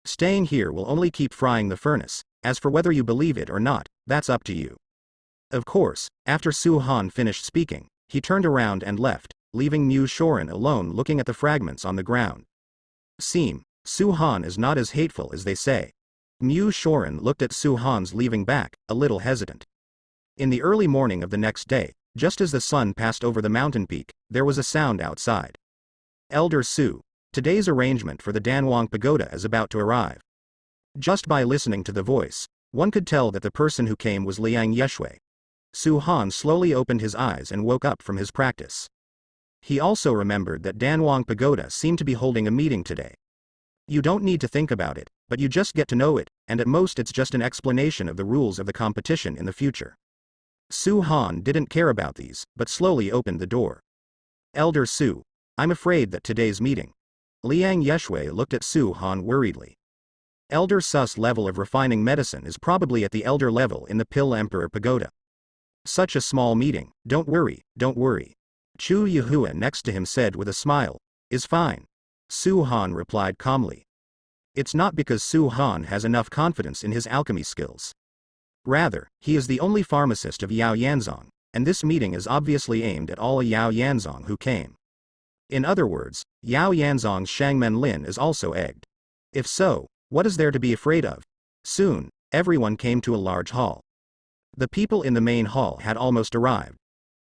Staying here will only keep frying the furnace. As for whether you believe it or not, that's up to you. Of course, after Su Han finished speaking, he turned around and left, leaving Mu Shorin alone looking at the fragments on the ground. Su Han is not as hateful as they say. Mu Shorin looked at Su Han's leaving back, a little hesitant. In the early morning of the next day, just as the sun passed over the mountain peak, there was a sound outside. Elder Su, today's arrangement for the Danwang Pagoda is about to arrive. Just by listening to the voice, one could tell that the person who came was Liang Yeshui. Su Han slowly opened his eyes and woke up from his practice. He also remembered that Danwang Pagoda seemed to be holding a meeting today. You don't need to think about it, but you just get to know it, and at most it's just an explanation of the rules of the competition in the future. Su Han didn't care about these, but slowly opened the door. Elder Su, I'm afraid that today's meeting. Liang Yeshui looked at Su Han worriedly. Elder Su's level of refining medicine is probably at the elder level in the Pill Emperor Pagoda. Such a small meeting, don't worry, don't worry. Chu Yuhua next to him said with a smile, is fine. Su Han replied calmly. It's not because Su Han has enough confidence in his alchemy skills. Rather, he is the only pharmacist of Yao Yanzong, and this meeting is obviously aimed at all Yao Yanzong who came. In other words, Yao Yanzong's Shangmen Lin is also egged. If so, what is there to be afraid of? Soon, everyone came to a large hall. The people in the main hall had almost arrived.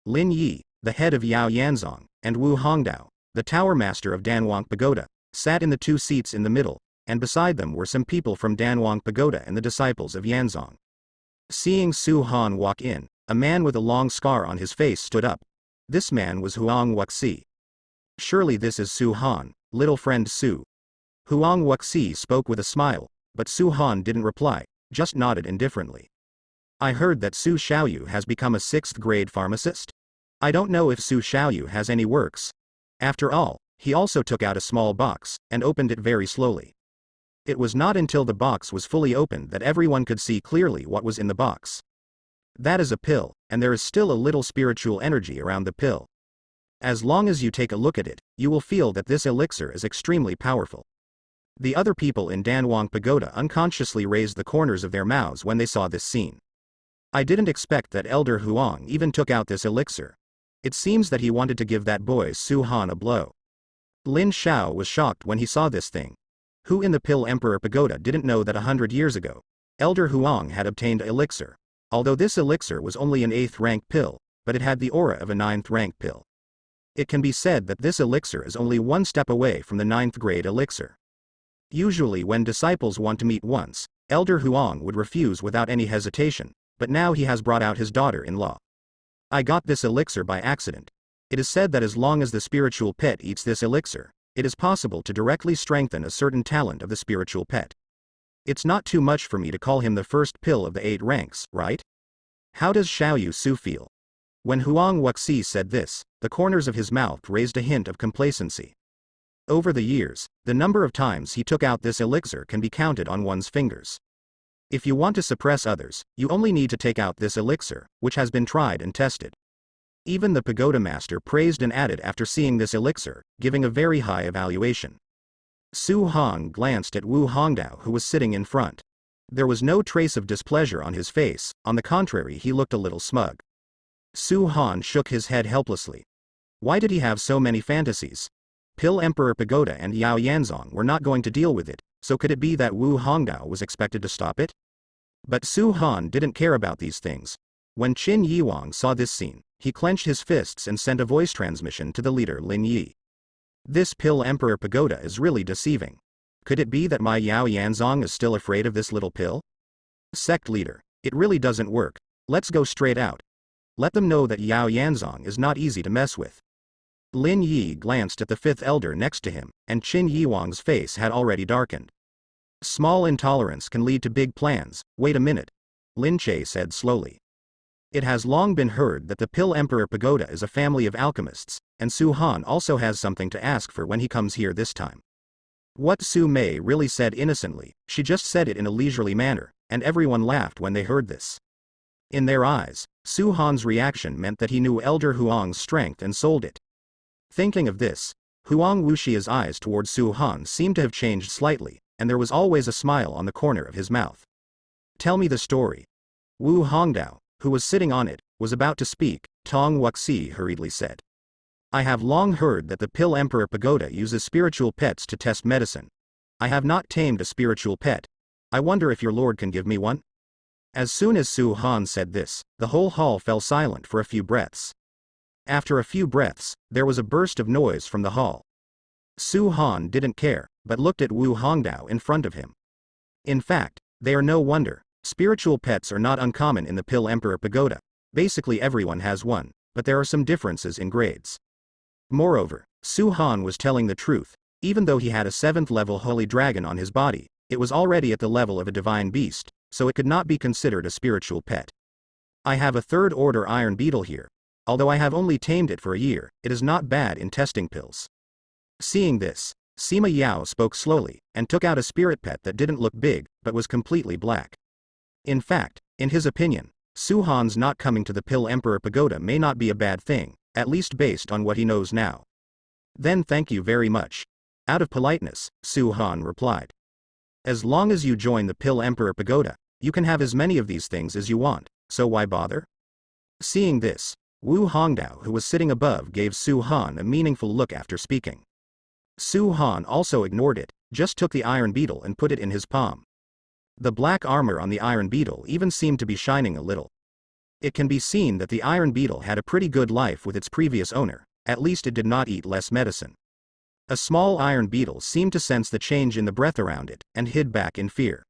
Lin Yi, the head of Yao Yanzong, and Wu Hongdao, the tower master of Danwang Pagoda, sat in the two seats in the middle, and beside them were some people from Danwang Pagoda and the disciples of Yanzong. Seeing Su Han walk in, a man with a long scar on his face stood up. This man was Huang Wuxi. Surely this is Su Han, little friend Su. Huang Wuxi spoke with a smile, but Su Han didn't reply, just nodded indifferently. I heard that Su Xiaoyu has become a 6th grade pharmacist? I don't know if Su Xiaoyu has any works. After all, he also took out a small box, and opened it very slowly. It was not until the box was fully opened that everyone could see clearly what was in the box. That is a pill, and there is still a little spiritual energy around the pill. As long as you take a look at it, you will feel that this elixir is extremely powerful. The other people in Danwang Pagoda unconsciously raised the corners of their mouths when they saw this scene. I didn't expect that Elder Huang even took out this elixir. It seems that he wanted to give that boy Su Han a blow. Lin Xiao was shocked when he saw this thing. Who in the Pill Emperor Pagoda didn't know that 100 years ago, Elder Huang had obtained an elixir, although this elixir was only an 8th rank pill, but it had the aura of a 9th rank pill. It can be said that this elixir is only one step away from the 9th grade elixir. Usually when disciples want to meet once, Elder Huang would refuse without any hesitation, but now he has brought out his daughter-in-law. I got this elixir by accident. It is said that as long as the spiritual pet eats this elixir, it is possible to directly strengthen a certain talent of the spiritual pet. It's not too much for me to call him the first pill of the 8 ranks, right? How does Xiaoyu Su feel? When Huang Wuxi said this, the corners of his mouth raised a hint of complacency. Over the years, the number of times he took out this elixir can be counted on one's fingers. If you want to suppress others, you only need to take out this elixir, which has been tried and tested. Even the pagoda master praised and added after seeing this elixir, giving a very high evaluation. Su Han glanced at Wu Hongdao who was sitting in front. There was no trace of displeasure on his face, on the contrary he looked a little smug. Su Han shook his head helplessly. Why did he have so many fantasies? Pill Emperor Pagoda and Yao Yanzong were not going to deal with it, so could it be that Wu Hongdao was expected to stop it? But Su Han didn't care about these things. When Qin Yiwang saw this scene, he clenched his fists and sent a voice transmission to the leader Lin Yi. This Pill Emperor Pagoda is really deceiving. Could it be that my Yao Yanzong is still afraid of this little pill? Sect leader, it really doesn't work. Let's go straight out. Let them know that Yao Yanzong is not easy to mess with. Lin Yi glanced at the 5th elder next to him, and Qin Yiwang's face had already darkened. Small intolerance can lead to big plans. Wait a minute. Lin Che said slowly. It has long been heard that the Pill Emperor Pagoda is a family of alchemists, and Su Han also has something to ask for when he comes here this time. What Su Mei really said innocently, she just said it in a leisurely manner, and everyone laughed when they heard this. In their eyes, Su Han's reaction meant that he knew Elder Huang's strength and sold it. Thinking of this, Huang Wuxia's eyes towards Su Han seemed to have changed slightly, and there was always a smile on the corner of his mouth. Tell me the story. Wu Hongdao, who was sitting on it, was about to speak. Tong Wuxi hurriedly said. I have long heard that the Pill Emperor Pagoda uses spiritual pets to test medicine. I have not tamed a spiritual pet. I wonder if your lord can give me one? As soon as Su Han said this, the whole hall fell silent for a few breaths. After a few breaths, there was a burst of noise from the hall. Su Han didn't care, but looked at Wu Hongdao in front of him. In fact, they are no wonder. Spiritual pets are not uncommon in the Pill Emperor Pagoda. Basically everyone has one, but there are some differences in grades. Moreover, Su Han was telling the truth. Even though he had a 7th level holy dragon on his body, it was already at the level of a divine beast, so it could not be considered a spiritual pet. I have a 3rd order iron beetle here. Although I have only tamed it for a year, it is not bad in testing pills. Seeing this, Sima Yao spoke slowly, and took out a spirit pet that didn't look big, but was completely black. In fact, in his opinion, Su Han's not coming to the Pill Emperor Pagoda may not be a bad thing, at least based on what he knows now. Then thank you very much. Out of politeness, Su Han replied. As long as you join the Pill Emperor Pagoda, you can have as many of these things as you want, so why bother? Seeing this, Wu Hongdao, who was sitting above, gave Su Han a meaningful look after speaking. Su Han also ignored it, just took the iron beetle and put it in his palm. The black armor on the iron beetle even seemed to be shining a little. It can be seen that the iron beetle had a pretty good life with its previous owner, at least it did not eat less medicine. A small iron beetle seemed to sense the change in the breath around it, and hid back in fear.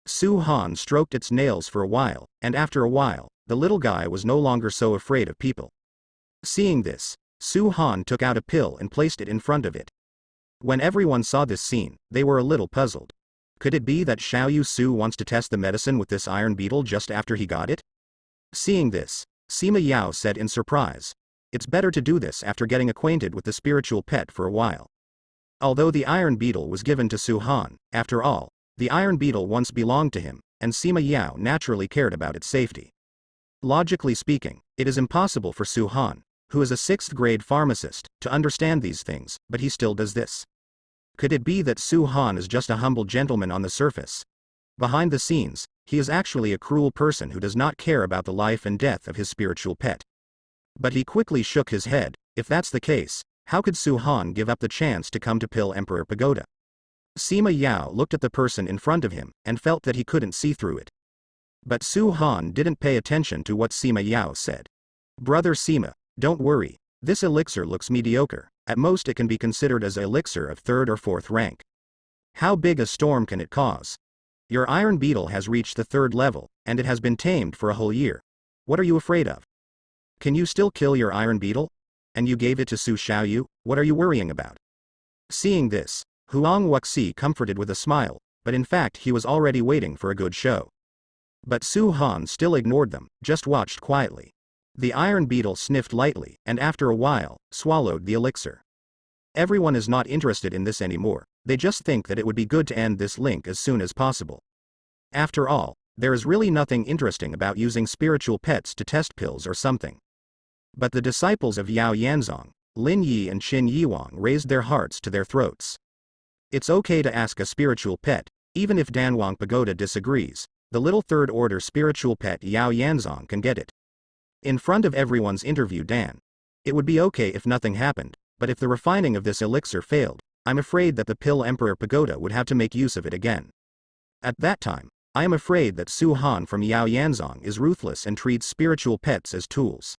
Su Han stroked its nails for a while, and after a while, the little guy was no longer so afraid of people. Seeing this, Su Han took out a pill and placed it in front of it. When everyone saw this scene, they were a little puzzled. Could it be that Xiaoyu Su wants to test the medicine with this iron beetle just after he got it? Seeing this, Sima Yao said in surprise. It's better to do this after getting acquainted with the spiritual pet for a while. Although the iron beetle was given to Su Han, after all, the iron beetle once belonged to him, and Sima Yao naturally cared about its safety. Logically speaking, it is impossible for Su Han, who is a 6th grade pharmacist, to understand these things, but he still does this. Could it be that Su Han is just a humble gentleman on the surface? Behind the scenes, he is actually a cruel person who does not care about the life and death of his spiritual pet. But he quickly shook his head. If that's the case, how could Su Han give up the chance to come to Pill Emperor Pagoda? Sima Yao looked at the person in front of him, and felt that he couldn't see through it. But Su Han didn't pay attention to what Sima Yao said. Brother Sima, don't worry, this elixir looks mediocre, at most it can be considered as an elixir of 3rd or 4th rank. How big a storm can it cause? Your iron beetle has reached the 3rd level, and it has been tamed for a whole year. What are you afraid of? Can you still kill your iron beetle? And you gave it to Su Xiaoyu, what are you worrying about? Seeing this, Huang Wuxi comforted with a smile, but in fact he was already waiting for a good show. But Su Han still ignored them, just watched quietly. The iron beetle sniffed lightly, and after a while, swallowed the elixir. Everyone is not interested in this anymore, they just think that it would be good to end this link as soon as possible. After all, there is really nothing interesting about using spiritual pets to test pills or something. But the disciples of Yao Yanzong, Lin Yi and Qin Yiwang raised their hearts to their throats. It's okay to ask a spiritual pet, even if Danwang Pagoda disagrees, the little 3rd order spiritual pet Yao Yanzong can get it. In front of everyone's interview Dan. It would be okay if nothing happened, but if the refining of this elixir failed, I'm afraid that the Pill Emperor Pagoda would have to make use of it again. At that time, I am afraid that Su Han from Yao Yanzong is ruthless and treats spiritual pets as tools.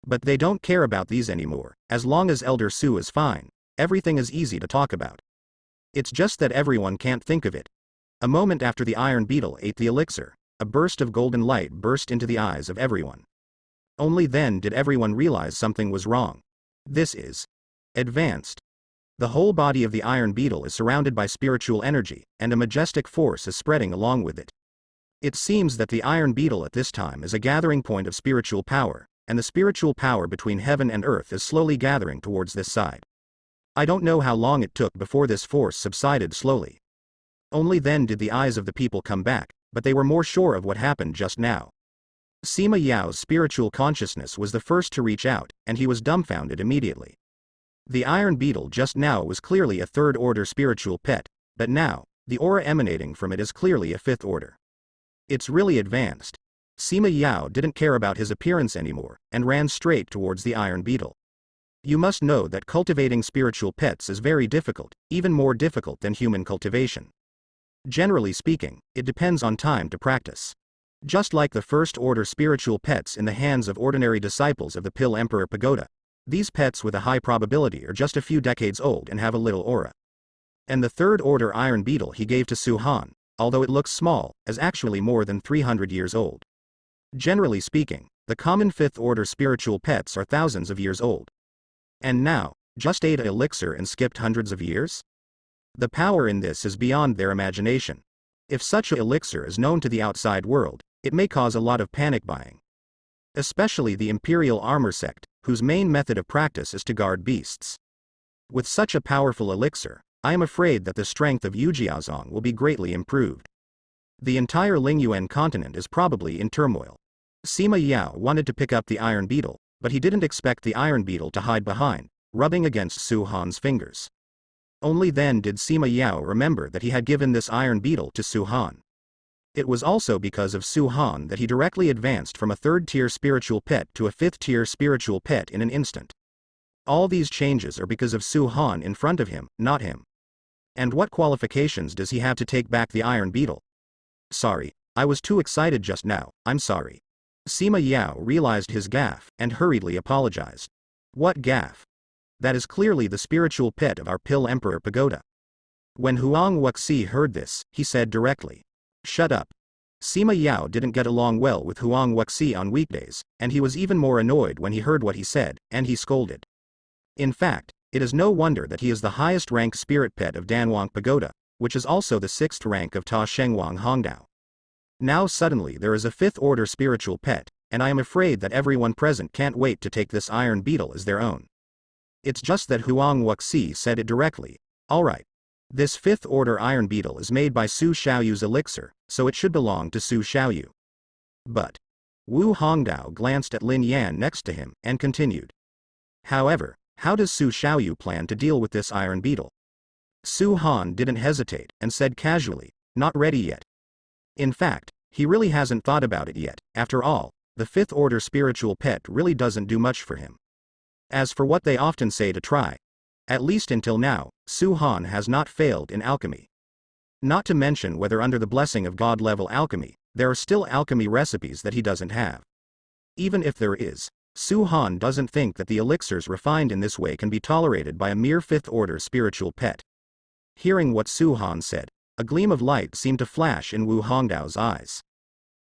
But they don't care about these anymore. As long as Elder Su is fine, everything is easy to talk about. It's just that everyone can't think of it. A moment after the iron beetle ate the elixir, a burst of golden light burst into the eyes of everyone. Only then did everyone realize something was wrong. This is advanced. The whole body of the iron beetle is surrounded by spiritual energy, and a majestic force is spreading along with it. It seems that the iron beetle at this time is a gathering point of spiritual power, and the spiritual power between heaven and earth is slowly gathering towards this side. I don't know how long it took before this force subsided slowly. Only then did the eyes of the people come back, but they were more sure of what happened just now. Sima Yao's spiritual consciousness was the first to reach out, and he was dumbfounded immediately. The iron beetle just now was clearly a 3rd order spiritual pet, but now, The aura emanating from it is clearly a fifth order. It's really advanced. Sima Yao didn't care about his appearance anymore, and ran straight towards the iron beetle. You must know that cultivating spiritual pets is very difficult, even more difficult than human cultivation. Generally speaking, it depends on time to practice. Just like the first-order spiritual pets in the hands of ordinary disciples of the Pill Emperor Pagoda, these pets with a high probability are just a few decades old and have a little aura. And the third-order iron beetle he gave to Su Han, although it looks small, is actually more than 300 years old. Generally speaking, the common fifth-order spiritual pets are thousands of years old. And now, just ate an elixir and skipped hundreds of years? The power in this is beyond their imagination. If such an elixir is known to the outside world, it may cause a lot of panic buying. Especially the Imperial Armor sect, whose main method of practice is to guard beasts. With such a powerful elixir, I am afraid that the strength of Yujiazong will be greatly improved. The entire Lingyuan continent is probably in turmoil. Sima Yao wanted to pick up the iron beetle, but he didn't expect the iron beetle to hide behind, rubbing against Su Han's fingers. Only then did Sima Yao remember that he had given this iron beetle to Su Han. It was also because of Su Han that he directly advanced from a third-tier spiritual pet to a fifth-tier spiritual pet in an instant. All these changes are because of Su Han in front of him, not him. And what qualifications does he have to take back the iron beetle? Sorry, I was too excited just now, I'm sorry. Sima Yao realized his gaffe, and hurriedly apologized. What gaffe? That is clearly the spiritual pet of our Pill Emperor Pagoda. When Huang Wuxi heard this, he said directly, "Shut up." Sima Yao didn't get along well with Huang Wuxi on weekdays, and he was even more annoyed when he heard what he said, and he scolded. In fact, it is no wonder that he is the highest-ranked spirit pet of Danwang Pagoda, which is also the 6th rank of Ta Shengwang Hongdao. Now suddenly there is a 5th-order spiritual pet, and I am afraid that everyone present can't wait to take this iron beetle as their own. It's just that Huang Wuxi said it directly. Alright. This 5th-order iron beetle is made by Su Xiaoyu's elixir, so it should belong to Su Xiaoyu. But Wu Hongdao glanced at Lin Yan next to him, and continued. However, how does Su Xiaoyu plan to deal with this iron beetle? Su Han didn't hesitate, and said casually, not ready yet. In fact, he really hasn't thought about it yet. After all, the 5th-order spiritual pet really doesn't do much for him. As for what they often say to try, at least until now, Su Han has not failed in alchemy. Not to mention whether under the blessing of God-level alchemy, there are still alchemy recipes that he doesn't have. Even if there is, Su Han doesn't think that the elixirs refined in this way can be tolerated by a mere 5th-order spiritual pet. Hearing what Su Han said, a gleam of light seemed to flash in Wu Hongdao's eyes.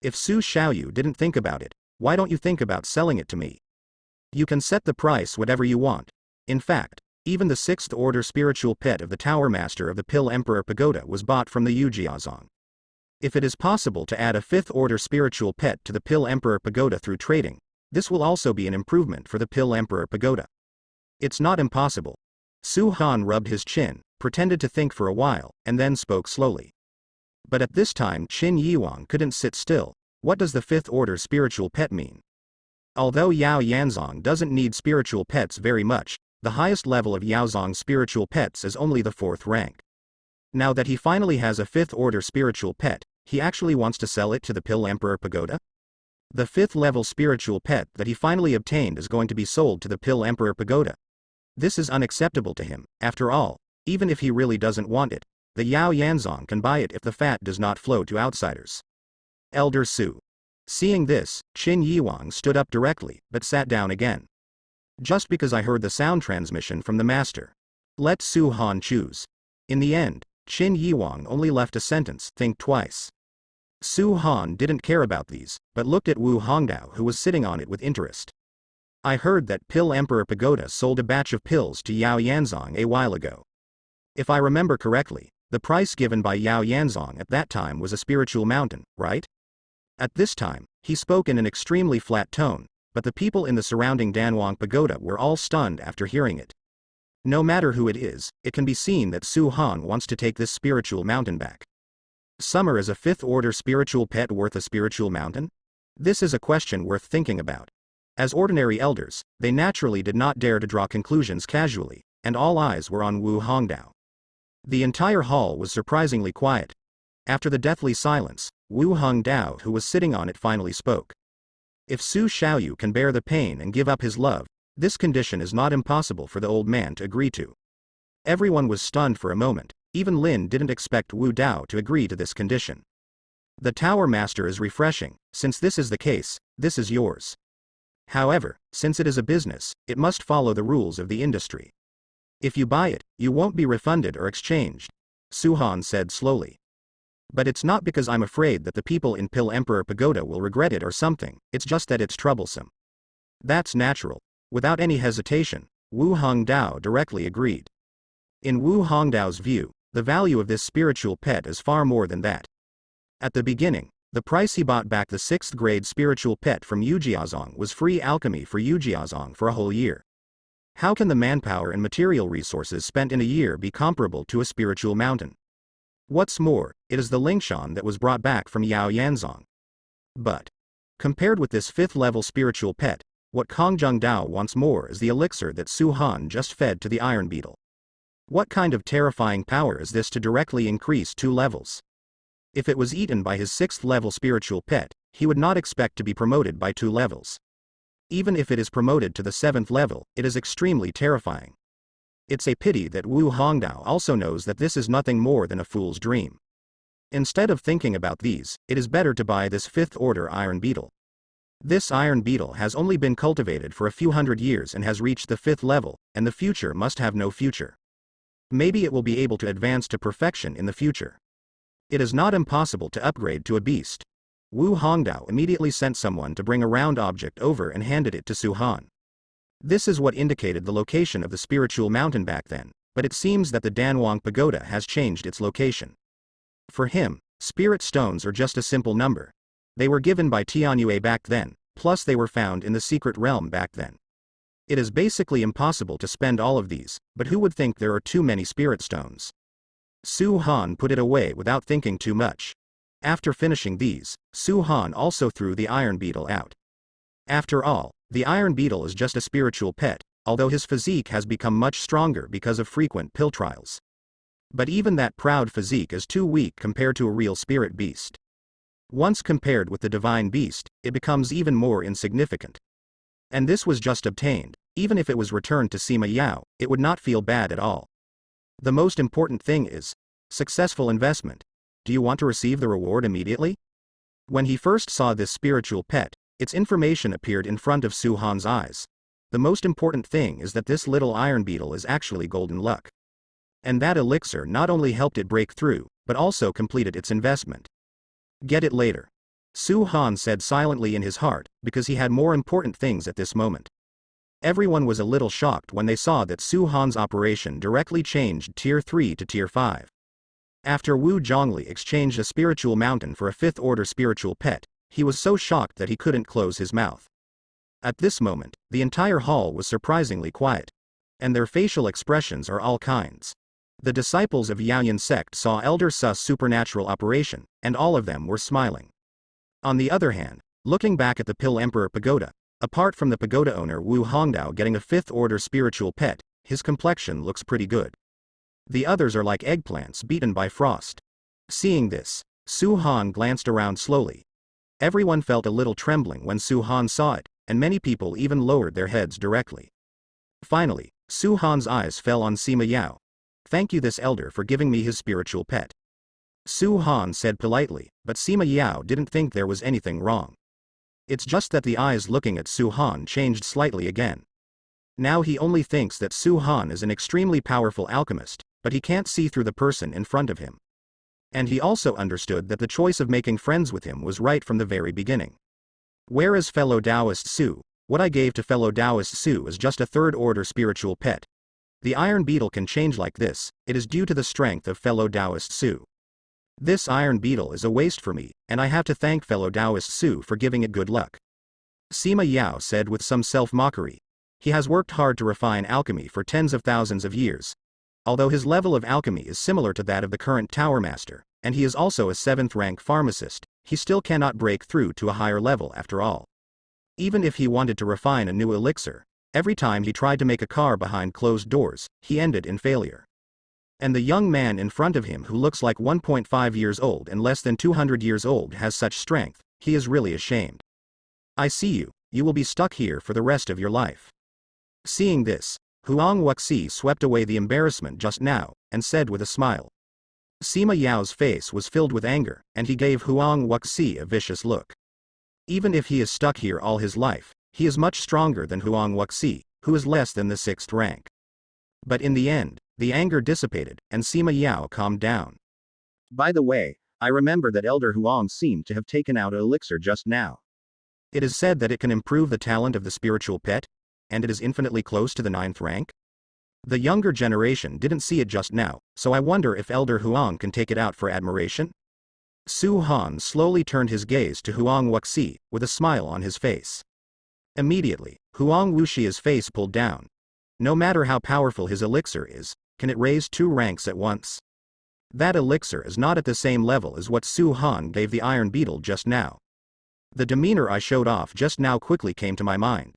If Su Xiaoyu didn't think about it, why don't you think about selling it to me? You can set the price whatever you want. In fact, even the 6th-order spiritual pet of the Tower Master of the Pill Emperor Pagoda was bought from the Yujiazong. If it is possible to add a 5th-order spiritual pet to the Pill Emperor Pagoda through trading, this will also be an improvement for the Pill Emperor Pagoda. It's not impossible. Su Han rubbed his chin, pretended to think for a while, and then spoke slowly. But at this time Qin Yiwang couldn't sit still. What does the 5th-order spiritual pet mean? Although Yao Yanzong doesn't need spiritual pets very much, the highest level of Yaozong's spiritual pets is only the 4th rank. Now that he finally has a 5th-order spiritual pet, he actually wants to sell it to the Pill Emperor Pagoda? The 5th-level spiritual pet that he finally obtained is going to be sold to the Pill Emperor Pagoda. This is unacceptable to him. After all, even if he really doesn't want it, the Yao Yanzong can buy it if the fat does not flow to outsiders. Elder Su. Seeing this, Qin Yiwang stood up directly, but sat down again. Just because I heard the sound transmission from the master. Let Su Han choose. In the end, Qin Yiwang only left a sentence, think twice. Su Han didn't care about these, but looked at Wu Hongdao who was sitting on it with interest. I heard that Pill Emperor Pagoda sold a batch of pills to Yao Yanzong a while ago. If I remember correctly, the price given by Yao Yanzong at that time was a spiritual mountain, right? At this time, he spoke in an extremely flat tone, but the people in the surrounding Danwang Pagoda were all stunned after hearing it. No matter who it is, it can be seen that Su Han wants to take this spiritual mountain back. Summer is a 5th-order spiritual pet worth a spiritual mountain? This is a question worth thinking about. As ordinary elders, they naturally did not dare to draw conclusions casually, and all eyes were on Wu Hongdao. The entire hall was surprisingly quiet. After the deathly silence, Wu Hongdao, who was sitting on it, finally spoke. If Su Xiaoyu can bear the pain and give up his love, this condition is not impossible for the old man to agree to. Everyone was stunned for a moment. Even Lin didn't expect Wu Dao to agree to this condition. The Tower Master is refreshing. Since this is the case, this is yours. However, since it is a business, it must follow the rules of the industry. If you buy it, you won't be refunded or exchanged, Su Han said slowly. But it's not because I'm afraid that the people in Pill Emperor Pagoda will regret it or something, it's just that it's troublesome. That's natural. Without any hesitation, Wu Hongdao directly agreed. In Wu Hongdao's view, the value of this spiritual pet is far more than that. At the beginning, the price he bought back the 6th grade spiritual pet from Yu Jiazong was free alchemy for Yu Jiazong for a whole year. How can the manpower and material resources spent in a year be comparable to a spiritual mountain? What's more, it is the Lingshan that was brought back from Yao Yanzong. But, compared with this 5th level spiritual pet, what Kongjung Dao wants more is the elixir that Su Han just fed to the iron beetle. What kind of terrifying power is this to directly increase 2 levels? If it was eaten by his 6th level spiritual pet, he would not expect to be promoted by 2 levels. Even if it is promoted to the 7th level, it is extremely terrifying. It's a pity that Wu Hongdao also knows that this is nothing more than a fool's dream. Instead of thinking about these, it is better to buy this 5th order iron beetle. This iron beetle has only been cultivated for a few hundred years and has reached the 5th level, and the future must have no future. Maybe it will be able to advance to perfection in the future. It is not impossible to upgrade to a beast. Wu Hongdao immediately sent someone to bring a round object over and handed it to Su Han. This is what indicated the location of the spiritual mountain back then, but it seems that the Danwang Pagoda has changed its location. For him, spirit stones are just a simple number. They were given by Tianyue back then, plus they were found in the secret realm back then. It is basically impossible to spend all of these, but who would think there are too many spirit stones? Su Han put it away without thinking too much. After finishing these, Su Han also threw the iron beetle out. After all, the iron beetle is just a spiritual pet, although his physique has become much stronger because of frequent pill trials. But even that proud physique is too weak compared to a real spirit beast. Once compared with the divine beast, it becomes even more insignificant. And this was just obtained. Even if it was returned to Sima Yao, it would not feel bad at all. The most important thing is successful investment. Do you want to receive the reward immediately? When he first saw this spiritual pet, its information appeared in front of Su Han's eyes. The most important thing is that this little iron beetle is actually golden luck. And that elixir not only helped it break through, but also completed its investment. Get it later. Su Han said silently in his heart, because he had more important things at this moment. Everyone was a little shocked when they saw that Su Han's operation directly changed Tier 3 to Tier 5. After Wu Zhongli exchanged a spiritual mountain for a 5th order spiritual pet, he was so shocked that he couldn't close his mouth. At this moment, the entire hall was surprisingly quiet. And their facial expressions are all kinds. The disciples of Yaoyan sect saw Elder Su's supernatural operation, and all of them were smiling. On the other hand, looking back at the Pill Emperor Pagoda, apart from the pagoda owner Wu Hongdao getting a 5th order spiritual pet, his complexion looks pretty good. The others are like eggplants beaten by frost. Seeing this, Su Han glanced around slowly. Everyone felt a little trembling when Su Han saw it, and many people even lowered their heads directly. Finally, Su Han's eyes fell on Sima Yao. Thank you this elder for giving me his spiritual pet. Su Han said politely, but Sima Yao didn't think there was anything wrong. It's just that the eyes looking at Su Han changed slightly again. Now he only thinks that Su Han is an extremely powerful alchemist, but he can't see through the person in front of him. And he also understood that the choice of making friends with him was right from the very beginning. Whereas fellow Taoist Su, what I gave to fellow Taoist Su is just a 3rd order spiritual pet. The iron beetle can change like this, it is due to the strength of fellow Taoist Su. This iron beetle is a waste for me, and I have to thank fellow Taoist Su for giving it good luck. Sima Yao said with some self-mockery. He has worked hard to refine alchemy for tens of thousands of years. Although his level of alchemy is similar to that of the current Tower Master, and he is also a 7th rank pharmacist, he still cannot break through to a higher level after all. Even if he wanted to refine a new elixir, every time he tried to make a car behind closed doors, he ended in failure. And the young man in front of him who looks like 1.5 years old and less than 200 years old has such strength, he is really ashamed. I see you, you will be stuck here for the rest of your life. Seeing this, Huang Wuxi swept away the embarrassment just now, and said with a smile. Sima Yao's face was filled with anger, and he gave Huang Wuxi a vicious look. Even if he is stuck here all his life, he is much stronger than Huang Wuxi, who is less than the 6th rank. But in the end, the anger dissipated, and Sima Yao calmed down. By the way, I remember that Elder Huang seemed to have taken out an elixir just now. It is said that it can improve the talent of the spiritual pet, and it is infinitely close to the 9th rank. The younger generation didn't see it just now, so I wonder if Elder Huang can take it out for admiration? Su Han slowly turned his gaze to Huang Wuxi, with a smile on his face. Immediately, Huang Wuxi's face pulled down. No matter how powerful his elixir is, can it raise 2 ranks at once? That elixir is not at the same level as what Su Han gave the Iron Beetle just now. The demeanor I showed off just now quickly came to my mind.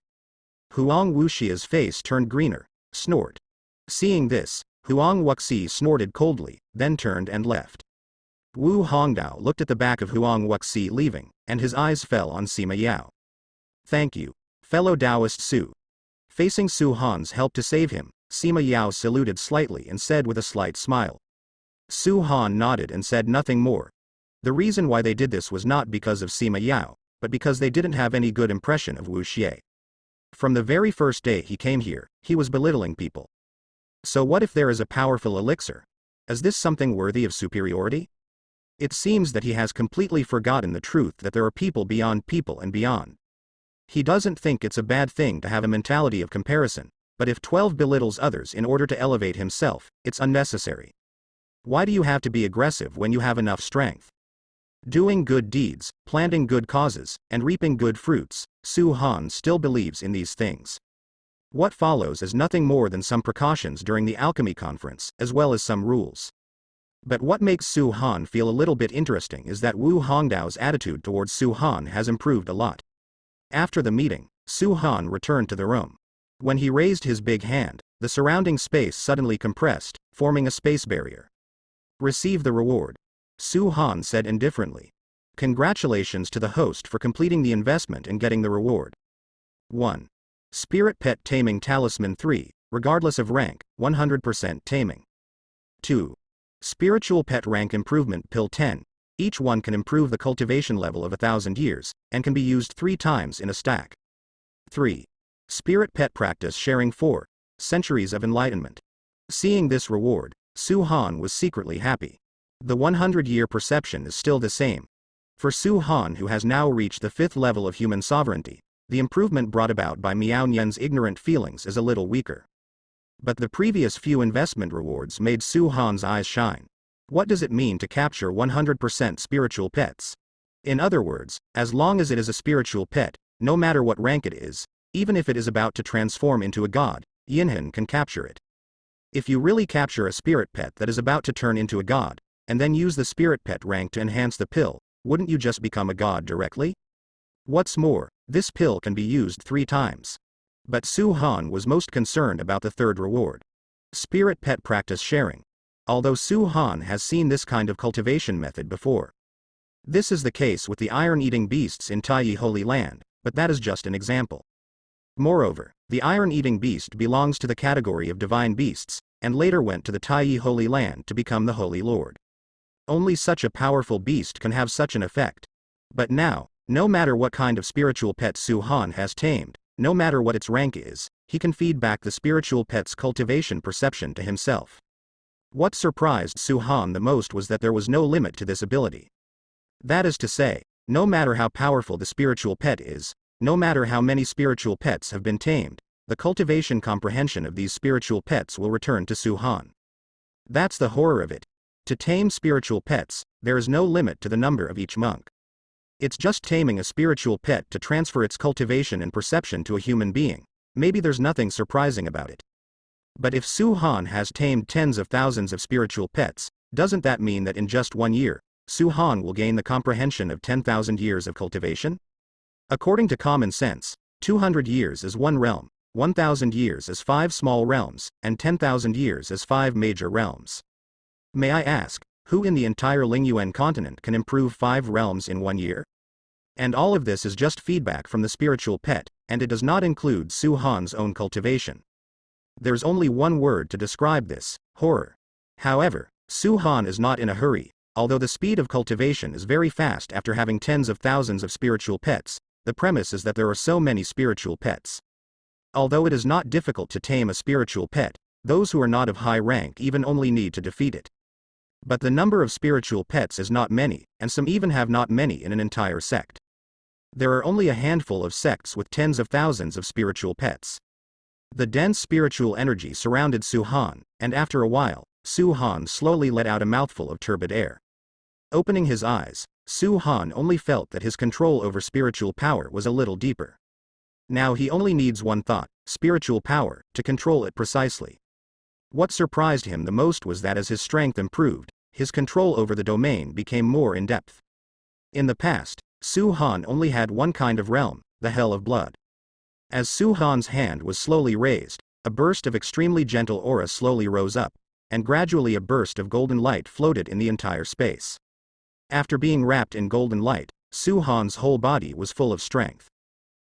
Huang Wuxi's face turned greener. Snort. Seeing this, Huang Wuxi snorted coldly, then turned and left. Wu Hongdao looked at the back of Huang Wuxi leaving, and his eyes fell on Sima Yao. Thank you, fellow Taoist Su. Facing Su Han's help to save him, Sima Yao saluted slightly and said with a slight smile. Su Han nodded and said nothing more. The reason why they did this was not because of Sima Yao, but because they didn't have any good impression of Wu Xie. From the very first day he came here, he was belittling people. So what if there is a powerful elixir? Is this something worthy of superiority? It seems that he has completely forgotten the truth that there are people beyond people and beyond. He doesn't think it's a bad thing to have a mentality of comparison, but if 12 belittles others in order to elevate himself, it's unnecessary. Why do you have to be aggressive when you have enough strength? Doing good deeds, planting good causes, and reaping good fruits, Su Han still believes in these things. What follows is nothing more than some precautions during the alchemy conference, as well as some rules. But what makes Su Han feel a little bit interesting is that Wu Hongdao's attitude towards Su Han has improved a lot. After the meeting, Su Han returned to the room. When he raised his big hand, the surrounding space suddenly compressed, forming a space barrier. Receive the reward. Su Han said indifferently. Congratulations to the host for completing the investment and getting the reward. 1. Spirit Pet Taming Talisman 3, regardless of rank, 100% taming. 2. Spiritual Pet Rank Improvement Pill 10, each one can improve the cultivation level of 1,000 years, and can be used 3 times in a stack. 3. Spirit Pet Practice Sharing 4, Centuries of Enlightenment. Seeing this reward, Su Han was secretly happy. The 100-year perception is still the same. For Su Han, who has now reached the 5th level of human sovereignty, the improvement brought about by Miao Nian's ignorant feelings is a little weaker. But the previous few investment rewards made Su Han's eyes shine. What does it mean to capture 100% spiritual pets? In other words, as long as it is a spiritual pet, no matter what rank it is, even if it is about to transform into a god, Yinhan can capture it. If you really capture a spirit pet that is about to turn into a god, and then use the spirit pet rank to enhance the pill, wouldn't you just become a god directly? What's more, this pill can be used 3 times. But Su Han was most concerned about the 3rd reward. Spirit Pet Practice Sharing. Although Su Han has seen this kind of cultivation method before. This is the case with the iron-eating beasts in Taiyi Holy Land, but that is just an example. Moreover, the iron-eating beast belongs to the category of divine beasts, and later went to the Taiyi Holy Land to become the Holy Lord. Only such a powerful beast can have such an effect. But now, no matter what kind of spiritual pet Su Han has tamed, no matter what its rank is, he can feed back the spiritual pet's cultivation perception to himself. What surprised Su Han the most was that there was no limit to this ability. That is to say, no matter how powerful the spiritual pet is, no matter how many spiritual pets have been tamed, the cultivation comprehension of these spiritual pets will return to Su Han. That's the horror of it. To tame spiritual pets, there is no limit to the number of each monk. It's just taming a spiritual pet to transfer its cultivation and perception to a human being. Maybe there's nothing surprising about it. But if Su Han has tamed tens of thousands of spiritual pets, doesn't that mean that in just 1 year, Su Han will gain the comprehension of 10,000 years of cultivation? According to common sense, 200 years is 1 realm, 1,000 years is 5 small realms, and 10,000 years is 5 major realms. May I ask, who in the entire Lingyuan continent can improve 5 realms in 1 year? And all of this is just feedback from the spiritual pet, and it does not include Su Han's own cultivation. There's only one word to describe this: horror. However, Su Han is not in a hurry. Although the speed of cultivation is very fast after having tens of thousands of spiritual pets, the premise is that there are so many spiritual pets. Although it is not difficult to tame a spiritual pet, those who are not of high rank even only need to defeat it. But the number of spiritual pets is not many, and some even have not many in an entire sect. There are only a handful of sects with tens of thousands of spiritual pets. The dense spiritual energy surrounded Su Han, and after a while, Su Han slowly let out a mouthful of turbid air. Opening his eyes, Su Han only felt that his control over spiritual power was a little deeper. Now he only needs one thought, spiritual power, to control it precisely. What surprised him the most was that as his strength improved, his control over the domain became more in-depth. In the past, Su Han only had one kind of realm, the Hell of Blood. As Su Han's hand was slowly raised, a burst of extremely gentle aura slowly rose up, and gradually a burst of golden light floated in the entire space. After being wrapped in golden light, Su Han's whole body was full of strength.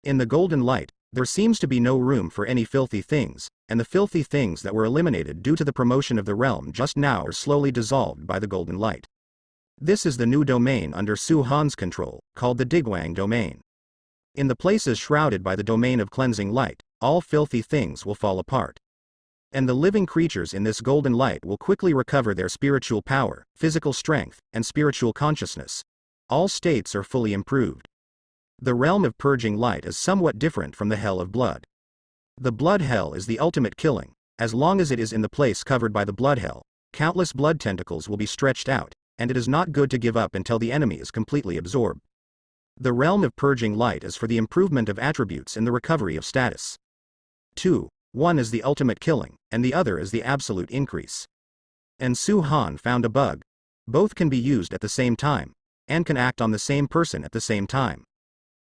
In the golden light, there seems to be no room for any filthy things, and the filthy things that were eliminated due to the promotion of the realm just now are slowly dissolved by the golden light. This is the new domain under Su Han's control, called the Digwang domain. In the places shrouded by the domain of cleansing light, all filthy things will fall apart. And the living creatures in this golden light will quickly recover their spiritual power, physical strength, and spiritual consciousness. All states are fully improved. The realm of purging light is somewhat different from the Hell of Blood. The Blood Hell is the ultimate killing. As long as it is in the place covered by the Blood Hell, countless blood tentacles will be stretched out, and it is not good to give up until the enemy is completely absorbed. The realm of purging light is for the improvement of attributes and the recovery of status. 2. One is the ultimate killing, and the other is the absolute increase. And Su Han found a bug. Both can be used at the same time, and can act on the same person at the same time.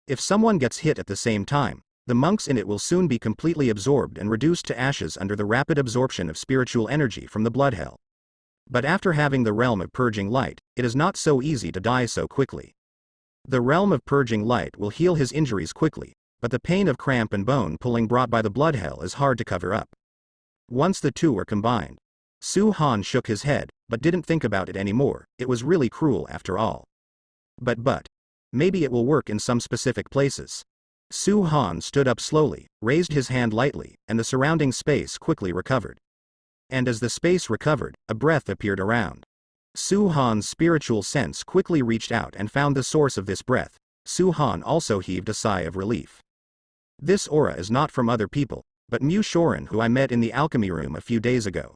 If someone gets hit at the same time, the monks in it will soon be completely absorbed and reduced to ashes under the rapid absorption of spiritual energy from the blood hell. But after having the realm of purging light, it is not so easy to die so quickly. The realm of purging light will heal his injuries quickly, but the pain of cramp and bone pulling brought by the blood hell is hard to cover up. Once the two are combined, Su Han shook his head, but didn't think about it anymore. It was really cruel after all. But, maybe it will work in some specific places. Su Han stood up slowly, raised his hand lightly, and the surrounding space quickly recovered. And as the space recovered, a breath appeared around. Su Han's spiritual sense quickly reached out and found the source of this breath. Su Han also heaved a sigh of relief. This aura is not from other people, but Mu Shorin, who I met in the alchemy room a few days ago.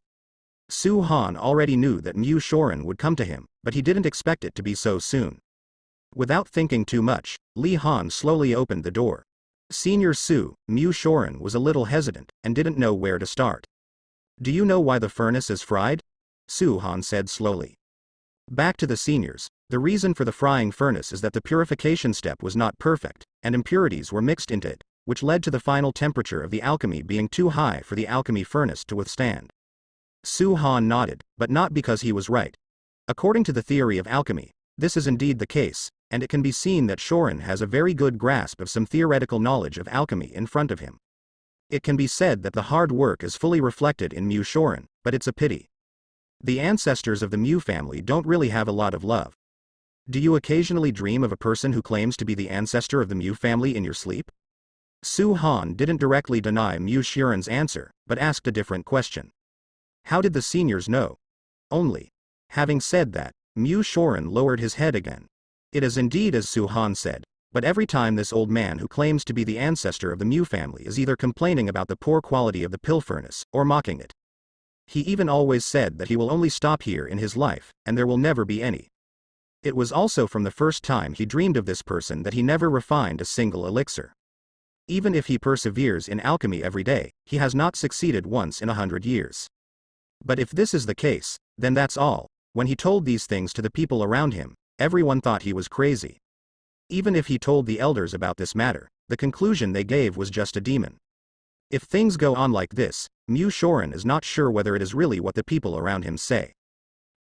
Su Han already knew that Mu Shorin would come to him, but he didn't expect it to be so soon. Without thinking too much, Li Han slowly opened the door. Senior Su, Mu Shorin was a little hesitant, and didn't know where to start. Do you know why the furnace is fried? Su Han said slowly. Back to the seniors, the reason for the frying furnace is that the purification step was not perfect, and impurities were mixed into it, which led to the final temperature of the alchemy being too high for the alchemy furnace to withstand. Su Han nodded, but not because he was right. According to the theory of alchemy, this is indeed the case, and it can be seen that Shorin has a very good grasp of some theoretical knowledge of alchemy in front of him. It can be said that the hard work is fully reflected in Mu Shorin, but it's a pity. The ancestors of the Mu family don't really have a lot of love. Do you occasionally dream of a person who claims to be the ancestor of the Mu family in your sleep? Su Han didn't directly deny Mu Shorin's answer, but asked a different question. How did the seniors know? Only. Having said that, Mu Shorin lowered his head again. It is indeed as Su Han said, but every time this old man who claims to be the ancestor of the Mu family is either complaining about the poor quality of the pill furnace, or mocking it. He even always said that he will only stop here in his life, and there will never be any. It was also from the first time he dreamed of this person that he never refined a single elixir. Even if he perseveres in alchemy every day, he has not succeeded once in 100 years. But if this is the case, then that's all. When he told these things to the people around him, everyone thought he was crazy. Even if he told the elders about this matter, the conclusion they gave was just a demon. If things go on like this, Mu Shorin is not sure whether it is really what the people around him say.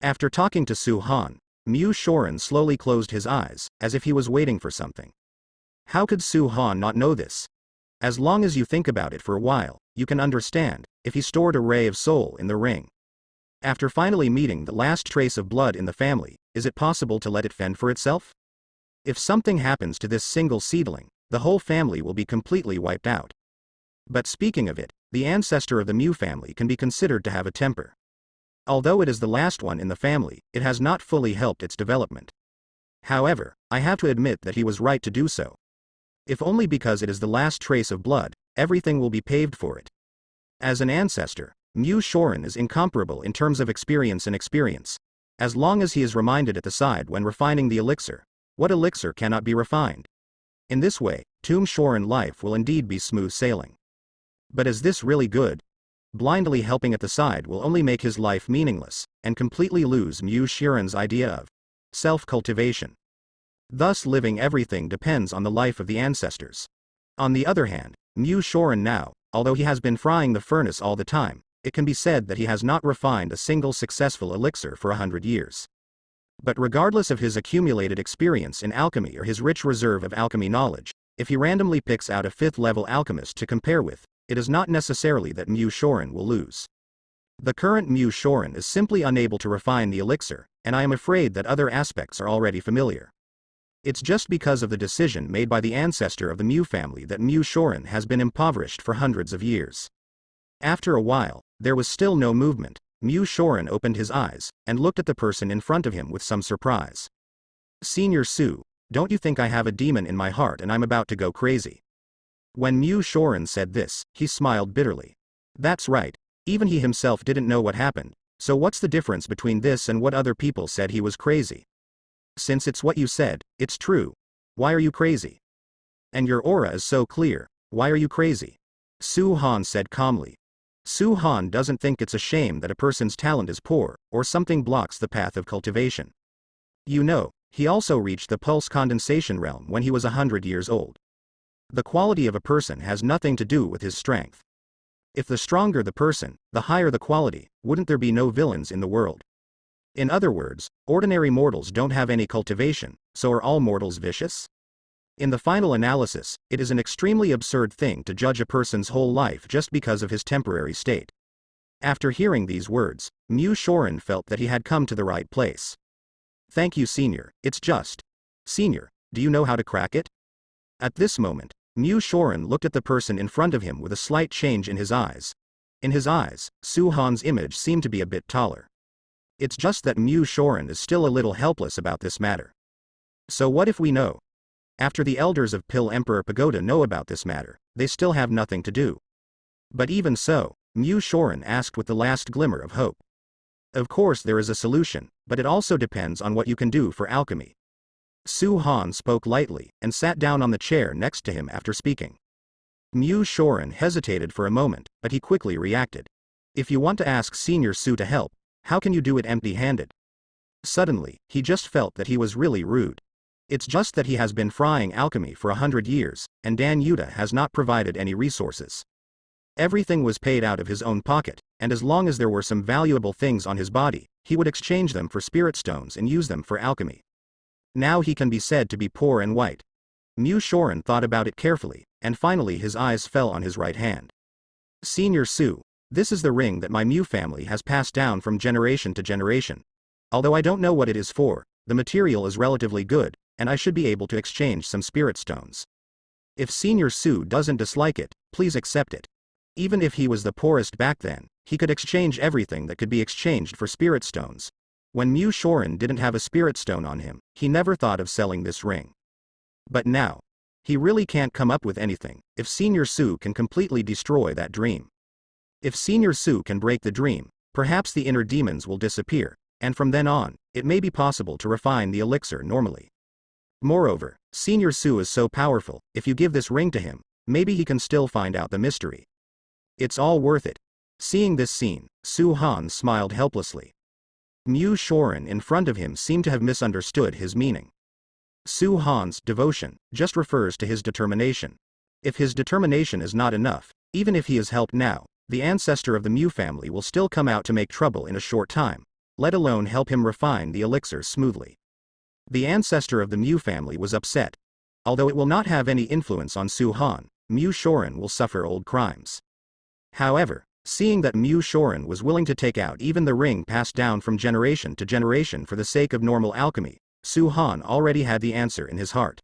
After talking to Su Han, Mu Shorin slowly closed his eyes, as if he was waiting for something. How could Su Han not know this? As long as you think about it for a while, you can understand, if he stored a ray of soul in the ring. After finally meeting the last trace of blood in the family, is it possible to let it fend for itself? If something happens to this single seedling, the whole family will be completely wiped out. But speaking of it, the ancestor of the Mu family can be considered to have a temper. Although it is the last one in the family, it has not fully helped its development. However, I have to admit that he was right to do so. If only because it is the last trace of blood, everything will be paved for it. As an ancestor, Mu Shorin is incomparable in terms of experience and experience. As long as he is reminded at the side when refining the elixir, what elixir cannot be refined? In this way, Tomb Shorin life will indeed be smooth sailing. But is this really good? Blindly helping at the side will only make his life meaningless, and completely lose Mu Shorin's idea of self-cultivation. Thus living everything depends on the life of the ancestors. On the other hand, Mu Shorin now, although he has been frying the furnace all the time, it can be said that he has not refined a single successful elixir for 100 years. But regardless of his accumulated experience in alchemy or his rich reserve of alchemy knowledge, if he randomly picks out a 5th-level alchemist to compare with, it is not necessarily that Mu Shorin will lose. The current Mu Shorin is simply unable to refine the elixir, and I am afraid that other aspects are already familiar. It's just because of the decision made by the ancestor of the Mu family that Mu Shorin has been impoverished for hundreds of years. After a while, there was still no movement. Mu Shorin opened his eyes, and looked at the person in front of him with some surprise. Senior Su, don't you think I have a demon in my heart and I'm about to go crazy? When Mu Shorin said this, he smiled bitterly. That's right, even he himself didn't know what happened, so what's the difference between this and what other people said he was crazy? Since it's what you said, it's true. Why are you crazy? And your aura is so clear, why are you crazy? Su Han said calmly. Su Han doesn't think it's a shame that a person's talent is poor, or something blocks the path of cultivation. You know, he also reached the pulse condensation realm when he was 100 years old. The quality of a person has nothing to do with his strength. If the stronger the person, the higher the quality, wouldn't there be no villains in the world? In other words, ordinary mortals don't have any cultivation, so are all mortals vicious? In the final analysis, it is an extremely absurd thing to judge a person's whole life just because of his temporary state. After hearing these words, Mu Shorin felt that he had come to the right place. Thank you, Senior, it's just. Senior, do you know how to crack it? At this moment, Mu Shorin looked at the person in front of him with a slight change in his eyes. In his eyes, Su Han's image seemed to be a bit taller. It's just that Mu Shorin is still a little helpless about this matter. So what if we know? After the elders of Pill Emperor Pagoda know about this matter, they still have nothing to do. But even so, Mu Shorin asked with the last glimmer of hope. Of course there is a solution, but it also depends on what you can do for alchemy. Su Han spoke lightly, and sat down on the chair next to him after speaking. Mu Shorin hesitated for a moment, but he quickly reacted. If you want to ask Senior Su to help, how can you do it empty-handed? Suddenly, he just felt that he was really rude. It's just that he has been frying alchemy for 100 years, and Dan Yuta has not provided any resources. Everything was paid out of his own pocket, and as long as there were some valuable things on his body, he would exchange them for spirit stones and use them for alchemy. Now he can be said to be poor and white. Mu Shorin thought about it carefully, and finally his eyes fell on his right hand. Senior Su, this is the ring that my Mu family has passed down from generation to generation. Although I don't know what it is for, the material is relatively good, and I should be able to exchange some spirit stones. If Senior Su doesn't dislike it, please accept it. Even if he was the poorest back then, he could exchange everything that could be exchanged for spirit stones. When Mu Shorin didn't have a spirit stone on him, he never thought of selling this ring. But now, he really can't come up with anything, if Senior Su can completely destroy that dream. If Senior Su can break the dream, perhaps the inner demons will disappear, and from then on, it may be possible to refine the elixir normally. Moreover, Senior Su is so powerful, if you give this ring to him, maybe he can still find out the mystery. It's all worth it. Seeing this scene, Su Han smiled helplessly. Mu Shorin in front of him seemed to have misunderstood his meaning. Su Han's devotion just refers to his determination. If his determination is not enough, even if he is helped now, the ancestor of the Mu family will still come out to make trouble in a short time, let alone help him refine the elixir smoothly. The ancestor of the Mu family was upset. Although it will not have any influence on Su Han, Mu Shorin will suffer old crimes. However, seeing that Mu Shorin was willing to take out even the ring passed down from generation to generation for the sake of normal alchemy, Su Han already had the answer in his heart.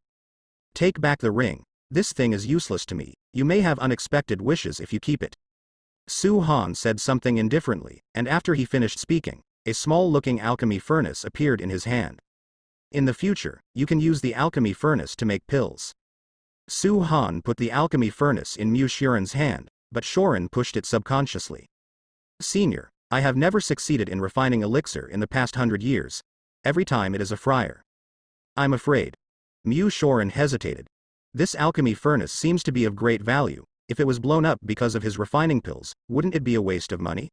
Take back the ring. This thing is useless to me. You may have unexpected wishes if you keep it. Su Han said something indifferently, and after he finished speaking, a small-looking alchemy furnace appeared in his hand. In the future, you can use the alchemy furnace to make pills. Su Han put the alchemy furnace in Mu Shorin's hand, but Shorin pushed it subconsciously. Senior, I have never succeeded in refining elixir in the past 100 years. Every time it is a friar. I'm afraid. Mu Shorin hesitated. This alchemy furnace seems to be of great value. If it was blown up because of his refining pills, wouldn't it be a waste of money?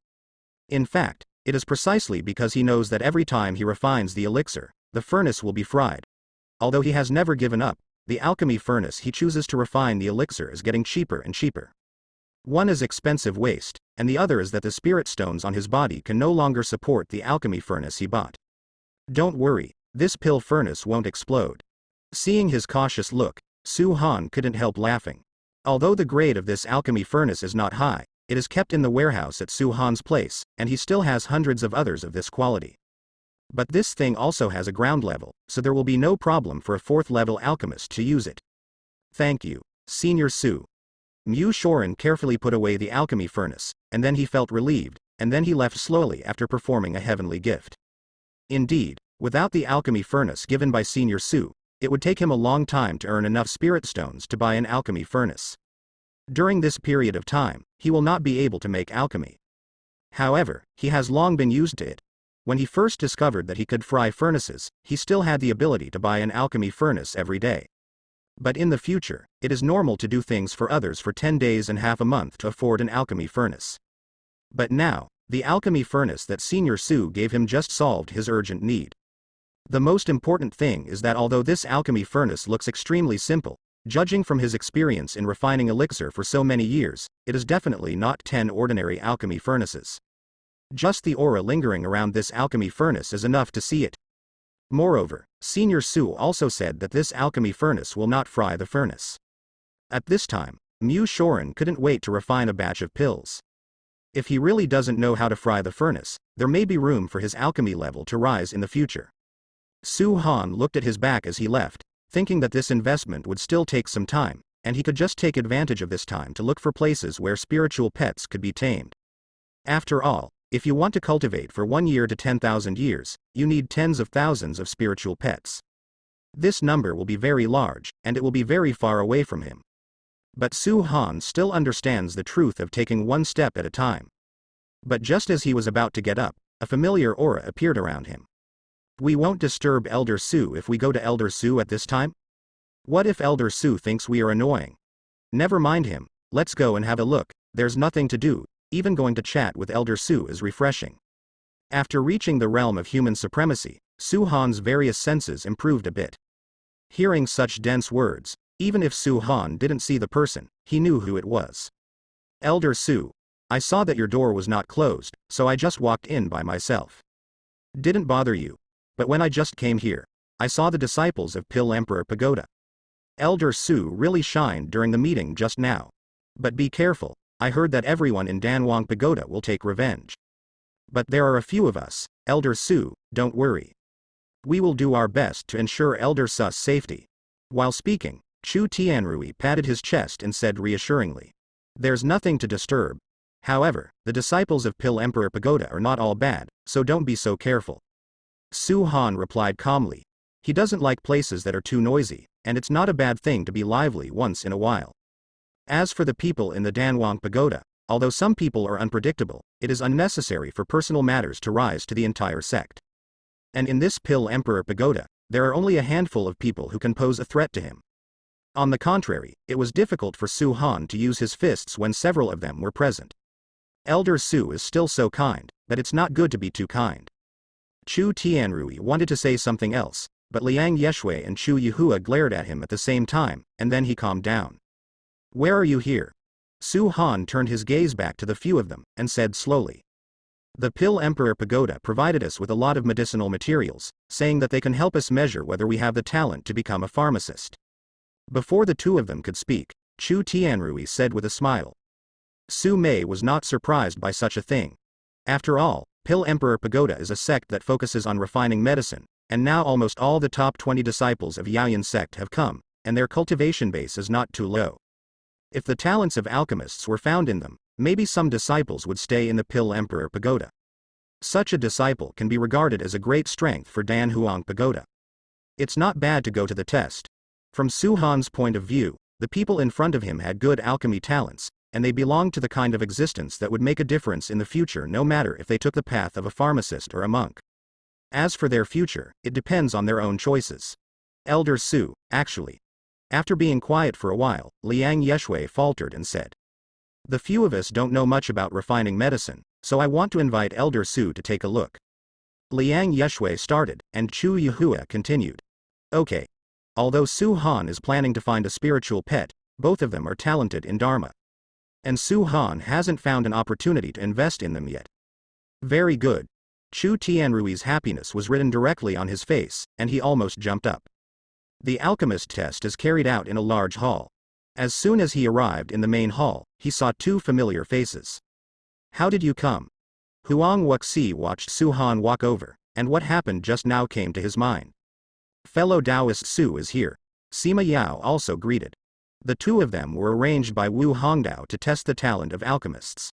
In fact, it is precisely because he knows that every time he refines the elixir, the furnace will be fried. Although he has never given up, the alchemy furnace he chooses to refine the elixir is getting cheaper and cheaper. One is expensive waste, and the other is that the spirit stones on his body can no longer support the alchemy furnace he bought. Don't worry, this pill furnace won't explode. Seeing his cautious look, Su Han couldn't help laughing. Although the grade of this alchemy furnace is not high, it is kept in the warehouse at Su Han's place, and he still has hundreds of others of this quality. But this thing also has a ground level, so there will be no problem for a 4th level alchemist to use it. Thank you, Senior Su. Mu Shorin carefully put away the alchemy furnace, and then he felt relieved, and then he left slowly after performing a heavenly gift. Indeed, without the alchemy furnace given by Senior Su, it would take him a long time to earn enough spirit stones to buy an alchemy furnace. During this period of time, he will not be able to make alchemy. However, he has long been used to it. When he first discovered that he could fry furnaces, he still had the ability to buy an alchemy furnace every day. But in the future, it is normal to do things for others for 10 days and half a month to afford an alchemy furnace. But now, the alchemy furnace that Senior Su gave him just solved his urgent need. The most important thing is that although this alchemy furnace looks extremely simple, judging from his experience in refining elixir for so many years, it is definitely not 10 ordinary alchemy furnaces. Just the aura lingering around this alchemy furnace is enough to see it. Moreover, Senior Su also said that this alchemy furnace will not fry the furnace. At this time, Mu Shorin couldn't wait to refine a batch of pills. If he really doesn't know how to fry the furnace, there may be room for his alchemy level to rise in the future. Su Han looked at his back as he left, thinking that this investment would still take some time, and he could just take advantage of this time to look for places where spiritual pets could be tamed. After all, if you want to cultivate for 1 year to 10,000 years, you need tens of thousands of spiritual pets. This number will be very large, and it will be very far away from him. But Su Han still understands the truth of taking one step at a time. But just as he was about to get up, a familiar aura appeared around him. We won't disturb Elder Su if we go to Elder Su at this time? What if Elder Su thinks we are annoying? Never mind him, let's go and have a look, there's nothing to do, even going to chat with Elder Su is refreshing. After reaching the realm of human supremacy, Su Han's various senses improved a bit. Hearing such dense words, even if Su Han didn't see the person, he knew who it was. Elder Su, I saw that your door was not closed, so I just walked in by myself. Didn't bother you. But when I just came here, I saw the disciples of Pill Emperor Pagoda. Elder Su really shined during the meeting just now. But be careful, I heard that everyone in Danwang Pagoda will take revenge. But there are a few of us, Elder Su, don't worry. We will do our best to ensure Elder Su's safety. While speaking, Chu Tianrui patted his chest and said reassuringly. There's nothing to disturb. However, the disciples of Pill Emperor Pagoda are not all bad, so don't be so careful. Su Han replied calmly. He doesn't like places that are too noisy, and it's not a bad thing to be lively once in a while. As for the people in the Danwang Pagoda, although some people are unpredictable, it is unnecessary for personal matters to rise to the entire sect. And in this Pill Emperor Pagoda, there are only a handful of people who can pose a threat to him. On the contrary, it was difficult for Su Han to use his fists when several of them were present. Elder Su is still so kind, but it's not good to be too kind. Chu Tianrui wanted to say something else, but Liang Yeshui and Chu Yuhua glared at him at the same time, and then he calmed down. Where are you here? Su Han turned his gaze back to the few of them, and said slowly. The Pill Emperor Pagoda provided us with a lot of medicinal materials, saying that they can help us measure whether we have the talent to become a pharmacist. Before the two of them could speak, Chu Tianrui said with a smile. Su Mei was not surprised by such a thing. After all, Pill Emperor Pagoda is a sect that focuses on refining medicine, and now almost all the top 20 disciples of Yaoyan sect have come, and their cultivation base is not too low. If the talents of alchemists were found in them, maybe some disciples would stay in the Pill Emperor Pagoda. Such a disciple can be regarded as a great strength for Dan Huang Pagoda. It's not bad to go to the test. From Su Han's point of view, the people in front of him had good alchemy talents, and they belonged to the kind of existence that would make a difference in the future no matter if they took the path of a pharmacist or a monk. As for their future, it depends on their own choices. Elder Su, actually. After being quiet for a while, Liang Yeshui faltered and said. The few of us don't know much about refining medicine, so I want to invite Elder Su to take a look. Liang Yeshui started, and Chu Yuhua continued. Okay. Although Su Han is planning to find a spiritual pet, both of them are talented in Dharma. And Su Han hasn't found an opportunity to invest in them yet. Very good. Chu Tianrui's happiness was written directly on his face, and he almost jumped up. The alchemist test is carried out in a large hall. As soon as he arrived in the main hall, he saw two familiar faces. How did you come? Huang Wuxi watched Su Han walk over, and what happened just now came to his mind. Fellow Taoist Su is here. Sima Yao also greeted. The two of them were arranged by Wu Hongdao to test the talent of alchemists.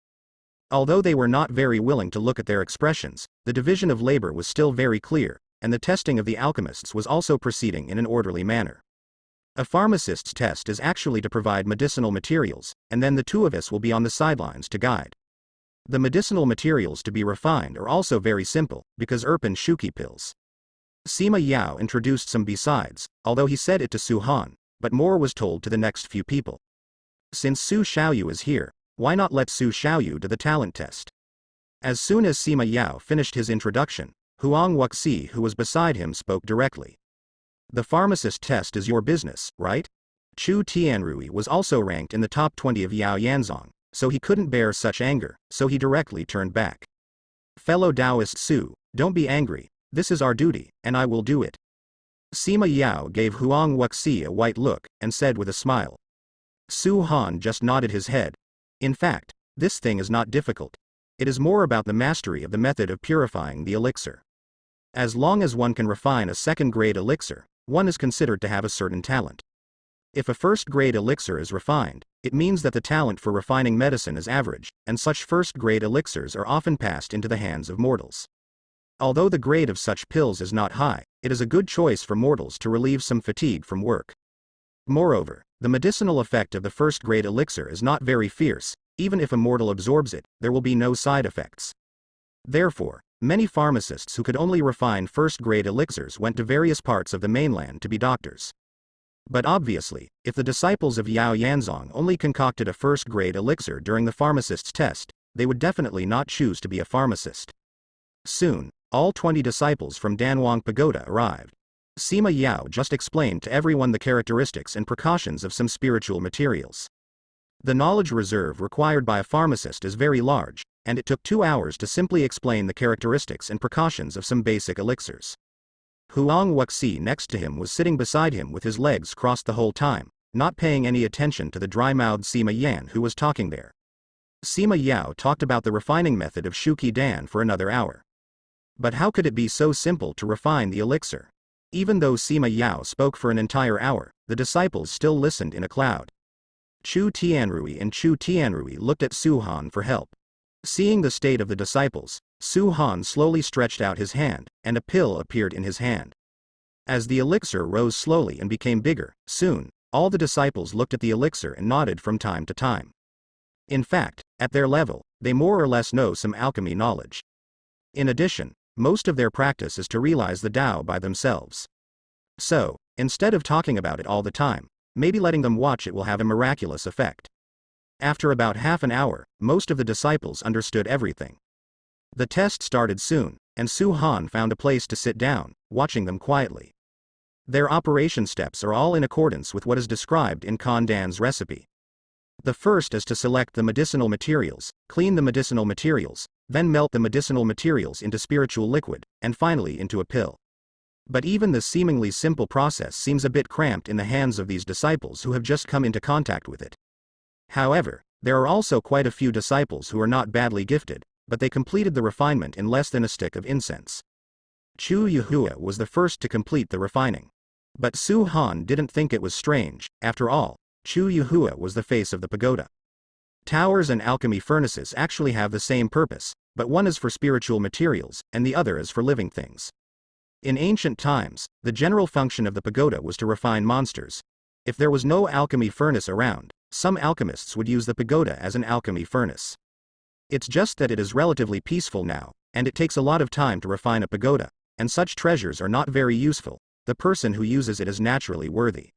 Although they were not very willing to look at their expressions, the division of labor was still very clear, and the testing of the alchemists was also proceeding in an orderly manner. A pharmacist's test is actually to provide medicinal materials, and then the two of us will be on the sidelines to guide. The medicinal materials to be refined are also very simple, because Erpin Shuki pills. Sima Yao introduced some besides, although he said it to Su Han, but more was told to the next few people. Since Su Xiaoyu is here, why not let Su Xiaoyu do the talent test? As soon as Sima Yao finished his introduction, Huang Wuxi who was beside him spoke directly. The pharmacist test is your business, right? Chu Tianrui was also ranked in the top 20 of Yao Yanzong, so he couldn't bear such anger, so he directly turned back. Fellow Taoist Su, don't be angry, this is our duty, and I will do it. Sima Yao gave Huang Wuxi a white look, and said with a smile. Su Han just nodded his head. In fact, this thing is not difficult. It is more about the mastery of the method of purifying the elixir. As long as one can refine a second-grade elixir, one is considered to have a certain talent. If a first-grade elixir is refined, it means that the talent for refining medicine is average, and such first-grade elixirs are often passed into the hands of mortals. Although the grade of such pills is not high, it is a good choice for mortals to relieve some fatigue from work. Moreover, the medicinal effect of the first-grade elixir is not very fierce. Even if a mortal absorbs it, there will be no side effects. Therefore, many pharmacists who could only refine first-grade elixirs went to various parts of the mainland to be doctors. But obviously, if the disciples of Yao Yanzong only concocted a first-grade elixir during the pharmacist's test, they would definitely not choose to be a pharmacist. Soon, all 20 disciples from Danwang Pagoda arrived. Sima Yao just explained to everyone the characteristics and precautions of some spiritual materials. The knowledge reserve required by a pharmacist is very large, and it took 2 hours to simply explain the characteristics and precautions of some basic elixirs. Huang Wuxi next to him was sitting beside him with his legs crossed the whole time, not paying any attention to the dry-mouthed Sima Yan who was talking there. Sima Yao talked about the refining method of Shuki Dan for another hour. But how could it be so simple to refine the elixir? Even though Sima Yao spoke for an entire hour, the disciples still listened in a cloud. Chu Tianrui looked at Su Han for help. Seeing the state of the disciples, Su Han slowly stretched out his hand, and a pill appeared in his hand. As the elixir rose slowly and became bigger, soon, all the disciples looked at the elixir and nodded from time to time. In fact, at their level, they more or less know some alchemy knowledge. In addition, most of their practice is to realize the Tao by themselves. So, instead of talking about it all the time, maybe letting them watch it will have a miraculous effect. After about half an hour, most of the disciples understood everything. The test started soon, and Su Han found a place to sit down, watching them quietly. Their operation steps are all in accordance with what is described in Kan Dan's recipe. The first is to select the medicinal materials, clean the medicinal materials, then melt the medicinal materials into spiritual liquid, and finally into a pill. But even this seemingly simple process seems a bit cramped in the hands of these disciples who have just come into contact with it. However, there are also quite a few disciples who are not badly gifted, but they completed the refinement in less than a stick of incense. Chu Yuhua was the first to complete the refining. But Su Han didn't think it was strange. After all, Chu Yuhua was the face of the pagoda. Towers and alchemy furnaces actually have the same purpose, but one is for spiritual materials, and the other is for living things. In ancient times, the general function of the pagoda was to refine monsters. If there was no alchemy furnace around, some alchemists would use the pagoda as an alchemy furnace. It's just that it is relatively peaceful now, and it takes a lot of time to refine a pagoda, and such treasures are not very useful. The person who uses it is naturally worthy.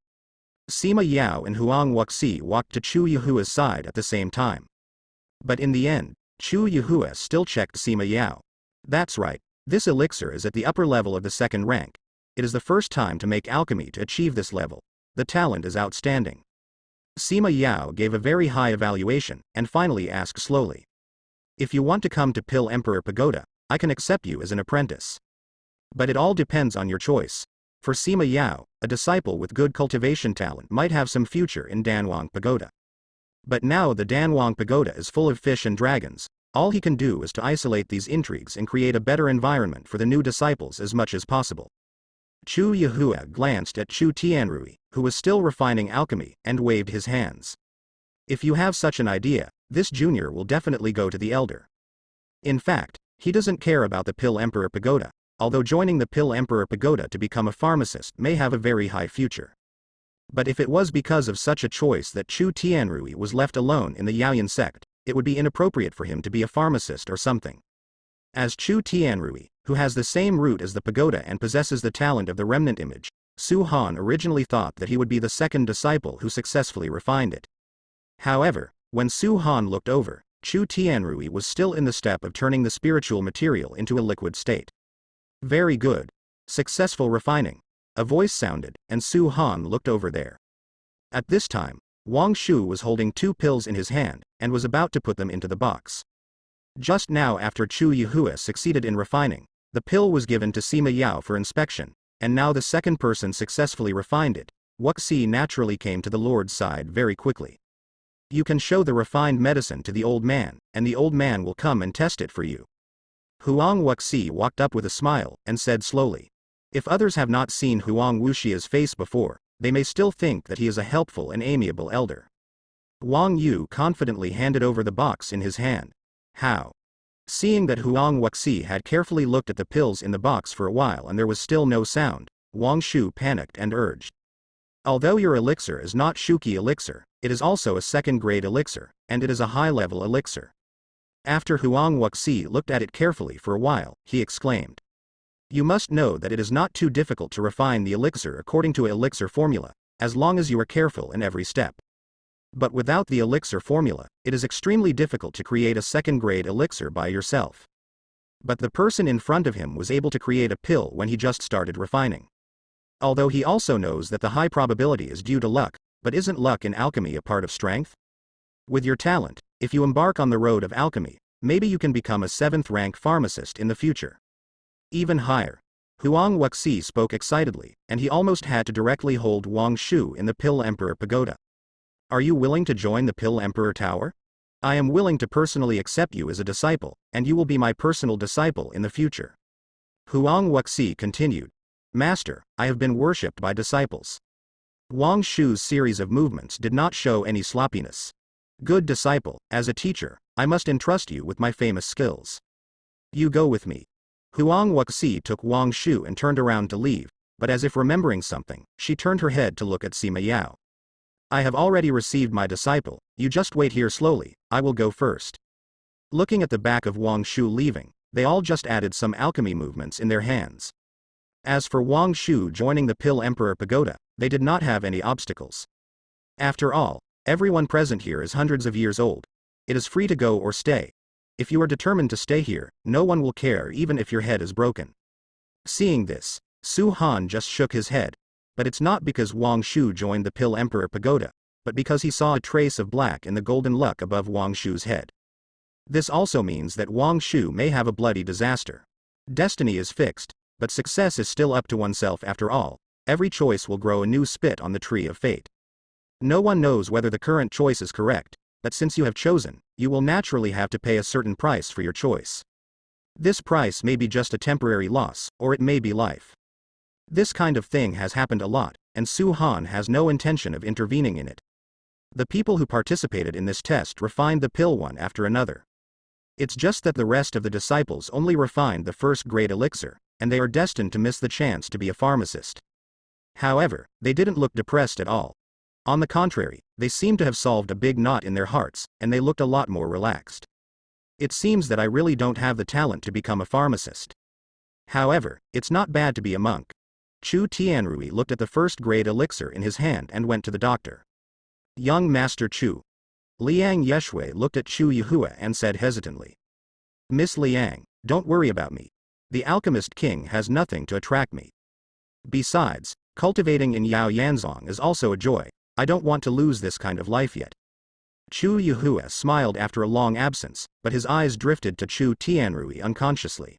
Sima Yao and Huang Wuxi walked to Chu Yuhua's side at the same time. But in the end, Chu Yuhua still checked Sima Yao. That's right, this elixir is at the upper level of the second rank. It is the first time to make alchemy to achieve this level. The talent is outstanding. Sima Yao gave a very high evaluation, and finally asked slowly. If you want to come to Pill Emperor Pagoda, I can accept you as an apprentice. But it all depends on your choice. For Sima Yao, a disciple with good cultivation talent might have some future in Danwang Pagoda. But now the Danwang Pagoda is full of fish and dragons. All he can do is to isolate these intrigues and create a better environment for the new disciples as much as possible. Chu Yuhua glanced at Chu Tianrui, who was still refining alchemy, and waved his hands. If you have such an idea, this junior will definitely go to the elder. In fact, he doesn't care about the Pill Emperor Pagoda, although joining the Pill Emperor Pagoda to become a pharmacist may have a very high future. But if it was because of such a choice that Chu Tianrui was left alone in the Yaoyan sect, it would be inappropriate for him to be a pharmacist or something. As Chu Tianrui, who has the same root as the pagoda and possesses the talent of the remnant image, Su Han originally thought that he would be the second disciple who successfully refined it. However, when Su Han looked over, Chu Tianrui was still in the step of turning the spiritual material into a liquid state. Very good. Successful refining. A voice sounded, and Su Han looked over there. At this time, Wang Shu was holding 2 pills in his hand, and was about to put them into the box. Just now after Chu Yuhua succeeded in refining, the pill was given to Sima Yao for inspection, and now the second person successfully refined it. Wuxi naturally came to the Lord's side very quickly. You can show the refined medicine to the old man, and the old man will come and test it for you. Huang Wuxi walked up with a smile, and said slowly. If others have not seen Huang Wuxia's face before, they may still think that he is a helpful and amiable elder. Wang Yu confidently handed over the box in his hand. How? Seeing that Huang Wuxi had carefully looked at the pills in the box for a while and there was still no sound, Wang Shu panicked and urged. Although your elixir is not Shuqi elixir, it is also a second-grade elixir, and it is a high-level elixir. After Huang Wuxi looked at it carefully for a while, he exclaimed. You must know that it is not too difficult to refine the elixir according to an elixir formula, as long as you are careful in every step. But without the elixir formula, it is extremely difficult to create a second-grade elixir by yourself. But the person in front of him was able to create a pill when he just started refining. Although he also knows that the high probability is due to luck, but isn't luck in alchemy a part of strength? With your talent, if you embark on the road of alchemy, maybe you can become a 7th-rank pharmacist in the future. Even higher. Huang Wuxi spoke excitedly, and he almost had to directly hold Wang Shu in the Pill Emperor Pagoda. Are you willing to join the Pill Emperor Tower? I am willing to personally accept you as a disciple, and you will be my personal disciple in the future. Huang Wuxi continued. Master, I have been worshipped by disciples. Wang Shu's series of movements did not show any sloppiness. Good disciple, as a teacher, I must entrust you with my famous skills. You go with me. Huang Wuxi took Wang Shu and turned around to leave, but as if remembering something, she turned her head to look at Sima Yao. I have already received my disciple, you just wait here slowly, I will go first. Looking at the back of Wang Shu leaving, they all just added some alchemy movements in their hands. As for Wang Shu joining the Pill Emperor Pagoda, they did not have any obstacles. After all, everyone present here is hundreds of years old. It is free to go or stay. If you are determined to stay here, no one will care even if your head is broken. Seeing this, Su Han just shook his head. But it's not because Wang Shu joined the Pill Emperor Pagoda, but because he saw a trace of black in the golden luck above Wang Shu's head. This also means that Wang Shu may have a bloody disaster. Destiny is fixed, but success is still up to oneself after all. Every choice will grow a new spit on the tree of fate. No one knows whether the current choice is correct, but since you have chosen, you will naturally have to pay a certain price for your choice. This price may be just a temporary loss, or it may be life. This kind of thing has happened a lot, and Su Han has no intention of intervening in it. The people who participated in this test refined the pill one after another. It's just that the rest of the disciples only refined the first-grade elixir, and they are destined to miss the chance to be a pharmacist. However, they didn't look depressed at all. On the contrary, they seemed to have solved a big knot in their hearts, and they looked a lot more relaxed. It seems that I really don't have the talent to become a pharmacist. However, it's not bad to be a monk. Chu Tianrui looked at the first-grade elixir in his hand and went to the doctor. Young Master Chu. Liang Yeshui looked at Chu Yuhua and said hesitantly. Miss Liang, don't worry about me. The Alchemist King has nothing to attract me. Besides, cultivating in Yao Yanzong is also a joy. I don't want to lose this kind of life yet. Chu Yuhua smiled after a long absence, but his eyes drifted to Chu Tianrui unconsciously.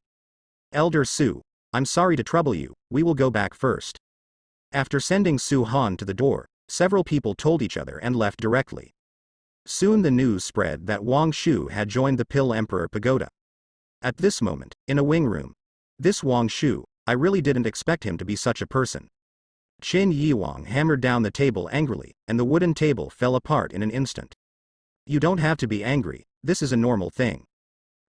Elder Su, I'm sorry to trouble you, we will go back first. After sending Su Han to the door, several people told each other and left directly. Soon the news spread that Wang Shu had joined the Pill Emperor Pagoda. At this moment, in a wing room. This Wang Shu, I really didn't expect him to be such a person. Qin Yiwang hammered down the table angrily, and the wooden table fell apart in an instant. You don't have to be angry, this is a normal thing.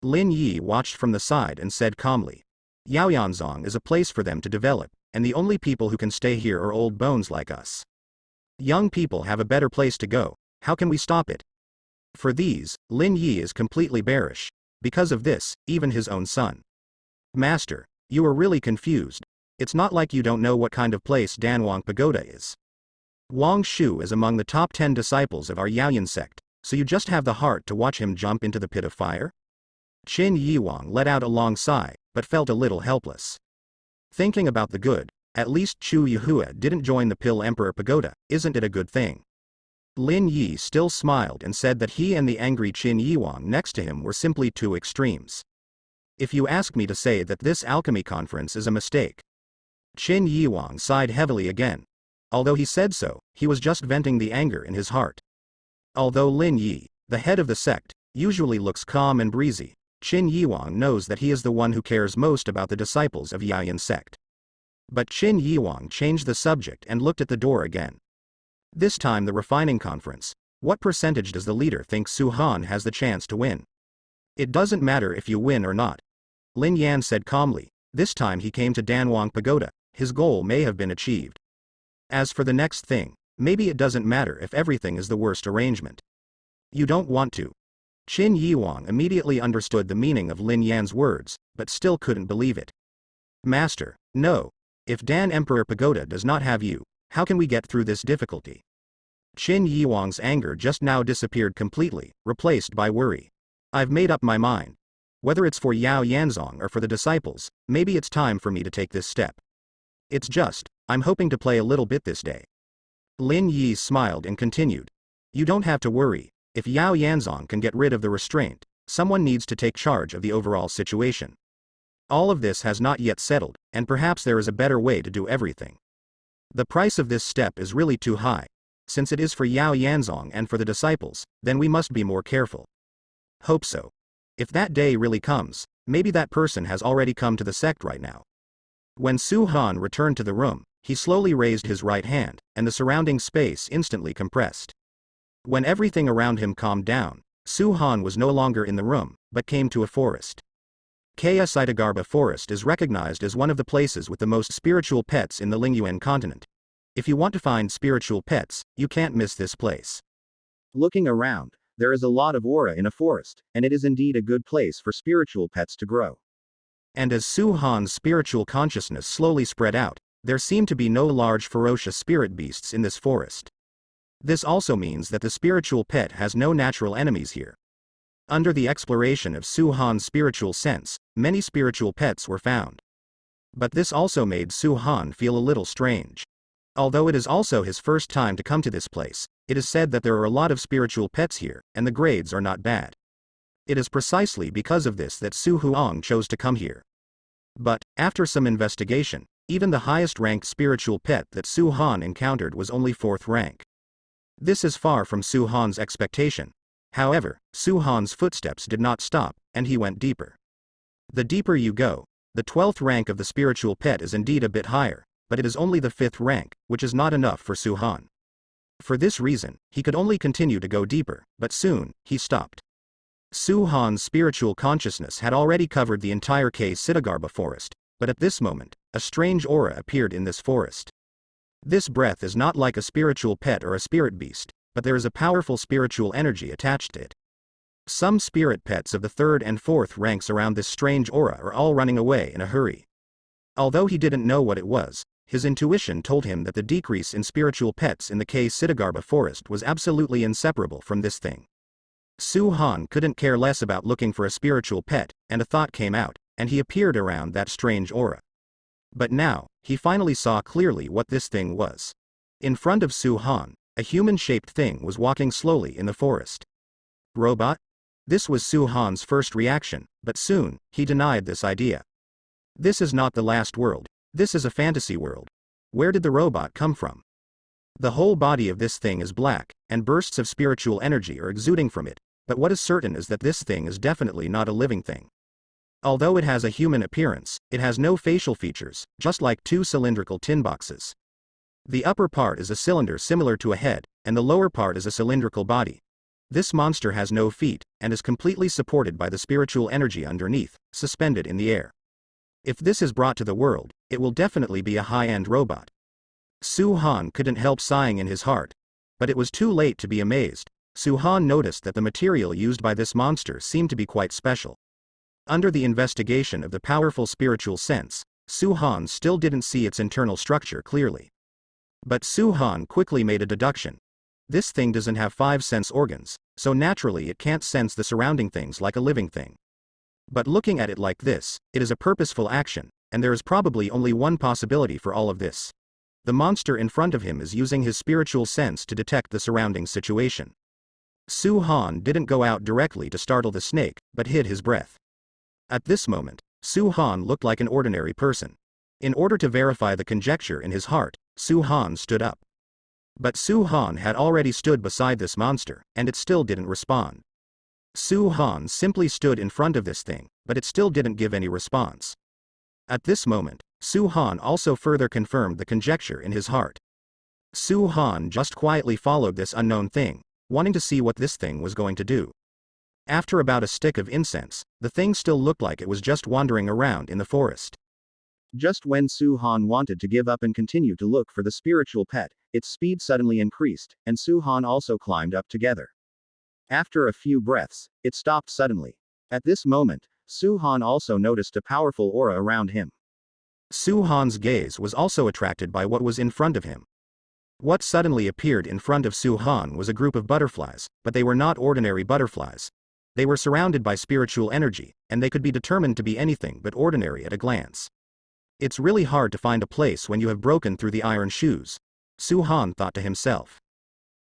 Lin Yi watched from the side and said calmly. Yaoyanzong is a place for them to develop, and the only people who can stay here are old bones like us. Young people have a better place to go, how can we stop it? For these, Lin Yi is completely bearish. Because of this, even his own son. Master, you are really confused. It's not like you don't know what kind of place Danwang Pagoda is. Wang Shu is among the top 10 disciples of our Yaoyan sect, so you just have the heart to watch him jump into the pit of fire? Qin Yiwang let out a long sigh, but felt a little helpless. Thinking about the good, at least Chu Yuhua didn't join the Pill Emperor Pagoda, isn't it a good thing? Lin Yi still smiled and said that he and the angry Qin Yiwang next to him were simply two extremes. If you ask me to say that this alchemy conference is a mistake. Qin Yiwang sighed heavily again. Although he said so, he was just venting the anger in his heart. Although Lin Yi, the head of the sect, usually looks calm and breezy, Qin Yiwang knows that he is the one who cares most about the disciples of Yaoyan sect. But Qin Yiwang changed the subject and looked at the door again. This time the refining conference. What percentage does the leader think Su Han has the chance to win? It doesn't matter if you win or not. Lin Yan said calmly. This time he came to Danwang Pagoda, his goal may have been achieved. As for the next thing, maybe it doesn't matter if everything is the worst arrangement. You don't want to. Qin Yiwang immediately understood the meaning of Lin Yan's words, but still couldn't believe it. Master, no. If Dan Emperor Pagoda does not have you, how can we get through this difficulty? Qin Yiwang's anger just now disappeared completely, replaced by worry. I've made up my mind. Whether it's for Yao Yanzong or for the disciples, maybe it's time for me to take this step. It's just, I'm hoping to play a little bit this day. Lin Yi smiled and continued. You don't have to worry, if Yao Yanzong can get rid of the restraint, someone needs to take charge of the overall situation. All of this has not yet settled, and perhaps there is a better way to do everything. The price of this step is really too high. Since it is for Yao Yanzong and for the disciples, then we must be more careful. Hope so. If that day really comes, maybe that person has already come to the sect right now. When Su Han returned to the room, he slowly raised his right hand, and the surrounding space instantly compressed. When everything around him calmed down, Su Han was no longer in the room, but came to a forest. Kea Saitagarba Forest is recognized as one of the places with the most spiritual pets in the Lingyuan continent. If you want to find spiritual pets, you can't miss this place. Looking around, there is a lot of aura in a forest, and it is indeed a good place for spiritual pets to grow. And as Su Han's spiritual consciousness slowly spread out, there seemed to be no large ferocious spirit beasts in this forest. This also means that the spiritual pet has no natural enemies here. Under the exploration of Su Han's spiritual sense, many spiritual pets were found. But this also made Su Han feel a little strange. Although it is also his first time to come to this place, it is said that there are a lot of spiritual pets here, and the grades are not bad. It is precisely because of this that Su Huang chose to come here. But, after some investigation, even the highest ranked spiritual pet that Su Han encountered was only 4th rank. This is far from Su Han's expectation. However, Su Han's footsteps did not stop, and he went deeper. The deeper you go, the 12th rank of the spiritual pet is indeed a bit higher, but it is only the 5th rank, which is not enough for Su Han. For this reason, he could only continue to go deeper, but soon, he stopped. Su Han's spiritual consciousness had already covered the entire Siddhartha forest, but at this moment, a strange aura appeared in this forest. This breath is not like a spiritual pet or a spirit beast, but there is a powerful spiritual energy attached to it. Some spirit pets of the 3rd and 4th ranks around this strange aura are all running away in a hurry. Although he didn't know what it was, his intuition told him that the decrease in spiritual pets in the Siddhartha forest was absolutely inseparable from this thing. Su Han couldn't care less about looking for a spiritual pet, and a thought came out, and he appeared around that strange aura. But now, he finally saw clearly what this thing was. In front of Su Han, a human-shaped thing was walking slowly in the forest. Robot? This was Su Han's first reaction, but soon, he denied this idea. This is not the last world. This is a fantasy world. Where did the robot come from? The whole body of this thing is black, and bursts of spiritual energy are exuding from it, but what is certain is that this thing is definitely not a living thing. Although it has a human appearance, it has no facial features, just like 2 cylindrical tin boxes. The upper part is a cylinder similar to a head, and the lower part is a cylindrical body. This monster has no feet, and is completely supported by the spiritual energy underneath, suspended in the air. If this is brought to the world, it will definitely be a high-end robot. Su Han couldn't help sighing in his heart. But it was too late to be amazed. Su Han noticed that the material used by this monster seemed to be quite special. Under the investigation of the powerful spiritual sense, Su Han still didn't see its internal structure clearly. But Su Han quickly made a deduction. This thing doesn't have 5 sense organs, so naturally it can't sense the surrounding things like a living thing. But looking at it like this, it is a purposeful action, and there is probably only one possibility for all of this. The monster in front of him is using his spiritual sense to detect the surrounding situation. Su Han didn't go out directly to startle the snake, but hid his breath. At this moment, Su Han looked like an ordinary person. In order to verify the conjecture in his heart, Su Han stood up. But Su Han had already stood beside this monster, and it still didn't respond. Su Han simply stood in front of this thing, but it still didn't give any response. At this moment, Su Han also further confirmed the conjecture in his heart. Su Han just quietly followed this unknown thing, wanting to see what this thing was going to do. After about a stick of incense, the thing still looked like it was just wandering around in the forest. Just when Su Han wanted to give up and continue to look for the spiritual pet, its speed suddenly increased, and Su Han also climbed up together. After a few breaths, it stopped suddenly. At this moment, Su Han also noticed a powerful aura around him. Su Han's gaze was also attracted by what was in front of him. What suddenly appeared in front of Su Han was a group of butterflies, but they were not ordinary butterflies. They were surrounded by spiritual energy, and they could be determined to be anything but ordinary at a glance. It's really hard to find a place when you have broken through the iron shoes, Su Han thought to himself.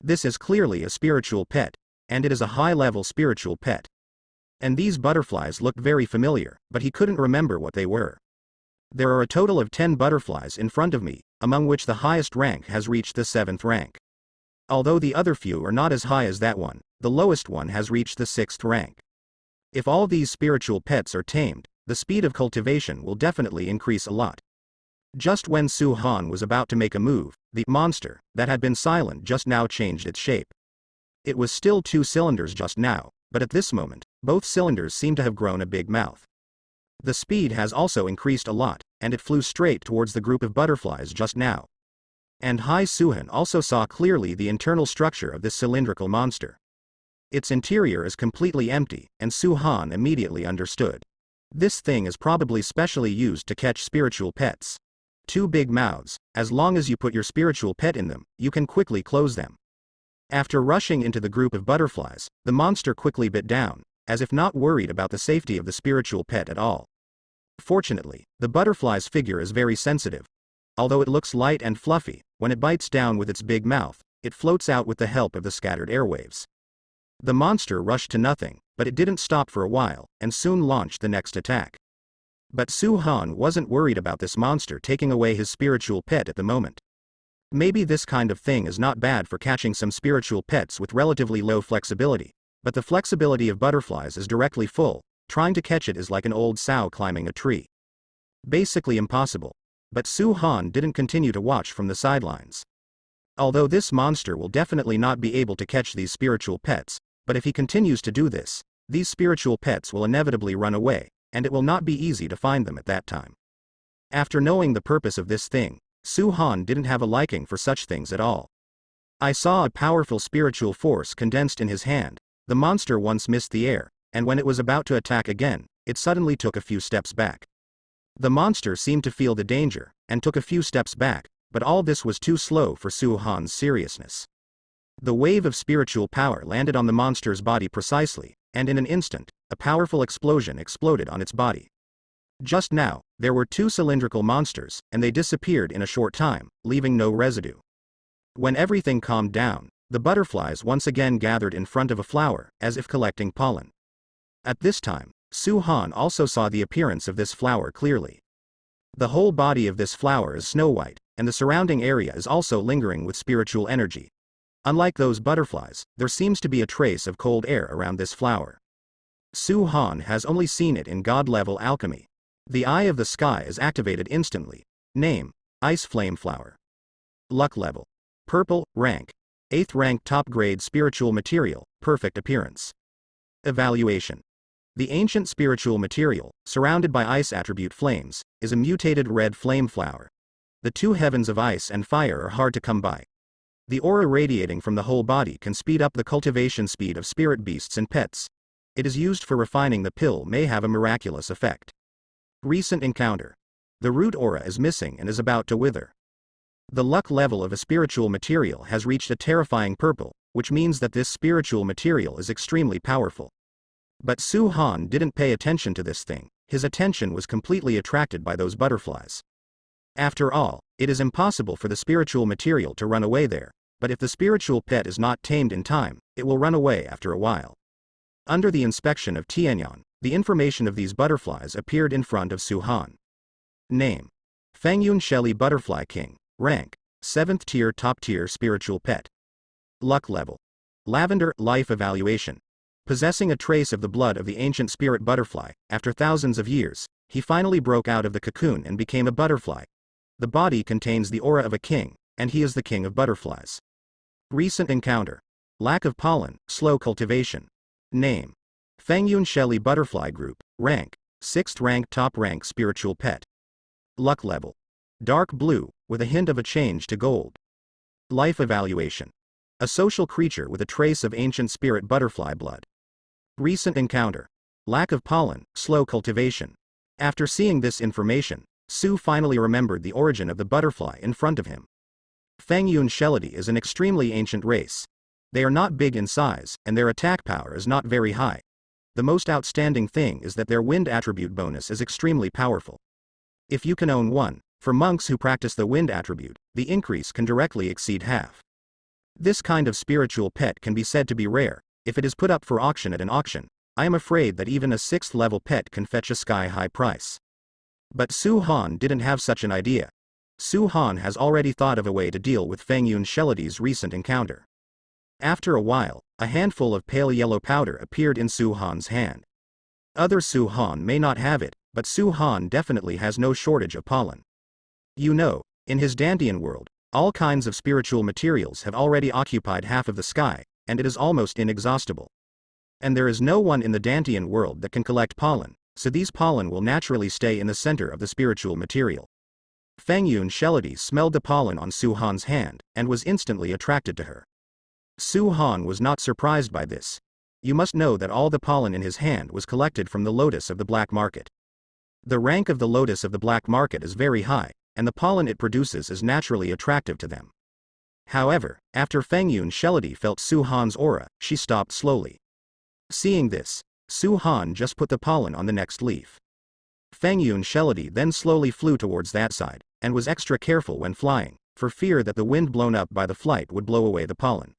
This is clearly a spiritual pet, and it is a high-level spiritual pet. And these butterflies looked very familiar, but he couldn't remember what they were. There are a total of 10 butterflies in front of me, among which the highest rank has reached the 7th rank. Although the other few are not as high as that one, the lowest one has reached the 6th rank. If all these spiritual pets are tamed, the speed of cultivation will definitely increase a lot. Just when Su Han was about to make a move, the monster, that had been silent just now changed its shape. It was still 2 cylinders just now, but at this moment, both cylinders seem to have grown a big mouth. The speed has also increased a lot, and it flew straight towards the group of butterflies just now. And Hai Suhan also saw clearly the internal structure of this cylindrical monster. Its interior is completely empty, and Su Han immediately understood. This thing is probably specially used to catch spiritual pets. 2 big mouths, as long as you put your spiritual pet in them, you can quickly close them. After rushing into the group of butterflies, the monster quickly bit down, as if not worried about the safety of the spiritual pet at all. Fortunately, the butterfly's figure is very sensitive. Although it looks light and fluffy, when it bites down with its big mouth, it floats out with the help of the scattered airwaves. The monster rushed to nothing, but it didn't stop for a while, and soon launched the next attack. But Su Han wasn't worried about this monster taking away his spiritual pet at the moment. Maybe this kind of thing is not bad for catching some spiritual pets with relatively low flexibility, but the flexibility of butterflies is directly full. Trying to catch it is like an old sow climbing a tree. Basically impossible. But Su Han didn't continue to watch from the sidelines. Although this monster will definitely not be able to catch these spiritual pets, but if he continues to do this, these spiritual pets will inevitably run away, and it will not be easy to find them at that time. After knowing the purpose of this thing, Su Han didn't have a liking for such things at all. I saw a powerful spiritual force condensed in his hand. The monster once missed the air, and when it was about to attack again, it suddenly took a few steps back. The monster seemed to feel the danger, and took a few steps back, but all this was too slow for Su Han's seriousness. The wave of spiritual power landed on the monster's body precisely, and in an instant, a powerful explosion exploded on its body. Just now, there were two cylindrical monsters, and they disappeared in a short time, leaving no residue. When everything calmed down, the butterflies once again gathered in front of a flower, as if collecting pollen. At this time, Su Han also saw the appearance of this flower clearly. The whole body of this flower is snow white, and the surrounding area is also lingering with spiritual energy. Unlike those butterflies, there seems to be a trace of cold air around this flower. Su Han has only seen it in God-level alchemy. The Eye of the Sky is activated instantly. Name: Ice Flame Flower. Luck level: Purple, rank: 8th rank, top grade spiritual material, perfect appearance. Evaluation: the ancient spiritual material, surrounded by ice attribute flames, is a mutated red flame flower. The two heavens of ice and fire are hard to come by. The aura radiating from the whole body can speed up the cultivation speed of spirit beasts and pets. It is used for refining. The pill may have a miraculous effect. Recent encounter: the root aura is missing and is about to wither. The luck level of a spiritual material has reached a terrifying purple, which means that this spiritual material is extremely powerful. But Su Han didn't pay attention to this thing. His attention was completely attracted by those butterflies. After all, it is impossible for the spiritual material to run away there, but if the spiritual pet is not tamed in time, it will run away after a while. Under the inspection of Tianyan, the information of these butterflies appeared in front of Su Han. Name: Fangyun Shelly Butterfly King. Rank: 7th tier, top tier spiritual pet. Luck level: Lavender. Life evaluation: possessing a trace of the blood of the ancient spirit butterfly, after thousands of years, he finally broke out of the cocoon and became a butterfly. The body contains the aura of a king, and he is the king of butterflies. Recent encounter: lack of pollen, slow cultivation. Name: Fangyun Shelly Butterfly Group. Rank: 6th rank, top rank spiritual pet. Luck level: dark blue, with a hint of a change to gold. Life evaluation: a social creature with a trace of ancient spirit butterfly blood. Recent encounter: lack of pollen, slow cultivation. After seeing this information, Su finally remembered the origin of the butterfly in front of him. Fangyun Shelly is an extremely ancient race. They are not big in size, and their attack power is not very high. The most outstanding thing is that their wind attribute bonus is extremely powerful. If you can own one, for monks who practice the wind attribute, the increase can directly exceed half. This kind of spiritual pet can be said to be rare. If it is put up for auction at an auction, I am afraid that even a 6th level pet can fetch a sky-high price. But Su Han didn't have such an idea. Su Han has already thought of a way to deal with Fangyun Shelly's recent encounter. After a while, a handful of pale yellow powder appeared in Su Han's hand. Other Su Han may not have it, but Su Han definitely has no shortage of pollen. You know, in his Dantian world, all kinds of spiritual materials have already occupied half of the sky, and it is almost inexhaustible. And there is no one in the Dantian world that can collect pollen, so these pollen will naturally stay in the center of the spiritual material. Fangyun Shelly smelled the pollen on Su Han's hand, and was instantly attracted to her. Su Han was not surprised by this. You must know that all the pollen in his hand was collected from the lotus of the black market. The rank of the lotus of the black market is very high, and the pollen it produces is naturally attractive to them. However, after Fangyun Shelly felt Su Han's aura, she stopped slowly. Seeing this, Su Han just put the pollen on the next leaf. Fangyun Shelly then slowly flew towards that side, and was extra careful when flying, for fear that the wind blown up by the flight would blow away the pollen.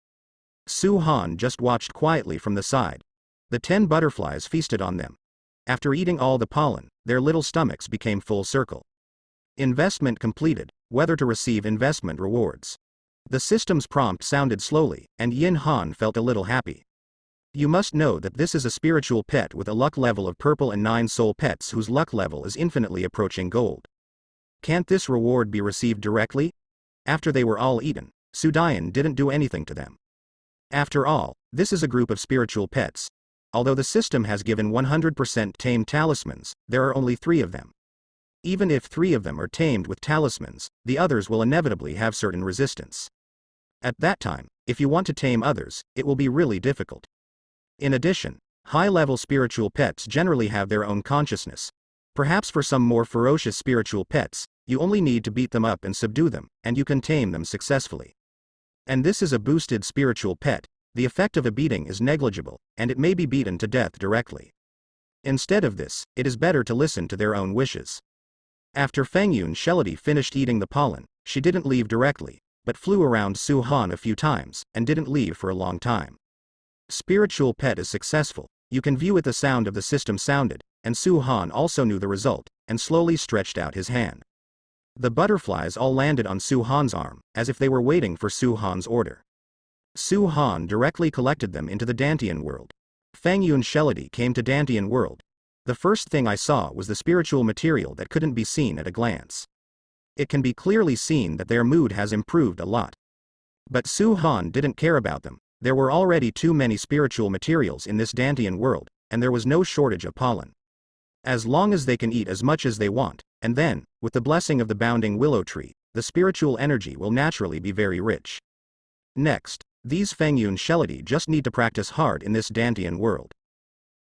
Su Han just watched quietly from the side. The 10 butterflies feasted on them. After eating all the pollen, their little stomachs became full circle. Investment completed, whether to receive investment rewards. The system's prompt sounded slowly, and Yin Han felt a little happy. You must know that this is a spiritual pet with a luck level of purple and 9 soul pets whose luck level is infinitely approaching gold. Can't this reward be received directly? After they were all eaten, Su Dian didn't do anything to them. After all, this is a group of spiritual pets. Although the system has given 100% tamed talismans, there are only 3 of them. Even if 3 of them are tamed with talismans, the others will inevitably have certain resistance. At that time, if you want to tame others, it will be really difficult. In addition, high-level spiritual pets generally have their own consciousness. Perhaps for some more ferocious spiritual pets, you only need to beat them up and subdue them, and you can tame them successfully. And this is a boosted spiritual pet. The effect of a beating is negligible, and it may be beaten to death directly. Instead of this, it is better to listen to their own wishes. After Feng Yun Shelity finished eating the pollen, she didn't leave directly, but flew around Su Han a few times, and didn't leave for a long time. Spiritual pet is successful, you can view it. The sound of the system sounded, and Su Han also knew the result, and slowly stretched out his hand. The butterflies all landed on Su Han's arm, as if they were waiting for Su Han's order. Su Han directly collected them into the Dantian world. Feng Yun Shelity came to Dantian world. The first thing I saw was the spiritual material that couldn't be seen at a glance. It can be clearly seen that their mood has improved a lot. But Su Han didn't care about them. There were already too many spiritual materials in this Dantian world, and there was no shortage of pollen. As long as they can eat as much as they want, and then, with the blessing of the bounding willow tree, the spiritual energy will naturally be very rich. Next, these Feng Yun Shelity just need to practice hard in this Dantian world.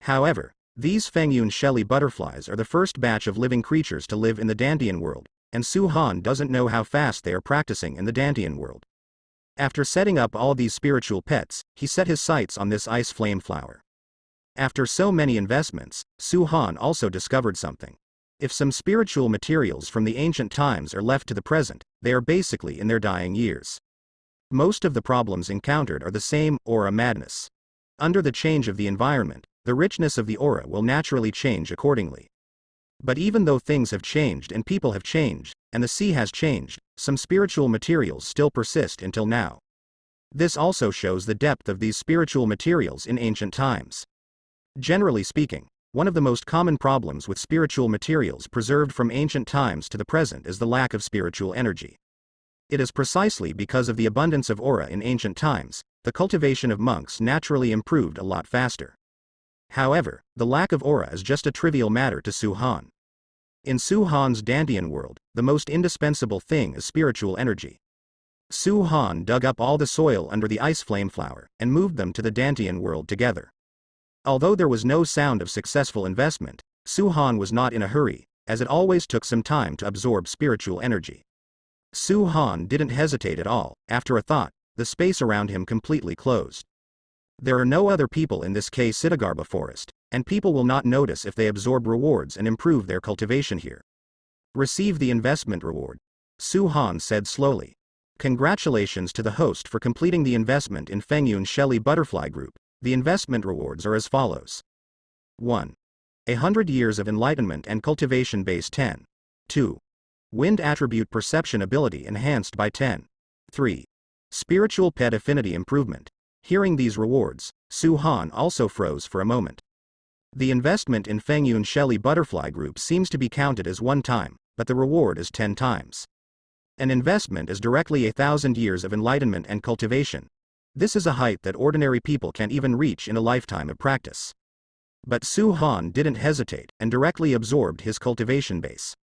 However, these Feng Yun Shelly butterflies are the first batch of living creatures to live in the Dantian world, and Su Han doesn't know how fast they are practicing in the Dantian world. After setting up all these spiritual pets, he set his sights on this ice flame flower. After so many investments, Su Han also discovered something. If some spiritual materials from the ancient times are left to the present, they are basically in their dying years. Most of the problems encountered are the same: aura madness. Under the change of the environment, the richness of the aura will naturally change accordingly. But even though things have changed and people have changed, and the sea has changed, some spiritual materials still persist until now. This also shows the depth of these spiritual materials in ancient times. Generally speaking, one of the most common problems with spiritual materials preserved from ancient times to the present is the lack of spiritual energy. It is precisely because of the abundance of aura in ancient times, the cultivation of monks naturally improved a lot faster. However, the lack of aura is just a trivial matter to Su Han. In Su Han's Dantian world, the most indispensable thing is spiritual energy. Su Han dug up all the soil under the ice flame flower, and moved them to the Dantian world together. Although there was no sound of successful investment, Su Han was not in a hurry, as it always took some time to absorb spiritual energy. Su Han didn't hesitate at all. After a thought, the space around him completely closed. There are no other people in this K-Sitagarba forest, and people will not notice if they absorb rewards and improve their cultivation here. Receive the investment reward, Su Han said slowly. Congratulations to the host for completing the investment in Feng Yun Shelly Butterfly Group. The investment rewards are as follows. 1. 100 years of enlightenment and cultivation base 10. 2. Wind attribute perception ability enhanced by 10. 3. Spiritual pet affinity improvement. Hearing these rewards, Su Han also froze for a moment. The investment in Feng Yun Shelly Butterfly Group seems to be counted as one time, but the reward is 10 times. An investment is directly 1,000 years of enlightenment and cultivation. This is a height that ordinary people can't even reach in a lifetime of practice. But Su Han didn't hesitate, and directly absorbed his cultivation base.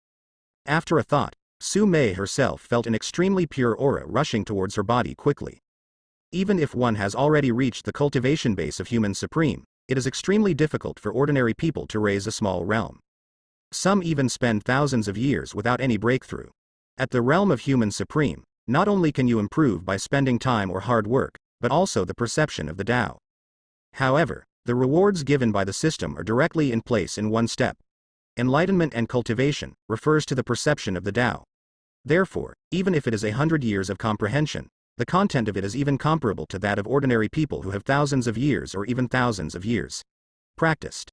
After a thought, Su Mei herself felt an extremely pure aura rushing towards her body quickly. Even if one has already reached the cultivation base of Human Supreme, it is extremely difficult for ordinary people to raise a small realm. Some even spend thousands of years without any breakthrough. At the realm of Human Supreme, not only can you improve by spending time or hard work, but also the perception of the Tao. However, the rewards given by the system are directly in place in one step. Enlightenment and cultivation refers to the perception of the Tao. Therefore, even if it is 100 years of comprehension, the content of it is even comparable to that of ordinary people who have thousands of years or even thousands of years. practiced.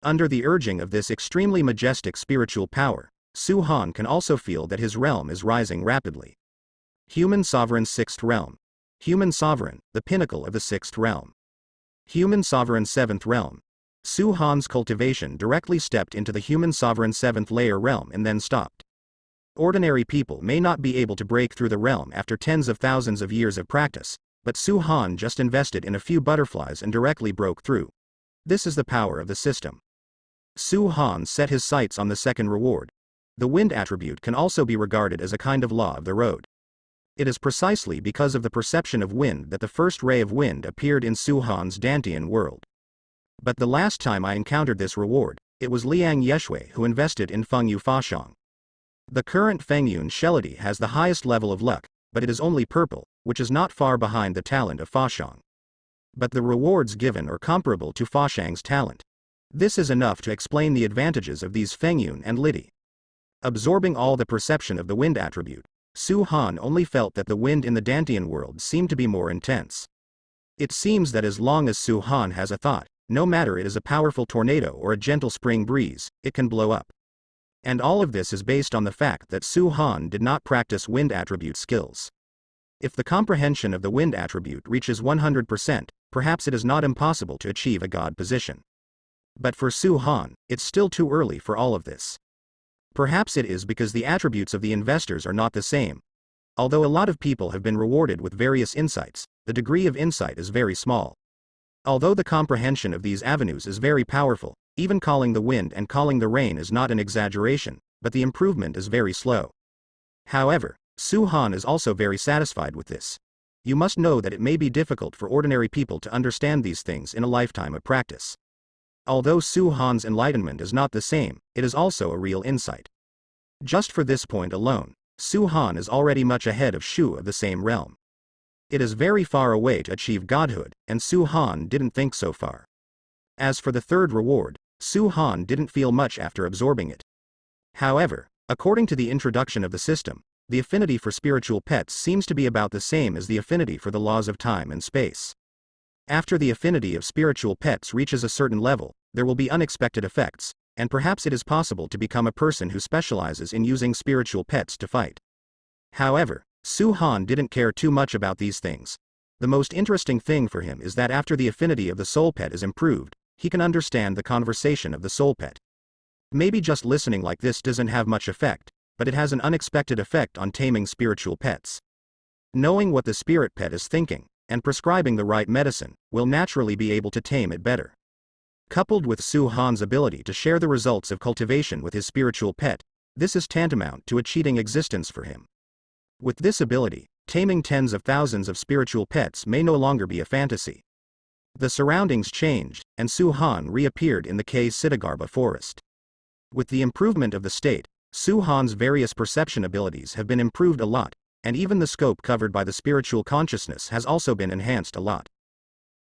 Under the urging of this extremely majestic spiritual power, Su Han can also feel that his realm is rising rapidly. Human Sovereign Sixth Realm. Human Sovereign, the pinnacle of the Sixth Realm. Human Sovereign Seventh Realm. Su Han's cultivation directly stepped into the Human Sovereign Seventh Layer realm and then stopped. Ordinary people may not be able to break through the realm after tens of thousands of years of practice, but Su Han just invested in a few butterflies and directly broke through. This is the power of the system. Su Han set his sights on the second reward. The wind attribute can also be regarded as a kind of law of the road. It is precisely because of the perception of wind that the first ray of wind appeared in Su Han's Dantian world. But the last time I encountered this reward, it was Liang Yeshui who invested in Fengyu Fashang. The current Fengyun Shelity has the highest level of luck, but it is only purple, which is not far behind the talent of Fashang. But the rewards given are comparable to Fashang's talent. This is enough to explain the advantages of these Fengyun and Lidi. Absorbing all the perception of the wind attribute, Su Han only felt that the wind in the Dantian world seemed to be more intense. It seems that as long as Su Han has a thought, no matter it is a powerful tornado or a gentle spring breeze, it can blow up. And all of this is based on the fact that Su Han did not practice wind attribute skills. If the comprehension of the wind attribute reaches 100%, perhaps it is not impossible to achieve a god position. But for Su Han, it's still too early for all of this. Perhaps it is because the attributes of the investors are not the same. Although a lot of people have been rewarded with various insights, the degree of insight is very small. Although the comprehension of these avenues is very powerful, even calling the wind and calling the rain is not an exaggeration, but the improvement is very slow. However, Su Han is also very satisfied with this. You must know that it may be difficult for ordinary people to understand these things in a lifetime of practice. Although Su Han's enlightenment is not the same, it is also a real insight. Just for this point alone, Su Han is already much ahead of Shu of the same realm. It is very far away to achieve godhood, and Su Han didn't think so far. As for the third reward, Su Han didn't feel much after absorbing it. However, according to the introduction of the system, the affinity for spiritual pets seems to be about the same as the affinity for the laws of time and space. After the affinity of spiritual pets reaches a certain level, there will be unexpected effects, and perhaps it is possible to become a person who specializes in using spiritual pets to fight. However, Su Han didn't care too much about these things. The most interesting thing for him is that after the affinity of the soul pet is improved, he can understand the conversation of the soul pet. Maybe just listening like this doesn't have much effect, but it has an unexpected effect on taming spiritual pets. Knowing what the spirit pet is thinking, and prescribing the right medicine, will naturally be able to tame it better. Coupled with Su Han's ability to share the results of cultivation with his spiritual pet, this is tantamount to a cheating existence for him. With this ability, taming tens of thousands of spiritual pets may no longer be a fantasy. The surroundings changed, and Su Han reappeared in the K Siddhagarba forest. With the improvement of the state, Su Han's various perception abilities have been improved a lot, and even the scope covered by the spiritual consciousness has also been enhanced a lot.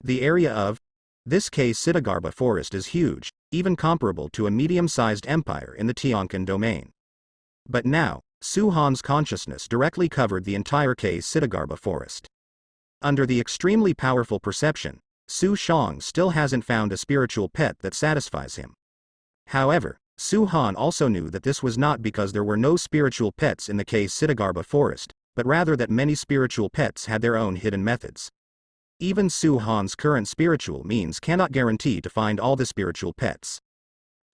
The area of this K Siddhagarba forest is huge, even comparable to a medium-sized empire in the Tianquan domain. But now, Su Han's consciousness directly covered the entire K Siddhagarba forest. Under the extremely powerful perception, Su Shang still hasn't found a spiritual pet that satisfies him. However, Su Han also knew that this was not because there were no spiritual pets in the K Siddhagarba forest, but rather that many spiritual pets had their own hidden methods. Even Su Han's current spiritual means cannot guarantee to find all the spiritual pets.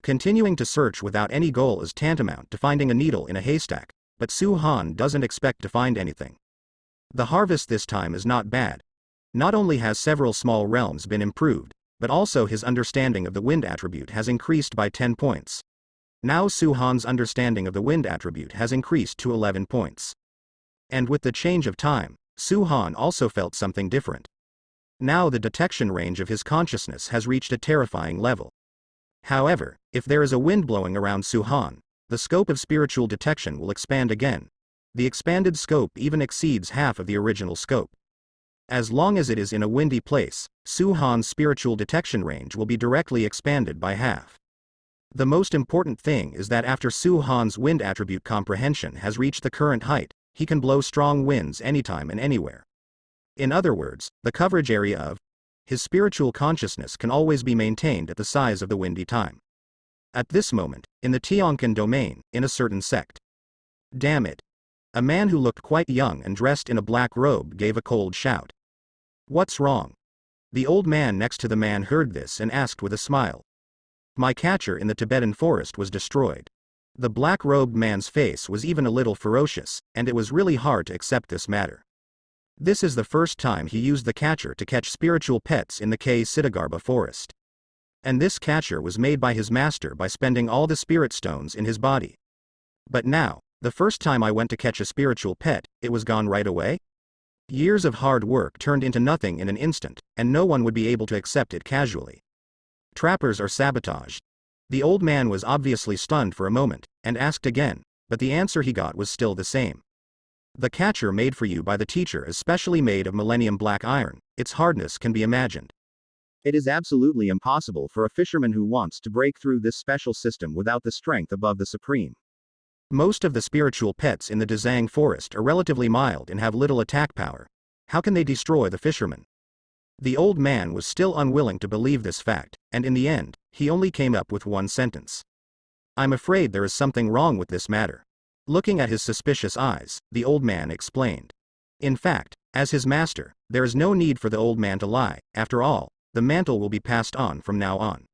Continuing to search without any goal is tantamount to finding a needle in a haystack, but Su Han doesn't expect to find anything. The harvest this time is not bad. Not only has several small realms been improved, but also his understanding of the wind attribute has increased by 10 points. Now Su Han's understanding of the wind attribute has increased to 11 points. And with the change of time, Su Han also felt something different. Now the detection range of his consciousness has reached a terrifying level. However, if there is a wind blowing around Su Han, the scope of spiritual detection will expand again. The expanded scope even exceeds half of the original scope. As long as it is in a windy place, Su Han's spiritual detection range will be directly expanded by half. The most important thing is that after Su Han's wind attribute comprehension has reached the current height, he can blow strong winds anytime and anywhere. In other words, the coverage area of his spiritual consciousness can always be maintained at the size of the windy time. At this moment, in the Tiankin domain, in a certain sect. Damn it. A man who looked quite young and dressed in a black robe gave a cold shout. What's wrong? The old man next to the man heard this and asked with a smile. My catcher in the Tibetan forest was destroyed. The black-robed man's face was even a little ferocious, and it was really hard to accept this matter. This is the first time he used the catcher to catch spiritual pets in the Siddhagarbha forest. And this catcher was made by his master by spending all the spirit stones in his body. But now, the first time I went to catch a spiritual pet, it was gone right away? Years of hard work turned into nothing in an instant, and no one would be able to accept it casually. Trappers are sabotaged. The old man was obviously stunned for a moment, and asked again, but the answer he got was still the same. The catcher made for you by the teacher is specially made of millennium black iron, its hardness can be imagined. It is absolutely impossible for a fisherman who wants to break through this special system without the strength above the supreme. Most of the spiritual pets in the Dazang forest are relatively mild and have little attack power. How can they destroy the fisherman? The old man was still unwilling to believe this fact, and in the end, he only came up with one sentence. I'm afraid there is something wrong with this matter. Looking at his suspicious eyes, the old man explained. In fact, as his master, there is no need for the old man to lie. After all, the mantle will be passed on from now on.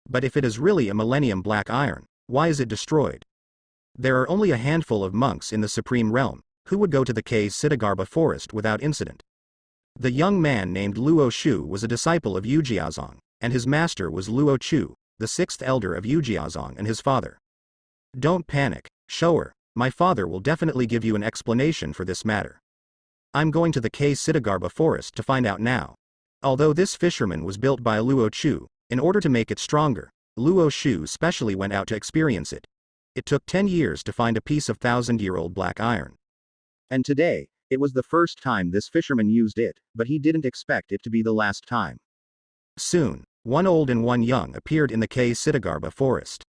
But if it is really a millennium black iron, why is it destroyed? There are only a handful of monks in the supreme realm, who would go to the Siddhagarbha forest without incident. The young man named Luo Shu was a disciple of Yujiazong, and his master was Luo Chu, the sixth elder of Yujiazong and his father. Don't panic, Shower, my father will definitely give you an explanation for this matter. I'm going to the Siddhagarbha forest to find out now. Although this fisherman was built by Luo Chu, in order to make it stronger, Luo Shu specially went out to experience it. It took 10 years to find a piece of 1,000-year-old black iron. And today, it was the first time this fisherman used it, but he didn't expect it to be the last time. Soon, one old and one young appeared in the Siddhagarbha forest.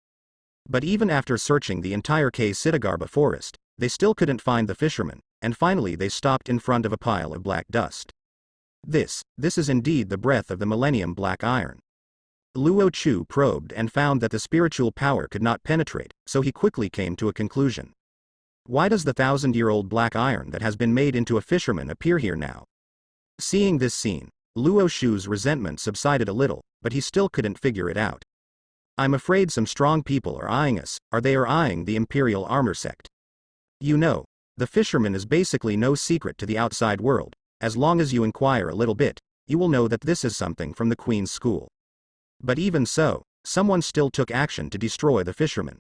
But even after searching the entire Siddhagarbha forest, they still couldn't find the fisherman, and finally they stopped in front of a pile of black dust. This is indeed the breath of the millennium black iron. Luo Chu probed and found that the spiritual power could not penetrate, so he quickly came to a conclusion. Why does the 1,000-year-old black iron that has been made into a fisherman appear here now? Seeing this scene, Luo Shu's resentment subsided a little, but he still couldn't figure it out. I'm afraid some strong people are eyeing us, they are eyeing the Imperial Armor sect. You know, the fisherman is basically no secret to the outside world. As long as you inquire a little bit, you will know that this is something from the Queen's school. But even so, someone still took action to destroy the fisherman.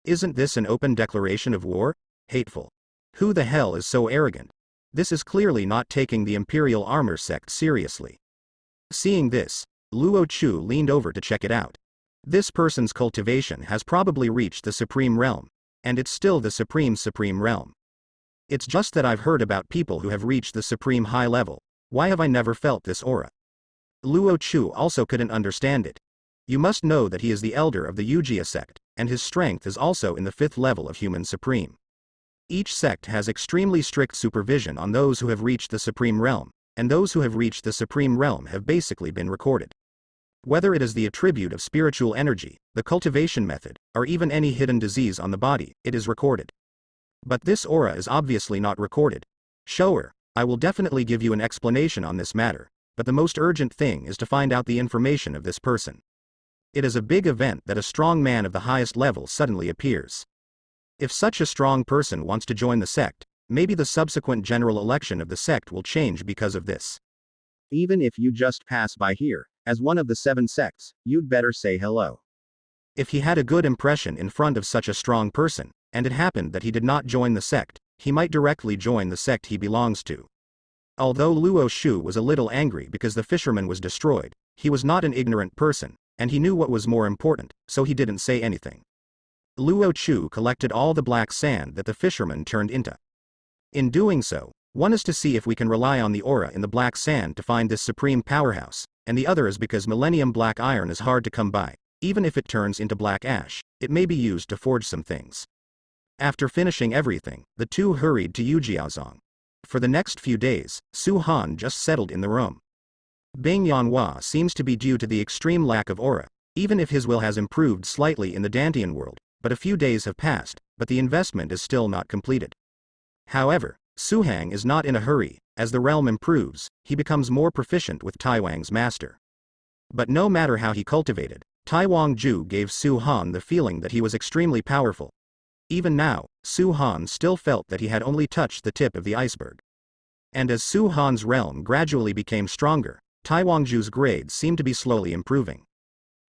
Isn't this an open declaration of war? Hateful. Who the hell is so arrogant? This is clearly not taking the Imperial Armor sect seriously. Seeing this, Luo Chu leaned over to check it out. This person's cultivation has probably reached the supreme realm, and it's still the supreme realm. It's just that I've heard about people who have reached the supreme high level. Why have I never felt this aura? Luo Chu also couldn't understand it. You must know that he is the elder of the Yujia sect, and his strength is also in the 5th level of human supreme. Each sect has extremely strict supervision on those who have reached the supreme realm, and those who have reached the supreme realm have basically been recorded. Whether it is the attribute of spiritual energy, the cultivation method, or even any hidden disease on the body, it is recorded. But this aura is obviously not recorded. Shower, I will definitely give you an explanation on this matter, but the most urgent thing is to find out the information of this person. It is a big event that a strong man of the highest level suddenly appears. If such a strong person wants to join the sect, maybe the subsequent general election of the sect will change because of this. Even if you just pass by here, as one of the 7 sects, you'd better say hello. If he had a good impression in front of such a strong person, and it happened that he did not join the sect, he might directly join the sect he belongs to. Although Luo Shu was a little angry because the fisherman was destroyed, he was not an ignorant person, and he knew what was more important, so he didn't say anything. Luo Chu collected all the black sand that the fisherman turned into. In doing so, one is to see if we can rely on the aura in the black sand to find this supreme powerhouse, and the other is because millennium black iron is hard to come by. Even if it turns into black ash, it may be used to forge some things. After finishing everything, the two hurried to Yujiazong. For the next few days, Su Han just settled in the room. Bing Yanhua seems to be due to the extreme lack of aura, even if his will has improved slightly in the Dantian world, but a few days have passed, but the investment is still not completed. However, Su Hang is not in a hurry. As the realm improves, he becomes more proficient with Tai Wang's master. But no matter how he cultivated, Tai Wang Ju gave Su Han the feeling that he was extremely powerful. Even now, Su Han still felt that he had only touched the tip of the iceberg. And as Su Han's realm gradually became stronger, Tai Wang Ju's grades seemed to be slowly improving.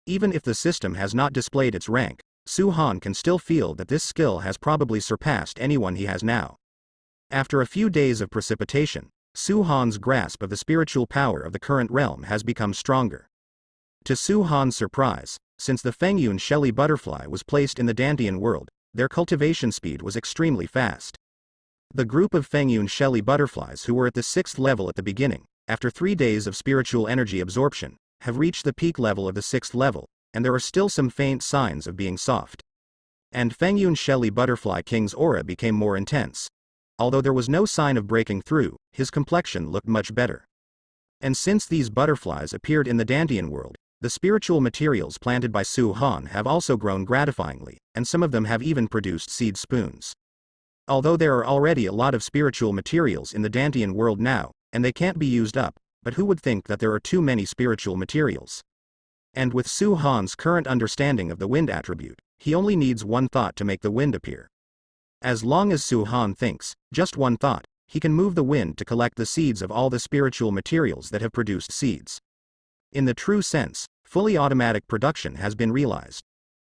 Even if the system has not displayed its rank, Su Han can still feel that this skill has probably surpassed anyone he has now. After a few days of precipitation, Su Han's grasp of the spiritual power of the current realm has become stronger. To Su Han's surprise, since the Fengyun Shelly butterfly was placed in the Dantian world, their cultivation speed was extremely fast. The group of Fengyun Shelly butterflies who were at the 6th level at the beginning, after 3 days of spiritual energy absorption, have reached the peak level of the 6th level, and there are still some faint signs of being soft. And Fengyun Shelly butterfly king's aura became more intense. Although there was no sign of breaking through, his complexion looked much better. And since these butterflies appeared in the Dantian world, the spiritual materials planted by Su Han have also grown gratifyingly, and some of them have even produced seed spoons. Although there are already a lot of spiritual materials in the Dantian world now, and they can't be used up, but who would think that there are too many spiritual materials? And with Su Han's current understanding of the wind attribute, he only needs one thought to make the wind appear. As long as Su Han thinks, just one thought, he can move the wind to collect the seeds of all the spiritual materials that have produced seeds. In the true sense, fully automatic production has been realized.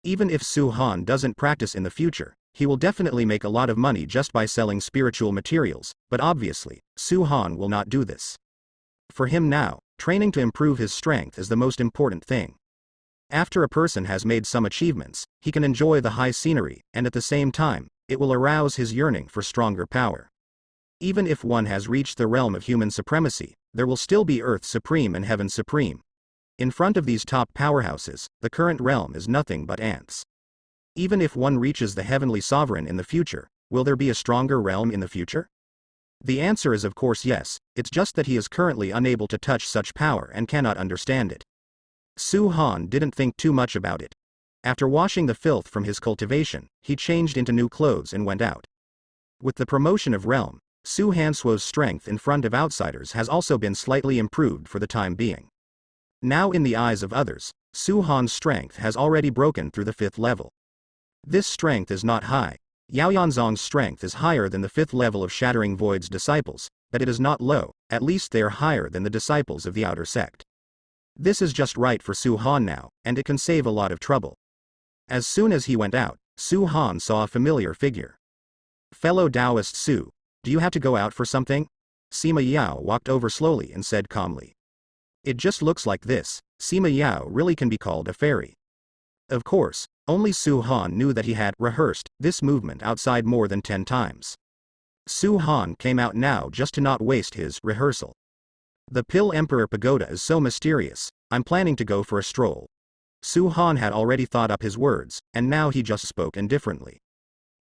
Even if Su Han doesn't practice in the future, he will definitely make a lot of money just by selling spiritual materials, but obviously, Su Han will not do this. For him now, training to improve his strength is the most important thing. After a person has made some achievements, he can enjoy the high scenery, and at the same time, it will arouse his yearning for stronger power. Even if one has reached the realm of human supremacy, there will still be Earth Supreme and Heaven Supreme. In front of these top powerhouses, the current realm is nothing but ants. Even if one reaches the Heavenly Sovereign in the future, will there be a stronger realm in the future? The answer is of course yes, it's just that he is currently unable to touch such power and cannot understand it. Su Han didn't think too much about it. After washing the filth from his cultivation, he changed into new clothes and went out. With the promotion of realm, Su Hansuo's strength in front of outsiders has also been slightly improved for the time being. Now in the eyes of others, Su Han's strength has already broken through the 5th level. This strength is not high. Yao Yanzong's strength is higher than the 5th level of Shattering Void's disciples, but it is not low, at least they are higher than the disciples of the outer sect. This is just right for Su Han now, and it can save a lot of trouble. As soon as he went out, Su Han saw a familiar figure. Fellow Taoist Su, do you have to go out for something? Sima Yao walked over slowly and said calmly. It just looks like this, Sima Yao really can be called a fairy. Of course, only Su Han knew that he had rehearsed this movement outside more than 10 times. Su Han came out now just to not waste his rehearsal. The Pill Emperor Pagoda is so mysterious, I'm planning to go for a stroll. Su Han had already thought up his words, and now he just spoke indifferently.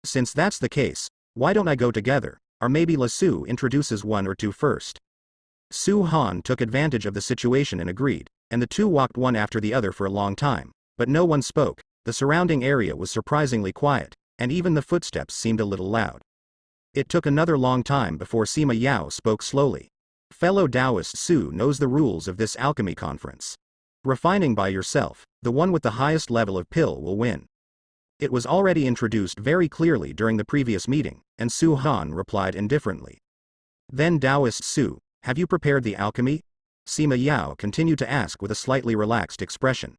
Since that's the case, why don't I go together, or maybe La Su introduces one or two first. Su Han took advantage of the situation and agreed, and the two walked one after the other for a long time, but no one spoke. The surrounding area was surprisingly quiet, and even the footsteps seemed a little loud. It took another long time before Sima Yao spoke slowly. Fellow Taoist Su knows the rules of this alchemy conference. Refining by yourself, the one with the highest level of pill will win. It was already introduced very clearly during the previous meeting, and Su Han replied indifferently. Then Taoist Su, have you prepared the alchemy? Sima Yao continued to ask with a slightly relaxed expression.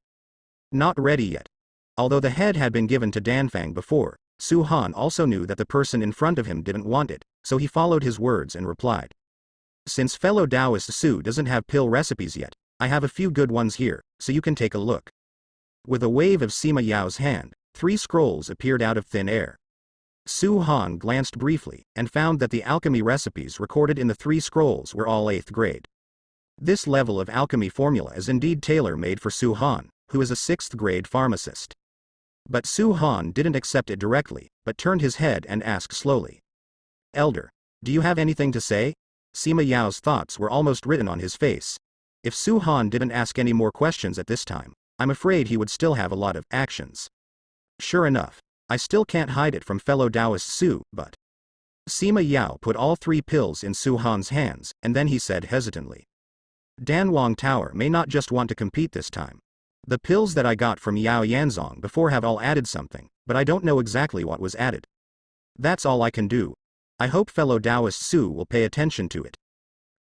Not ready yet. Although the head had been given to Danfang before, Su Han also knew that the person in front of him didn't want it, so he followed his words and replied. Since fellow Taoist Su doesn't have pill recipes yet, I have a few good ones here, so you can take a look. With a wave of Sima Yao's hand, 3 scrolls appeared out of thin air. Su Han glanced briefly, and found that the alchemy recipes recorded in the 3 scrolls were all 8th grade. This level of alchemy formula is indeed tailor-made for Su Han, who is a 6th grade pharmacist. But Su Han didn't accept it directly, but turned his head and asked slowly. Elder, do you have anything to say? Sima Yao's thoughts were almost written on his face. If Su Han didn't ask any more questions at this time, I'm afraid he would still have a lot of actions. Sure enough, I still can't hide it from fellow Taoist Su, but... Sima Yao put all 3 pills in Su Han's hands, and then he said hesitantly. Danwang Tower may not just want to compete this time. The pills that I got from Yao Yanzong before have all added something, but I don't know exactly what was added. That's all I can do. I hope fellow Taoist Su will pay attention to it.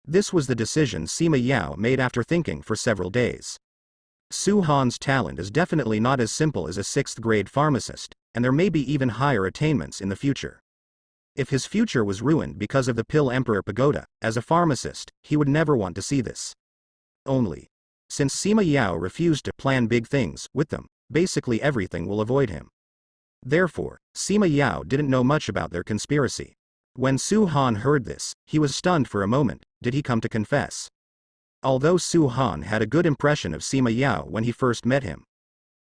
This was the decision Sima Yao made after thinking for several days. Su Han's talent is definitely not as simple as a 6th grade pharmacist, and there may be even higher attainments in the future. If his future was ruined because of the Pill Emperor Pagoda, as a pharmacist, he would never want to see this. Only, since Sima Yao refused to plan big things with them, basically everything will avoid him. Therefore, Sima Yao didn't know much about their conspiracy. When Su Han heard this, he was stunned for a moment. Did he come to confess? Although Su Han had a good impression of Sima Yao when he first met him.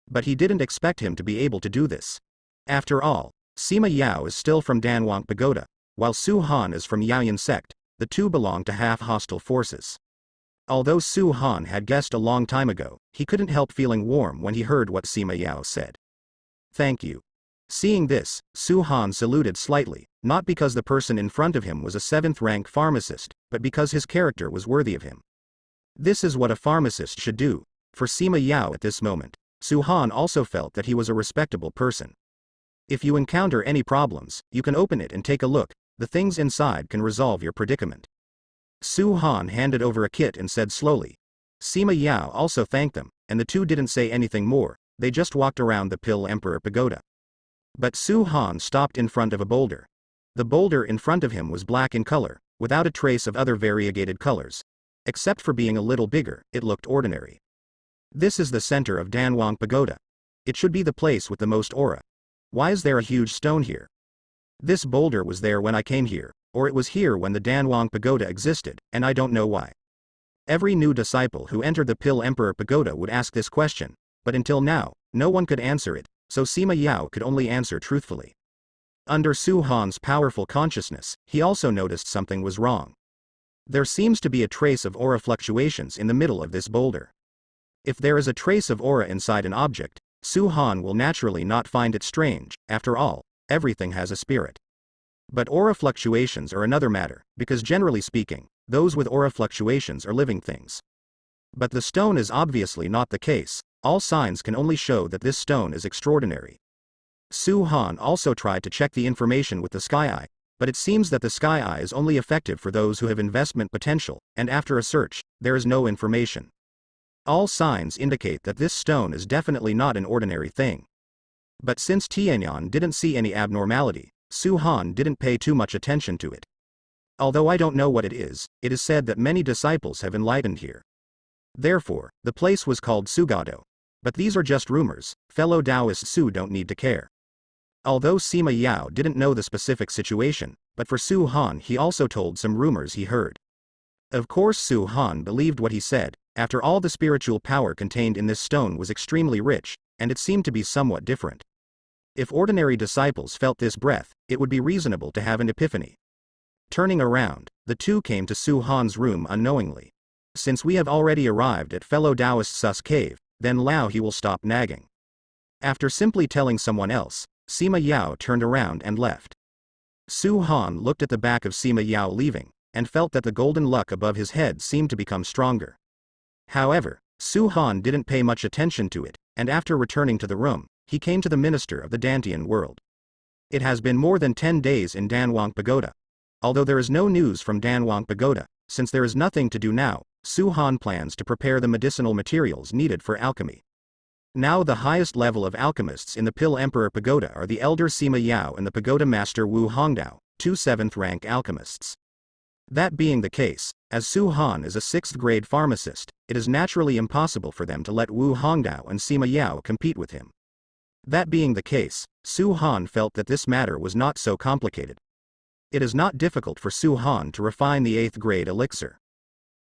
But he didn't expect him to be able to do this. After all, Sima Yao is still from Danwang Pagoda, while Su Han is from Yaoyan sect. The two belong to half-hostile forces. Although Su Han had guessed a long time ago, he couldn't help feeling warm when he heard what Sima Yao said. Thank you. Seeing this, Su Han saluted slightly, not because the person in front of him was a 7th-rank pharmacist, but because his character was worthy of him. This is what a pharmacist should do. For Sima Yao at this moment, Su Han also felt that he was a respectable person. If you encounter any problems, you can open it and take a look. The things inside can resolve your predicament. Su Han handed over a kit and said slowly. Sima Yao also thanked them, and the two didn't say anything more. They just walked around the Pill Emperor Pagoda. But Su Han stopped in front of a boulder. The boulder in front of him was black in color, without a trace of other variegated colors. Except for being a little bigger, it looked ordinary. This is the center of Danwang Pagoda. It should be the place with the most aura. Why is there a huge stone here? This boulder was there when I came here, or it was here when the Danwang Pagoda existed, and I don't know why. Every new disciple who entered the Pill Emperor Pagoda would ask this question, but until now, no one could answer it, so Sima Yao could only answer truthfully. Under Su Han's powerful consciousness, he also noticed something was wrong. There seems to be a trace of aura fluctuations in the middle of this boulder. If there is a trace of aura inside an object, Su Han will naturally not find it strange. After all, everything has a spirit. But aura fluctuations are another matter, because generally speaking, those with aura fluctuations are living things. But the stone is obviously not the case. All signs can only show that this stone is extraordinary. Su Han also tried to check the information with the Sky Eye, but it seems that the Sky Eye is only effective for those who have investment potential, and after a search, there is no information. All signs indicate that this stone is definitely not an ordinary thing. But since Tianyan didn't see any abnormality, Su Han didn't pay too much attention to it. Although I don't know what it is said that many disciples have enlightened here. Therefore, the place was called Sugado. But these are just rumors. Fellow Taoist Su don't need to care. Although Sima Yao didn't know the specific situation, but for Su Han he also told some rumors he heard. Of course Su Han believed what he said. After all, the spiritual power contained in this stone was extremely rich, and it seemed to be somewhat different. If ordinary disciples felt this breath, it would be reasonable to have an epiphany. Turning around, the two came to Su Han's room unknowingly. Since we have already arrived at fellow Taoist Sus cave, then Lao he will stop nagging. After simply telling someone else, Sima Yao turned around and left. Su Han looked at the back of Sima Yao leaving, and felt that the golden luck above his head seemed to become stronger. However, Su Han didn't pay much attention to it, and after returning to the room, he came to the minister of the Dantian world. It has been more than 10 days in Danwang Pagoda. Although there is no news from Danwang Pagoda, since there is nothing to do now, Su Han plans to prepare the medicinal materials needed for alchemy. Now the highest level of alchemists in the Pill Emperor Pagoda are the elder Sima Yao and the Pagoda Master Wu Hongdao, 2 7th-rank alchemists. That being the case, as Su Han is a 6th-grade pharmacist, it is naturally impossible for them to let Wu Hongdao and Sima Yao compete with him. That being the case, Su Han felt that this matter was not so complicated. It is not difficult for Su Han to refine the 8th-grade elixir.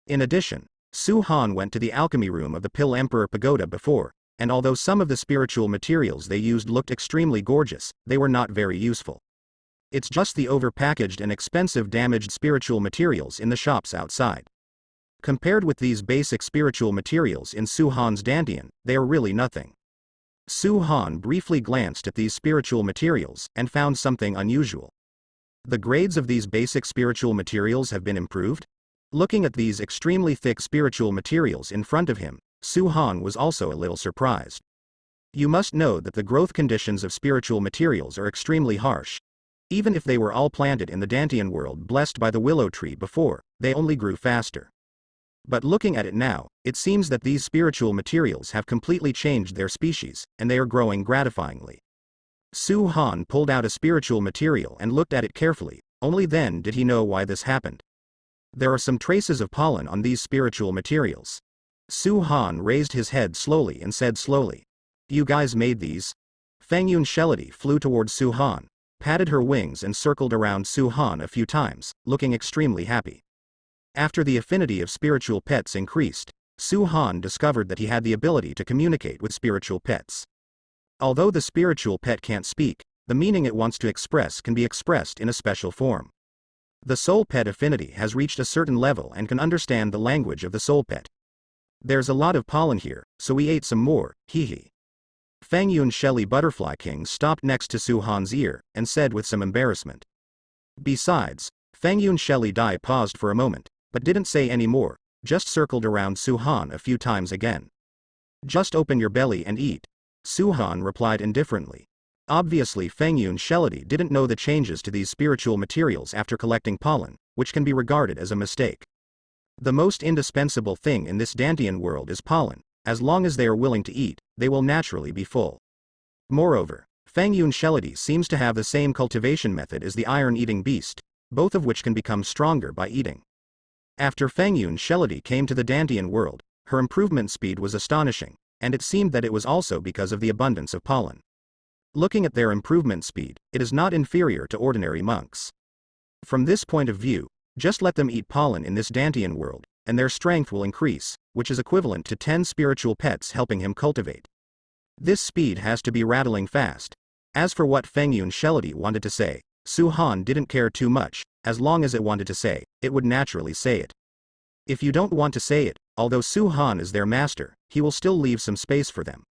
In addition, Su Han went to the alchemy room of the Pill Emperor Pagoda before, and although some of the spiritual materials they used looked extremely gorgeous, they were not very useful. It's just the overpackaged and expensive damaged spiritual materials in the shops outside. Compared with these basic spiritual materials in Su Han's dantian, they are really nothing. Su Han briefly glanced at these spiritual materials and found something unusual. The grades of these basic spiritual materials have been improved? Looking at these extremely thick spiritual materials in front of him, Su Han was also a little surprised. You must know that the growth conditions of spiritual materials are extremely harsh. Even if they were all planted in the dantian world blessed by the willow tree before, they only grew faster. But looking at it now, it seems that these spiritual materials have completely changed their species, and they are growing gratifyingly. Su Han pulled out a spiritual material and looked at it carefully, only then did he know why this happened. There are some traces of pollen on these spiritual materials. Su Han raised his head slowly and said slowly, "You guys made these?" Feng Yun Shelity flew towards Su Han, patted her wings and circled around Su Han a few times, looking extremely happy. After the affinity of spiritual pets increased, Su Han discovered that he had the ability to communicate with spiritual pets. Although the spiritual pet can't speak, the meaning it wants to express can be expressed in a special form. The soul pet affinity has reached a certain level and can understand the language of the soul pet. There's a lot of pollen here, so we ate some more, hee. Feng Yun Shelly Butterfly King stopped next to Su Han's ear and said with some embarrassment. Besides, Feng Yun Shelly Dai paused for a moment, but didn't say any more, just circled around Su Han a few times again. "Just open your belly and eat," Su Han replied indifferently. Obviously Feng Yun Shelity didn't know the changes to these spiritual materials after collecting pollen, which can be regarded as a mistake. The most indispensable thing in this dantian world is pollen. As long as they are willing to eat, they will naturally be full. Moreover, Feng Yun Shelity seems to have the same cultivation method as the iron-eating beast, both of which can become stronger by eating. After Feng Yun Shelity came to the dantian world, her improvement speed was astonishing, and it seemed that it was also because of the abundance of pollen. Looking at their improvement speed, it is not inferior to ordinary monks. From this point of view, just let them eat pollen in this dantian world, and their strength will increase, which is equivalent to 10 spiritual pets helping him cultivate. This speed has to be rattling fast. As for what Feng Yun Shelity wanted to say, Su Han didn't care too much. As long as it wanted to say, it would naturally say it. If you don't want to say it, although Su Han is their master, he will still leave some space for them.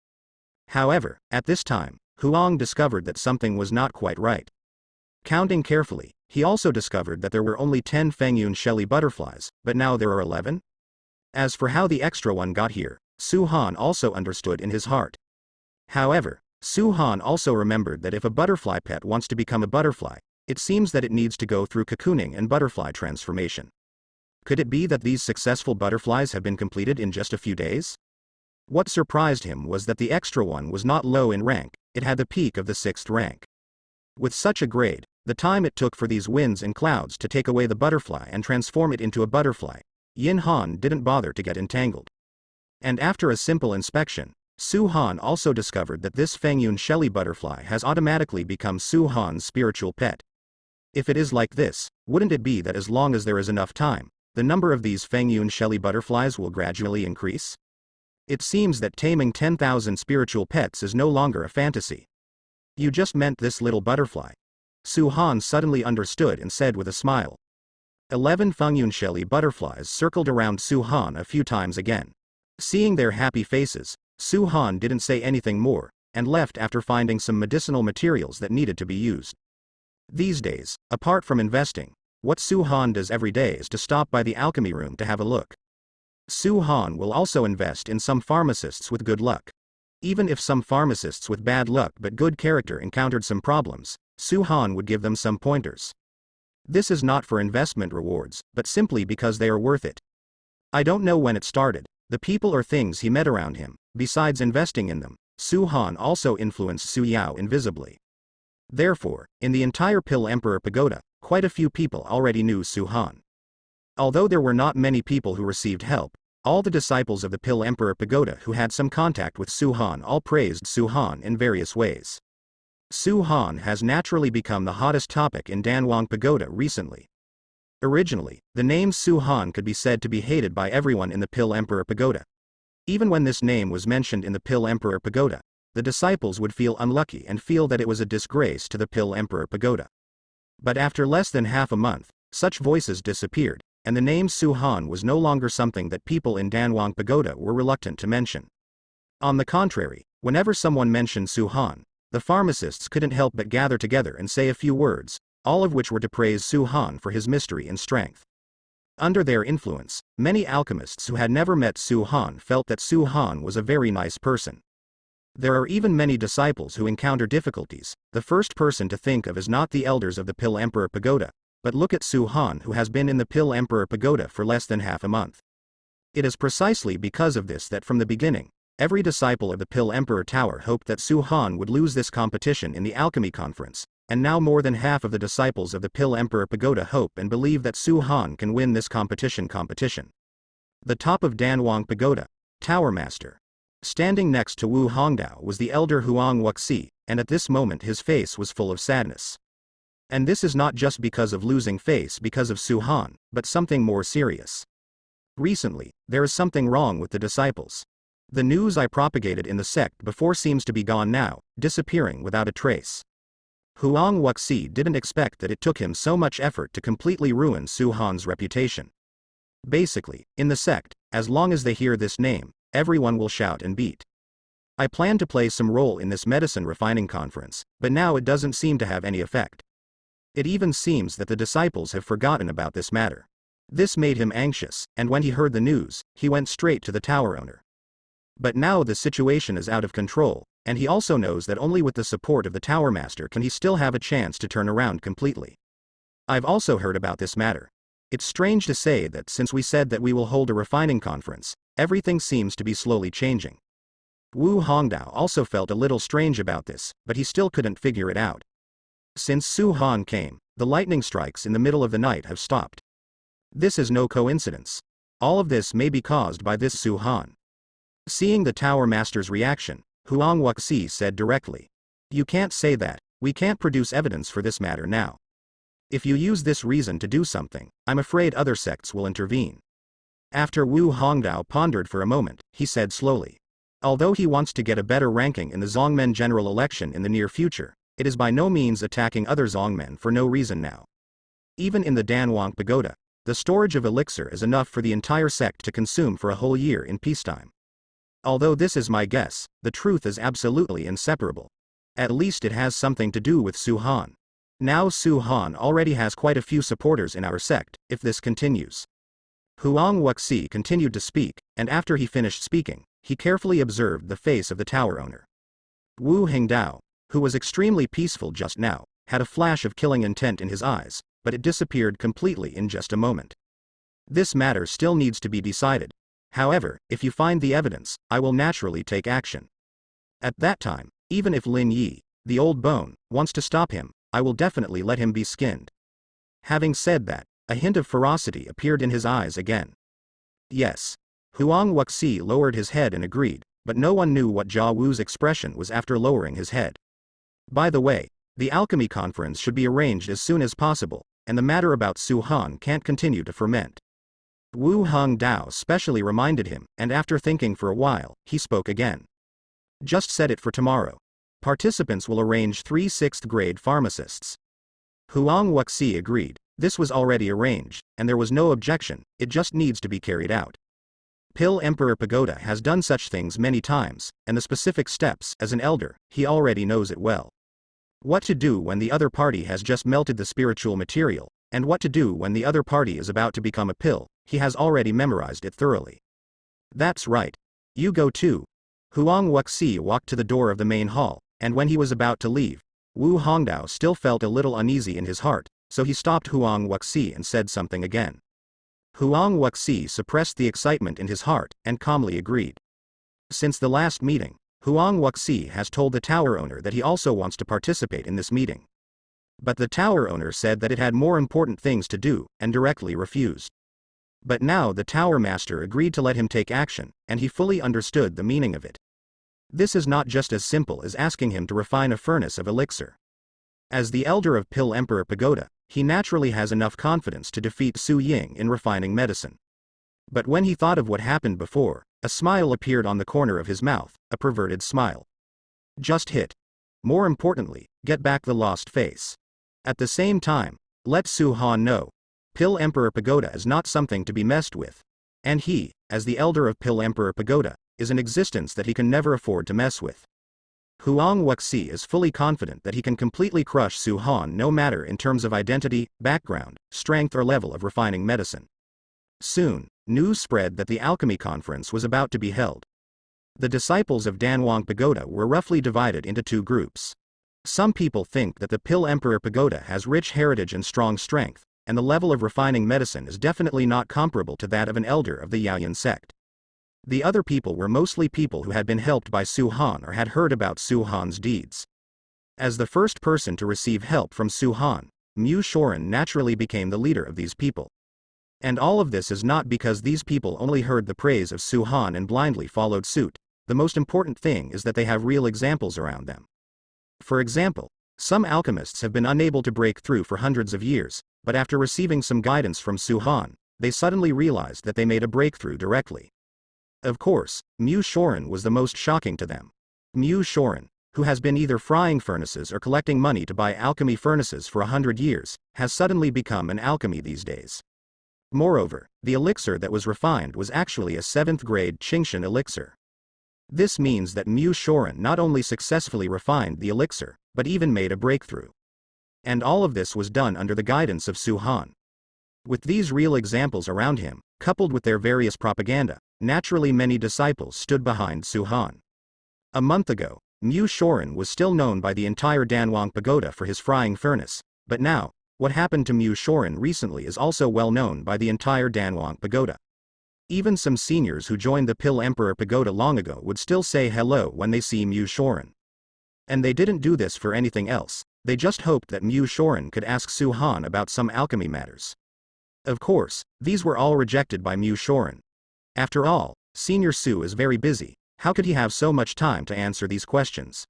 However, at this time, Huang discovered that something was not quite right. Counting carefully, he also discovered that there were only 10 Feng Yun Shelly butterflies, but now there are 11? As for how the extra one got here, Su Han also understood in his heart. However, Su Han also remembered that if a butterfly pet wants to become a butterfly, it seems that it needs to go through cocooning and butterfly transformation. Could it be that these successful butterflies have been completed in just a few days? What surprised him was that the extra one was not low in rank, it had the peak of the 6th rank. With such a grade, the time it took for these winds and clouds to take away the butterfly and transform it into a butterfly, Yin Han didn't bother to get entangled. And after a simple inspection, Su Han also discovered that this Feng Yun Shelly butterfly has automatically become Su Han's spiritual pet. If it is like this, wouldn't it be that as long as there is enough time, the number of these Feng Yun Shelly butterflies will gradually increase? It seems that taming 10,000 spiritual pets is no longer a fantasy. You just meant this little butterfly. Su Han suddenly understood and said with a smile. 11 Feng Yun Shelly butterflies circled around Su Han a few times again. Seeing their happy faces, Su Han didn't say anything more, and left after finding some medicinal materials that needed to be used. These days, apart from investing, what Su Han does every day is to stop by the alchemy room to have a look. Su Han will also invest in some pharmacists with good luck. Even if some pharmacists with bad luck but good character encountered some problems, Su Han would give them some pointers. This is not for investment rewards, but simply because they are worth it. I don't know when it started, the people or things he met around him, besides investing in them, Su Han also influenced Su Yao invisibly. Therefore, in the entire Pill Emperor Pagoda, quite a few people already knew Su Han. Although there were not many people who received help, all the disciples of the Pill Emperor Pagoda who had some contact with Su Han all praised Su Han in various ways. Su Han has naturally become the hottest topic in Danwang Pagoda recently. Originally, the name Su Han could be said to be hated by everyone in the Pill Emperor Pagoda. Even when this name was mentioned in the Pill Emperor Pagoda, the disciples would feel unlucky and feel that it was a disgrace to the Pill Emperor Pagoda. But after less than half a month, such voices disappeared, and the name Su Han was no longer something that people in Danwang Pagoda were reluctant to mention. On the contrary, whenever someone mentioned Su Han, the pharmacists couldn't help but gather together and say a few words, all of which were to praise Su Han for his mystery and strength. Under their influence, many alchemists who had never met Su Han felt that Su Han was a very nice person. There are even many disciples who encounter difficulties. The first person to think of is not the elders of the Pill Emperor Pagoda, but look at Su Han, who has been in the Pill Emperor Pagoda for less than half a month. It is precisely because of this that from the beginning, every disciple of the Pill Emperor Tower hoped that Su Han would lose this competition in the Alchemy Conference, and now more than half of the disciples of the Pill Emperor Pagoda hope and believe that Su Han can win this competition. The top of Danwang Pagoda, Tower Master. Standing next to Wu Hongdao was the elder Huang Wuxi, and at this moment his face was full of sadness. And this is not just because of losing face because of Su Han, but something more serious. Recently, there is something wrong with the disciples. The news I propagated in the sect before seems to be gone now, disappearing without a trace. Huang Wuxi didn't expect that it took him so much effort to completely ruin Su Han's reputation. Basically, in the sect, as long as they hear this name, everyone will shout and beat. I plan to play some role in this medicine refining conference, but now it doesn't seem to have any effect. It even seems that the disciples have forgotten about this matter. This made him anxious, and when he heard the news, he went straight to the tower owner. But now the situation is out of control, and he also knows that only with the support of the Tower Master can he still have a chance to turn around completely. I've also heard about this matter. It's strange to say that since we said that we will hold a refining conference, everything seems to be slowly changing. Wu Hongdao also felt a little strange about this, but he still couldn't figure it out. Since Su Han came, the lightning strikes in the middle of the night have stopped. This is no coincidence. All of this may be caused by this Su Han. Seeing the Tower Master's reaction, Huang Wuxi said directly, "You can't say that, we can't produce evidence for this matter now. If you use this reason to do something, I'm afraid other sects will intervene." After Wu Hongdao pondered for a moment, he said slowly, "Although he wants to get a better ranking in the Zongmen general election in the near future, it is by no means attacking other Zongmen for no reason now. Even in the Danwang Pagoda, the storage of elixir is enough for the entire sect to consume for a whole year in peacetime. Although this is my guess, the truth is absolutely inseparable. At least it has something to do with Su Han. Now Su Han already has quite a few supporters in our sect, if this continues." Huang Wuxi continued to speak, and after he finished speaking, he carefully observed the face of the tower owner. Wu Hongdao, who was extremely peaceful just now, had a flash of killing intent in his eyes, but it disappeared completely in just a moment. This matter still needs to be decided. However, if you find the evidence, I will naturally take action. At that time, even if Lin Yi, the old bone, wants to stop him, I will definitely let him be skinned." Having said that, a hint of ferocity appeared in his eyes again. "Yes." Huang Wuxi lowered his head and agreed, but no one knew what Jia Wu's expression was after lowering his head. By the way, the alchemy conference should be arranged as soon as possible, and the matter about Su Han can't continue to ferment. Wu Hongdao specially reminded him, and after thinking for a while, he spoke again. "Just set it for tomorrow. Participants will arrange 3 6th-grade pharmacists." Huang Wuxi agreed. This was already arranged, and there was no objection, it just needs to be carried out. Pill Emperor Pagoda has done such things many times, and the specific steps, as an elder, he already knows it well. What to do when the other party has just melted the spiritual material, and what to do when the other party is about to become a pill, he has already memorized it thoroughly. "That's right. You go too." Huang Wuxi walked to the door of the main hall, and when he was about to leave, Wu Hongdao still felt a little uneasy in his heart, so he stopped Huang Wuxi and said something again. Huang Wuxi suppressed the excitement in his heart, and calmly agreed. Since the last meeting, Huang Wuxi has told the tower owner that he also wants to participate in this meeting. But the tower owner said that it had more important things to do, and directly refused. But now the tower master agreed to let him take action, and he fully understood the meaning of it. This is not just as simple as asking him to refine a furnace of elixir. As the elder of Pill Emperor Pagoda, he naturally has enough confidence to defeat Su Ying in refining medicine. But when he thought of what happened before, a smile appeared on the corner of his mouth, a perverted smile. Just hit. More importantly, get back the lost face. At the same time, let Su Han know. Pill Emperor Pagoda is not something to be messed with. And he, as the elder of Pill Emperor Pagoda, is an existence that he can never afford to mess with. Huang Wuxi is fully confident that he can completely crush Su Han no matter in terms of identity, background, strength or level of refining medicine. Soon, news spread that the alchemy conference was about to be held. The disciples of Danwang Pagoda were roughly divided into two groups. Some people think that the Pill Emperor Pagoda has rich heritage and strong strength, and the level of refining medicine is definitely not comparable to that of an elder of the Yaoyan sect. The other people were mostly people who had been helped by Su Han or had heard about Su Han's deeds. As the first person to receive help from Su Han, Mu Shorin naturally became the leader of these people. And all of this is not because these people only heard the praise of Su Han and blindly followed suit. The most important thing is that they have real examples around them. For example, some alchemists have been unable to break through for hundreds of years, but after receiving some guidance from Su Han, they suddenly realized that they made a breakthrough directly. Of course, Mu Shorin was the most shocking to them. Mu Shorin, who has been either frying furnaces or collecting money to buy alchemy furnaces for 100 years, has suddenly become an alchemy these days. Moreover, the elixir that was refined was actually a 7th grade Qingshan elixir. This means that Mu Shorin not only successfully refined the elixir, but even made a breakthrough. And all of this was done under the guidance of Su Han. With these real examples around him, coupled with their various propaganda, naturally many disciples stood behind Su Han. A month ago, Mu Shorin was still known by the entire Danwang Pagoda for his frying furnace, but now, what happened to Mu Shorin recently is also well known by the entire Danwang Pagoda. Even some seniors who joined the Pill Emperor Pagoda long ago would still say hello when they see Mu Shorin. And they didn't do this for anything else, they just hoped that Mu Shorin could ask Su Han about some alchemy matters. Of course, these were all rejected by Mu Shorin. After all, Senior Su is very busy, how could he have so much time to answer these questions?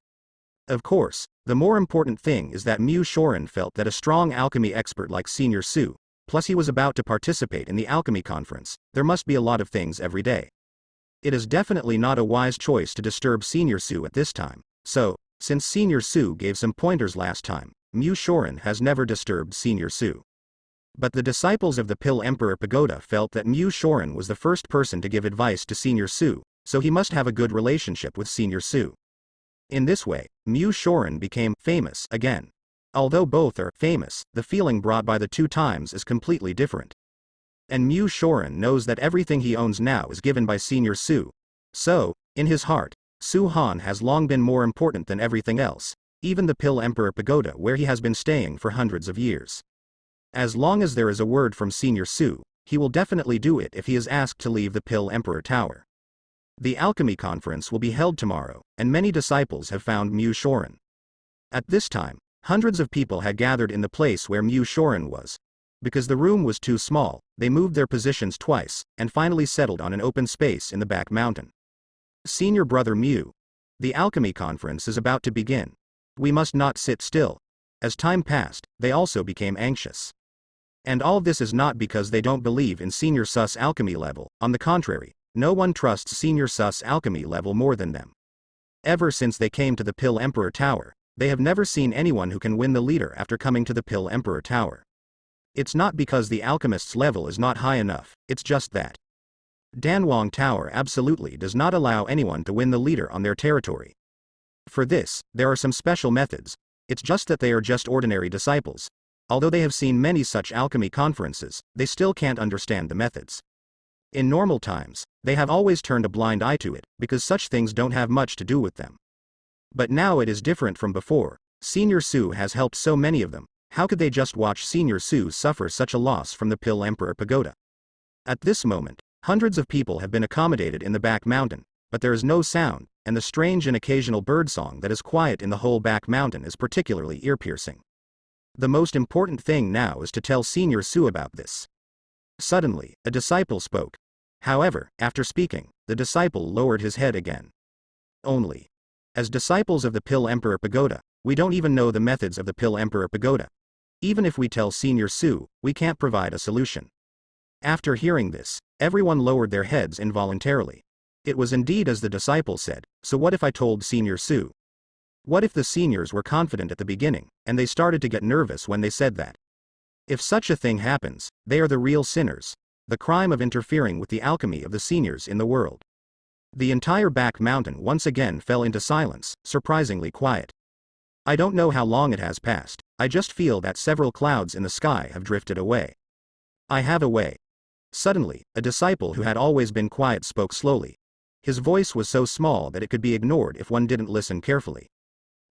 Of course, the more important thing is that Mu Shorin felt that a strong alchemy expert like Senior Su, plus he was about to participate in the alchemy conference, there must be a lot of things every day. It is definitely not a wise choice to disturb Senior Su at this time, so, since Senior Su gave some pointers last time, Mu Shorin has never disturbed Senior Su. But the disciples of the Pill Emperor Pagoda felt that Mu Shorin was the first person to give advice to Senior Su, so he must have a good relationship with Senior Su. In this way, Mu Shorin became famous again. Although both are famous, the feeling brought by the two times is completely different. And Mu Shorin knows that everything he owns now is given by Senior Su. So, in his heart, Su Han has long been more important than everything else, even the Pill Emperor Pagoda where he has been staying for hundreds of years. As long as there is a word from Senior Su, he will definitely do it if he is asked to leave the Pill Emperor Tower. The alchemy conference will be held tomorrow, and many disciples have found Mu Shorin. At this time, hundreds of people had gathered in the place where Mu Shorin was. Because the room was too small, they moved their positions twice, and finally settled on an open space in the back mountain. Senior brother Mu. The alchemy conference is about to begin. We must not sit still. As time passed, they also became anxious. And all this is not because they don't believe in Senior Su's alchemy level, on the contrary, no one trusts Senior Su's alchemy level more than them. Ever since they came to the Pill Emperor Tower, they have never seen anyone who can win the leader after coming to the Pill Emperor Tower. It's not because the alchemist's level is not high enough, it's just that Danwang Tower absolutely does not allow anyone to win the leader on their territory. For this, there are some special methods, it's just that they are just ordinary disciples. Although they have seen many such alchemy conferences, they still can't understand the methods. In normal times, they have always turned a blind eye to it, because such things don't have much to do with them. But now it is different from before. Senior Su has helped so many of them, how could they just watch Senior Su suffer such a loss from the Pill Emperor Pagoda? At this moment, hundreds of people have been accommodated in the back mountain, but there is no sound, and the strange and occasional birdsong that is quiet in the whole back mountain is particularly ear-piercing. The most important thing now is to tell Senior Su about this. Suddenly, a disciple spoke. However, after speaking, the disciple lowered his head again. Only. As disciples of the Pill Emperor Pagoda, we don't even know the methods of the Pill Emperor Pagoda. Even if we tell Senior Su, we can't provide a solution. After hearing this, everyone lowered their heads involuntarily. It was indeed as the disciple said, so what if I told Senior Su? What if the seniors were confident at the beginning, and they started to get nervous when they said that? If such a thing happens, they are the real sinners. The crime of interfering with the alchemy of the seniors in the world. The entire back mountain once again fell into silence, surprisingly quiet. I don't know how long it has passed, I just feel that several clouds in the sky have drifted away. I have a way. Suddenly, a disciple who had always been quiet spoke slowly. His voice was so small that it could be ignored if one didn't listen carefully.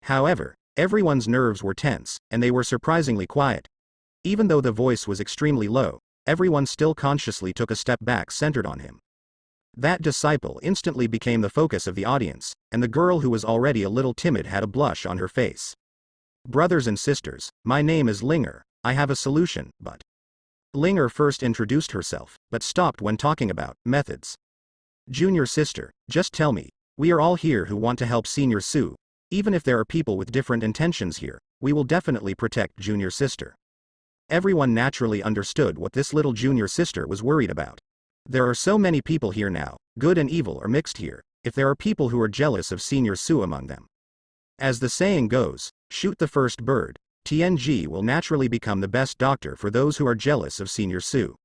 However, everyone's nerves were tense, and they were surprisingly quiet. Even though the voice was extremely low, everyone still consciously took a step back centered on him. That disciple instantly became the focus of the audience, and the girl who was already a little timid had a blush on her face. Brothers and sisters, my name is Linger, I have a solution, but... Linger first introduced herself, but stopped when talking about methods. Junior sister, just tell me, we are all here who want to help Senior Sue. Even if there are people with different intentions here, we will definitely protect Junior sister. Everyone naturally understood what this little junior sister was worried about. There are so many people here now, good and evil are mixed here, if there are people who are jealous of Senior Sue among them. As the saying goes, shoot the first bird, TNG will naturally become the best doctor for those who are jealous of Senior Sue.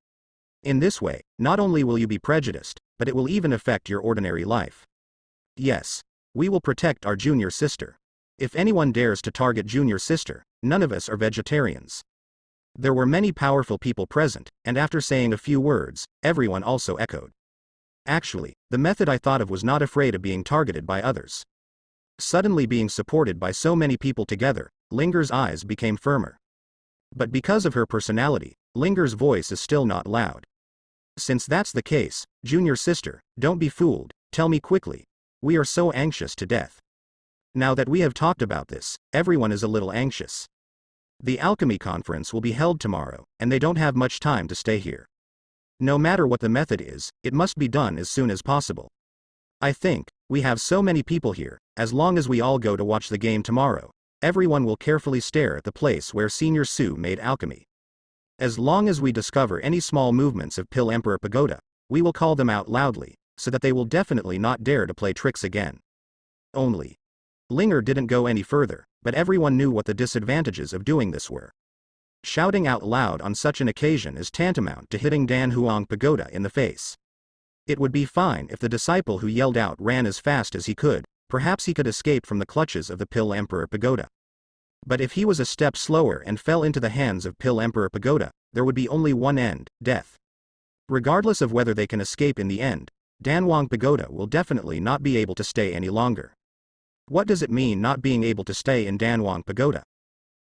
In this way, not only will you be prejudiced, but it will even affect your ordinary life. Yes, we will protect our junior sister. If anyone dares to target junior sister, none of us are vegetarians. There were many powerful people present, and after saying a few words, everyone also echoed. Actually, the method I thought of was not afraid of being targeted by others. Suddenly being supported by so many people together, Linger's eyes became firmer. But because of her personality, Linger's voice is still not loud. Since that's the case, junior sister, don't be fooled, tell me quickly. We are so anxious to death. Now that we have talked about this, everyone is a little anxious. The alchemy conference will be held tomorrow, and they don't have much time to stay here. No matter what the method is, it must be done as soon as possible. I think, we have so many people here, as long as we all go to watch the game tomorrow, everyone will carefully stare at the place where Senior Sue made alchemy. As long as we discover any small movements of Pill Emperor Pagoda, we will call them out loudly, so that they will definitely not dare to play tricks again. Only. Linger didn't go any further, but everyone knew what the disadvantages of doing this were. Shouting out loud on such an occasion is tantamount to hitting Dan Huang Pagoda in the face. It would be fine if the disciple who yelled out ran as fast as he could, perhaps he could escape from the clutches of the Pill Emperor Pagoda. But if he was a step slower and fell into the hands of Pill Emperor Pagoda, there would be only one end, death. Regardless of whether they can escape in the end, Dan Huang Pagoda will definitely not be able to stay any longer. What does it mean not being able to stay in Dan Huang Pagoda?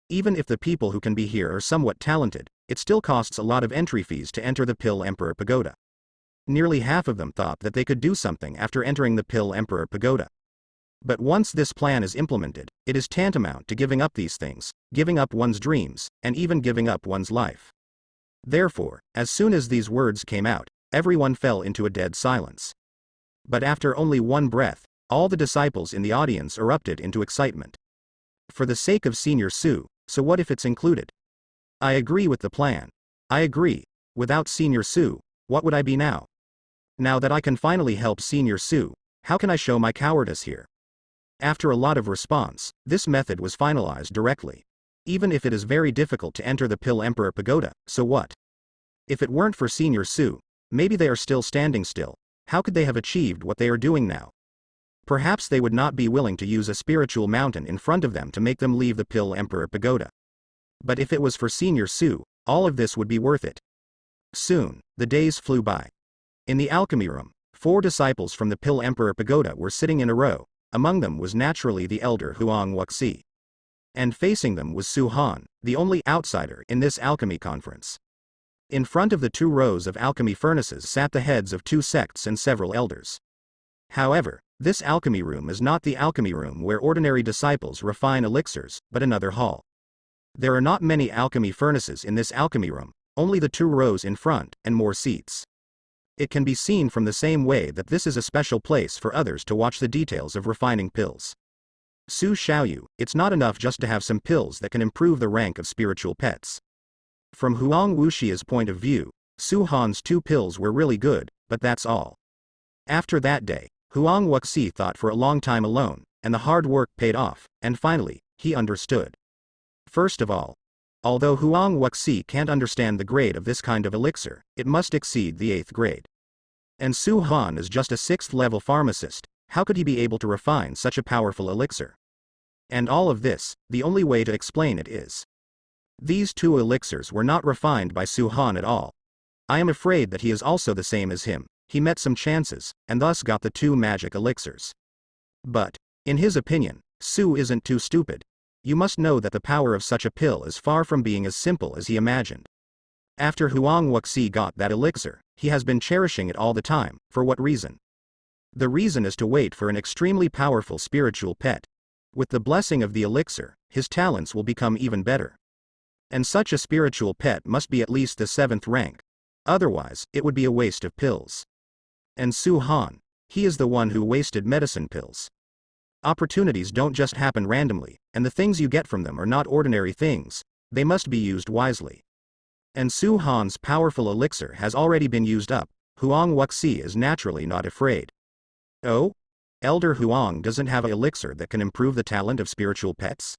Even if the people who can be here are somewhat talented, it still costs a lot of entry fees to enter the Pill Emperor Pagoda. Nearly half of them thought that they could do something after entering the Pill Emperor Pagoda. But once this plan is implemented, it is tantamount to giving up these things, giving up one's dreams, and even giving up one's life. Therefore, as soon as these words came out, everyone fell into a dead silence. But after only one breath, all the disciples in the audience erupted into excitement. For the sake of Senior Sue, so what if it's included? I agree with the plan. I agree. Without Senior Sue, what would I be now? Now that I can finally help Senior Sue, how can I show my cowardice here? After a lot of response, this method was finalized directly. Even if it is very difficult to enter the Pill Emperor Pagoda, so what? If it weren't for Senior Sue, maybe they are still standing still. How could they have achieved what they are doing now? Perhaps they would not be willing to use a spiritual mountain in front of them to make them leave the Pill Emperor Pagoda. But if it was for Senior Sue, all of this would be worth it. Soon, the days flew by. In the alchemy room, 4 disciples from the Pill Emperor Pagoda were sitting in a row. Among them was naturally the elder Huang Wuxi. And facing them was Su Han, the only outsider in this alchemy conference. In front of the 2 rows of alchemy furnaces sat the heads of 2 sects and several elders. However, this alchemy room is not the alchemy room where ordinary disciples refine elixirs, but another hall. There are not many alchemy furnaces in this alchemy room, only the 2 rows in front, and more seats. It can be seen from the same way that this is a special place for others to watch the details of refining pills. Su Xiaoyu, it's not enough just to have some pills that can improve the rank of spiritual pets. From Huang Wuxia's point of view, Su Han's 2 pills were really good, but that's all. After that day, Huang Wuxi thought for a long time alone, and the hard work paid off, and finally, he understood. First of all, Although Huang Wuxi can't understand the grade of this kind of elixir, it must exceed the 8th grade. And Su Han is just a 6th level pharmacist, how could he be able to refine such a powerful elixir? And all of this, the only way to explain it is. These two elixirs were not refined by Su Han at all. I am afraid that he is also the same as him, he met some chances, and thus got the two magic elixirs. But, in his opinion, Su isn't too stupid. You must know that the power of such a pill is far from being as simple as he imagined. After Huang Wuxi got that elixir, he has been cherishing it all the time, for what reason? The reason is to wait for an extremely powerful spiritual pet. With the blessing of the elixir, his talents will become even better. And such a spiritual pet must be at least the 7th rank. Otherwise, it would be a waste of pills. And Su Han, he is the one who wasted medicine pills. Opportunities don't just happen randomly, and the things you get from them are not ordinary things, they must be used wisely. And Su Han's powerful elixir has already been used up. Huang Wuxi is naturally not afraid. Oh? Elder Huang doesn't have an elixir that can improve the talent of spiritual pets?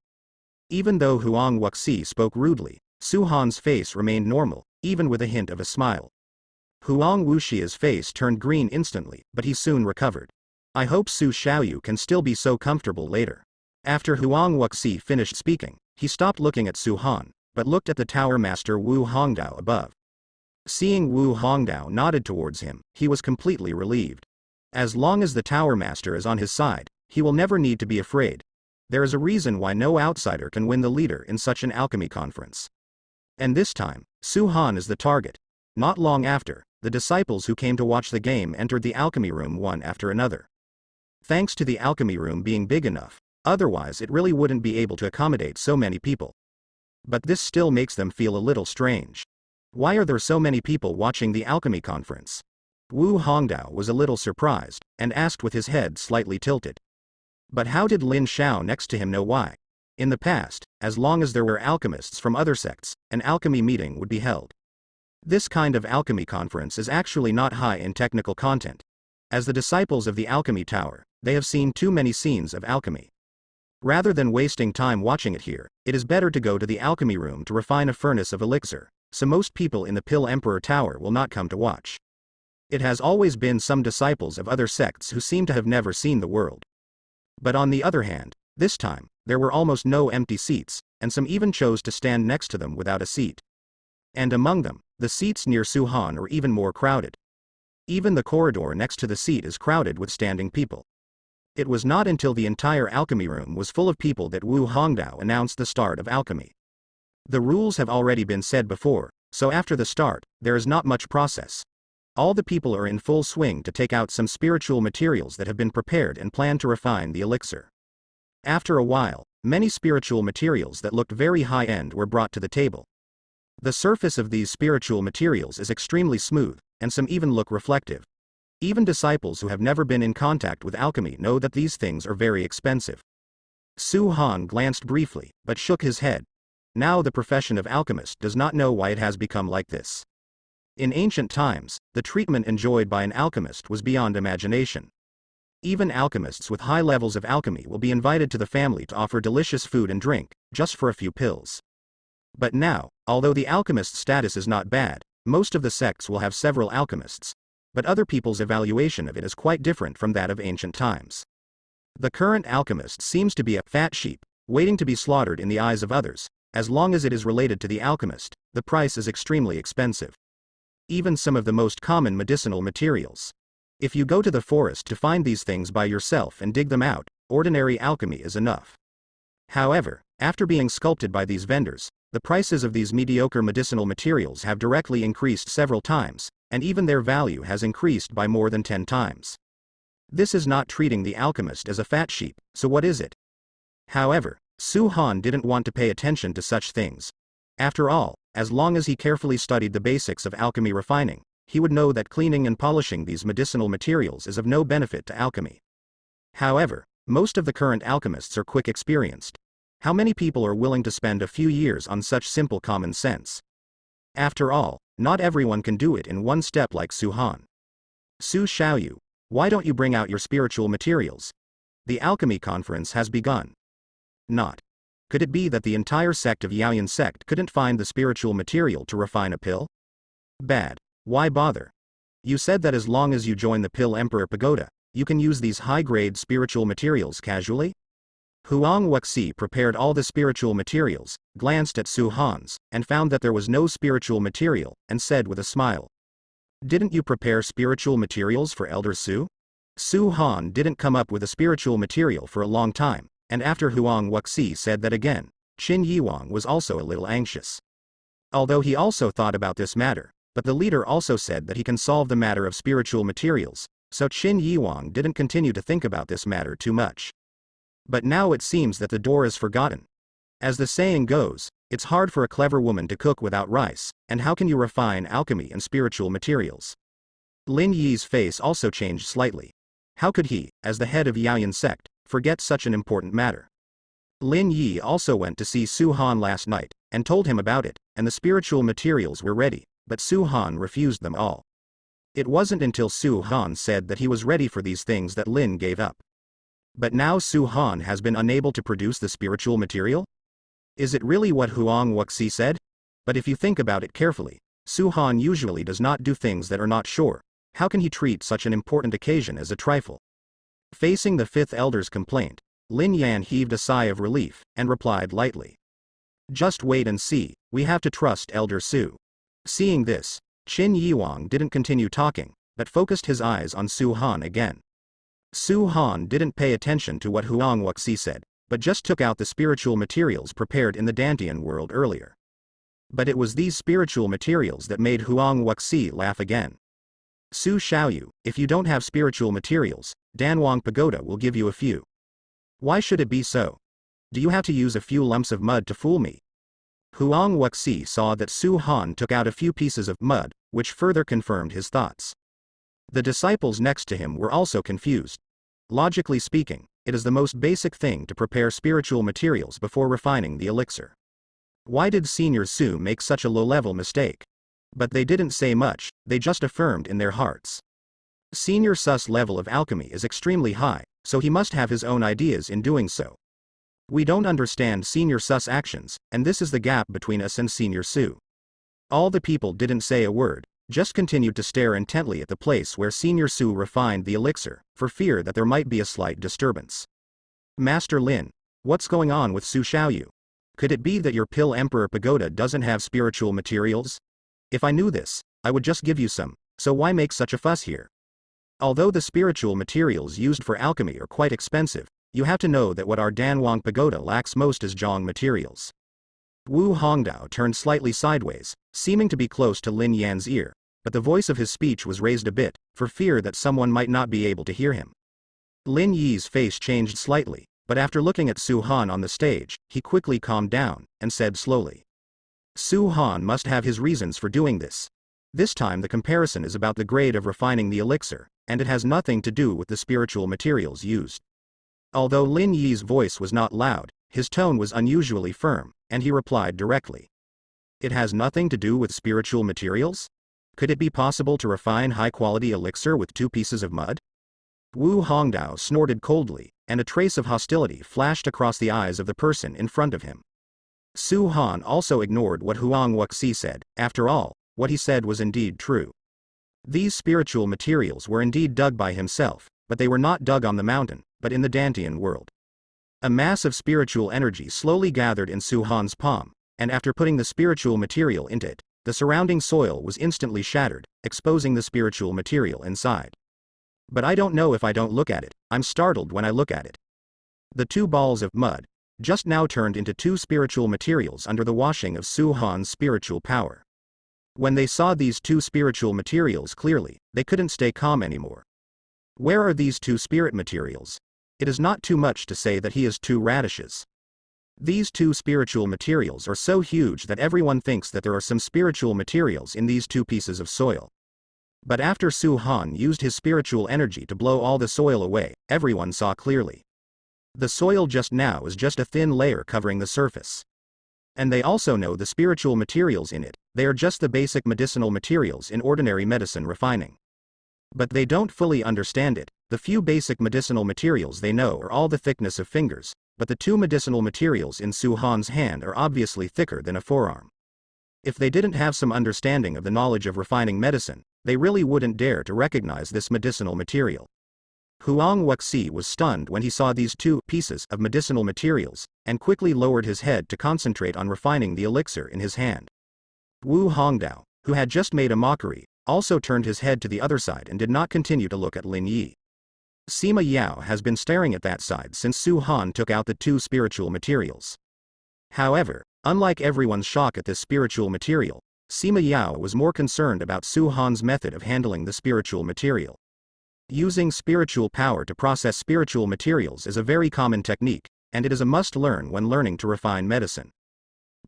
Even though Huang Wuxi spoke rudely, Su Han's face remained normal, even with a hint of a smile. Huang Wuxi's face turned green instantly, but he soon recovered. I hope Su Xiaoyu can still be so comfortable later. After Huang Wuxi finished speaking, he stopped looking at Su Han, but looked at the tower master Wu Hongdao above. Seeing Wu Hongdao nodded towards him, he was completely relieved. As long as the tower master is on his side, he will never need to be afraid. There is a reason why no outsider can win the leader in such an alchemy conference. And this time, Su Han is the target. Not long after, the disciples who came to watch the game entered the alchemy room one after another. Thanks to the alchemy room being big enough, otherwise it really wouldn't be able to accommodate so many people. But this still makes them feel a little strange. Why are there so many people watching the alchemy conference? Wu Hongdao was a little surprised, and asked with his head slightly tilted. But how did Lin Xiao next to him know why? In the past, as long as there were alchemists from other sects, an alchemy meeting would be held. This kind of alchemy conference is actually not high in technical content. As the disciples of the alchemy tower, they have seen too many scenes of alchemy. Rather than wasting time watching it here, it is better to go to the alchemy room to refine a furnace of elixir, so most people in the Pill Emperor Tower will not come to watch. It has always been some disciples of other sects who seem to have never seen the world. But on the other hand, this time, there were almost no empty seats, and some even chose to stand next to them without a seat. And among them, the seats near Su Han are even more crowded. Even the corridor next to the seat is crowded with standing people. It was not until the entire alchemy room was full of people that Wu Hongdao announced the start of alchemy. The rules have already been said before, so after the start, there is not much process. All the people are in full swing to take out some spiritual materials that have been prepared and plan to refine the elixir. After a while, many spiritual materials that looked very high-end were brought to the table. The surface of these spiritual materials is extremely smooth, and some even look reflective. Even disciples who have never been in contact with alchemy know that these things are very expensive. Su Han glanced briefly, but shook his head. Now the profession of alchemist does not know why it has become like this. In ancient times, the treatment enjoyed by an alchemist was beyond imagination. Even alchemists with high levels of alchemy will be invited to the family to offer delicious food and drink, just for a few pills. But now, although the alchemist's status is not bad, most of the sects will have several alchemists. But other people's evaluation of it is quite different from that of ancient times. The current alchemist seems to be a fat sheep, waiting to be slaughtered in the eyes of others. As long as it is related to the alchemist, the price is extremely expensive. Even some of the most common medicinal materials. If you go to the forest to find these things by yourself and dig them out, ordinary alchemy is enough. However, after being sculpted by these vendors, the prices of these mediocre medicinal materials have directly increased several times, and even their value has increased by more than 10 times. This is not treating the alchemist as a fat sheep, so what is it? However, Su Han didn't want to pay attention to such things. After all, as long as he carefully studied the basics of alchemy refining, he would know that cleaning and polishing these medicinal materials is of no benefit to alchemy. However, most of the current alchemists are quick experienced. How many people are willing to spend a few years on such simple common sense? After all, not everyone can do it in one step like Su Han. Su Xiaoyu, why don't you bring out your spiritual materials? The alchemy conference has begun. Not. Could it be that the entire sect of Yaoyan sect couldn't find the spiritual material to refine a pill? Bad. Why bother? You said that as long as you join the Pill Emperor Pagoda, you can use these high-grade spiritual materials casually? Huang Wuxi prepared all the spiritual materials, glanced at Su Han's, and found that there was no spiritual material, and said with a smile. Didn't you prepare spiritual materials for Elder Su? Su Han didn't come up with a spiritual material for a long time, and after Huang Wuxi said that again, Qin Yiwang was also a little anxious. Although he also thought about this matter, but the leader also said that he can solve the matter of spiritual materials, so Qin Yiwang didn't continue to think about this matter too much. But now it seems that the door is forgotten. As the saying goes, it's hard for a clever woman to cook without rice, and how can you refine alchemy and spiritual materials? Lin Yi's face also changed slightly. How could he, as the head of Yaoyan sect, forget such an important matter? Lin Yi also went to see Su Han last night, and told him about it, and the spiritual materials were ready, but Su Han refused them all. It wasn't until Su Han said that he was ready for these things that Lin gave up. But now Su Han has been unable to produce the spiritual material? Is it really what Huang Wuxi said? But if you think about it carefully, Su Han usually does not do things that are not sure. How can he treat such an important occasion as a trifle? Facing the fifth elder's complaint, Lin Yan heaved a sigh of relief, and replied lightly. Just wait and see, we have to trust Elder Su. Seeing this, Qin Yiwang didn't continue talking, but focused his eyes on Su Han again. Su Han didn't pay attention to what Huang Wuxi said, but just took out the spiritual materials prepared in the Dantian world earlier. But it was these spiritual materials that made Huang Wuxi laugh again. Su Xiaoyu, if you don't have spiritual materials, Danwang Pagoda will give you a few. Why should it be so? Do you have to use a few lumps of mud to fool me? Huang Wuxi saw that Su Han took out a few pieces of mud, which further confirmed his thoughts. The disciples next to him were also confused. Logically speaking, it is the most basic thing to prepare spiritual materials before refining the elixir. Why did Senior Su make such a low-level mistake? But they didn't say much, they just affirmed in their hearts. Senior Su's level of alchemy is extremely high, so he must have his own ideas in doing so. We don't understand Senior Su's actions, and this is the gap between us and Senior Su. All the people didn't say a word, just continued to stare intently at the place where Senior Su refined the elixir, for fear that there might be a slight disturbance. Master Lin, what's going on with Su Xiaoyu? Could it be that your Pill Emperor Pagoda doesn't have spiritual materials? If I knew this, I would just give you some, so why make such a fuss here? Although the spiritual materials used for alchemy are quite expensive, you have to know that what our Danwang Pagoda lacks most is Zhong materials. Wu Hongdao turned slightly sideways, seeming to be close to Lin Yan's ear, but the voice of his speech was raised a bit, for fear that someone might not be able to hear him. Lin Yi's face changed slightly, but after looking at Su Han on the stage, he quickly calmed down, and said slowly. Su Han must have his reasons for doing this. This time the comparison is about the grade of refining the elixir, and it has nothing to do with the spiritual materials used. Although Lin Yi's voice was not loud, his tone was unusually firm, and he replied directly. It has nothing to do with spiritual materials? Could it be possible to refine high-quality elixir with 2 pieces of mud? Wu Hongdao snorted coldly, and a trace of hostility flashed across the eyes of the person in front of him. Su Han also ignored what Huang Wuxi said. After all, what he said was indeed true. These spiritual materials were indeed dug by himself, but they were not dug on the mountain, but in the Dantian world. A mass of spiritual energy slowly gathered in Su Han's palm, and after putting the spiritual material into it, the surrounding soil was instantly shattered, exposing the spiritual material inside. But I don't know if I don't look at it, I'm startled when I look at it. The 2 balls of mud, just now turned into 2 spiritual materials under the washing of Su Han's spiritual power. When they saw these 2 spiritual materials clearly, they couldn't stay calm anymore. Where are these 2 spirit materials? It is not too much to say that he has 2 radishes. These 2 spiritual materials are so huge that everyone thinks that there are some spiritual materials in these 2 pieces of soil. But after Su Han used his spiritual energy to blow all the soil away, everyone saw clearly. The soil just now is just a thin layer covering the surface. And they also know the spiritual materials in it, they are just the basic medicinal materials in ordinary medicine refining. But they don't fully understand it. The few basic medicinal materials they know are all the thickness of fingers, but the two medicinal materials in Su Han's hand are obviously thicker than a forearm. If they didn't have some understanding of the knowledge of refining medicine, they really wouldn't dare to recognize this medicinal material. Huang Wuxi was stunned when he saw these two pieces of medicinal materials, and quickly lowered his head to concentrate on refining the elixir in his hand. Wu Hongdao, who had just made a mockery, also turned his head to the other side and did not continue to look at Lin Yi. Sima Yao has been staring at that side since Su Han took out the two spiritual materials. However, unlike everyone's shock at this spiritual material, Sima Yao was more concerned about Su Han's method of handling the spiritual material. Using spiritual power to process spiritual materials is a very common technique, and it is a must-learn when learning to refine medicine.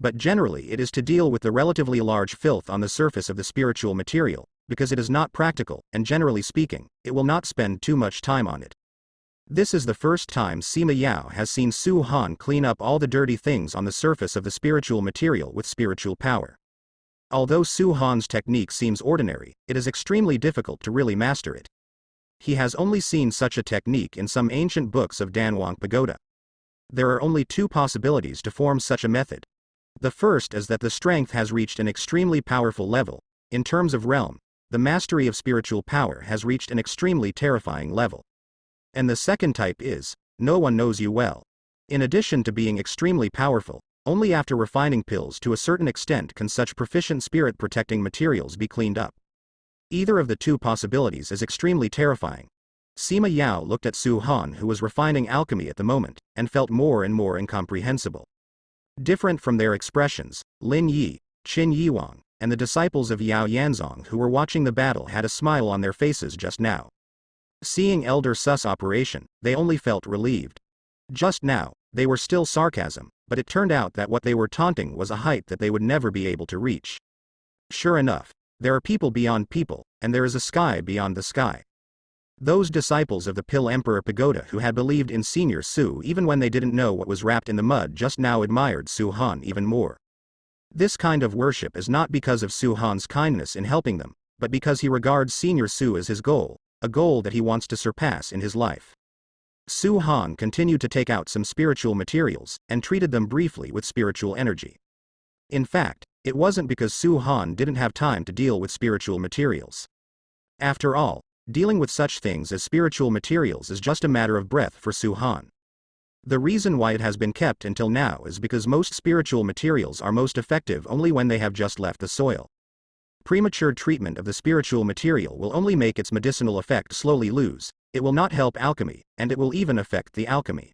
But generally it is to deal with the relatively large filth on the surface of the spiritual material, because it is not practical, and generally speaking, it will not spend too much time on it. This is the first time Sima Yao has seen Su Han clean up all the dirty things on the surface of the spiritual material with spiritual power. Although Su Han's technique seems ordinary, it is extremely difficult to really master it. He has only seen such a technique in some ancient books of Danwang Pagoda. There are only two possibilities to form such a method. The first is that the strength has reached an extremely powerful level. In terms of realm, the mastery of spiritual power has reached an extremely terrifying level. And the second type is, no one knows you well. In addition to being extremely powerful, only after refining pills to a certain extent can such proficient spirit-protecting materials be cleaned up. Either of the two possibilities is extremely terrifying. Sima Yao looked at Su Han, who was refining alchemy at the moment, and felt more and more incomprehensible. Different from their expressions, Lin Yi, Qin Yiwang, and the disciples of Yao Yanzong who were watching the battle had a smile on their faces just now. Seeing Elder Su's operation, they only felt relieved. Just now, they were still sarcasm, but it turned out that what they were taunting was a height that they would never be able to reach. Sure enough, there are people beyond people, and there is a sky beyond the sky. Those disciples of the Pill Emperor Pagoda who had believed in Senior Su even when they didn't know what was wrapped in the mud just now admired Su Han even more. This kind of worship is not because of Su Han's kindness in helping them, but because he regards Senior Su as his goal, a goal that he wants to surpass in his life. Su Han continued to take out some spiritual materials, and treated them briefly with spiritual energy. In fact, it wasn't because Su Han didn't have time to deal with spiritual materials. After all, dealing with such things as spiritual materials is just a matter of breath for Su Han. The reason why it has been kept until now is because most spiritual materials are most effective only when they have just left the soil. Premature treatment of the spiritual material will only make its medicinal effect slowly lose, it will not help alchemy, and it will even affect the alchemy.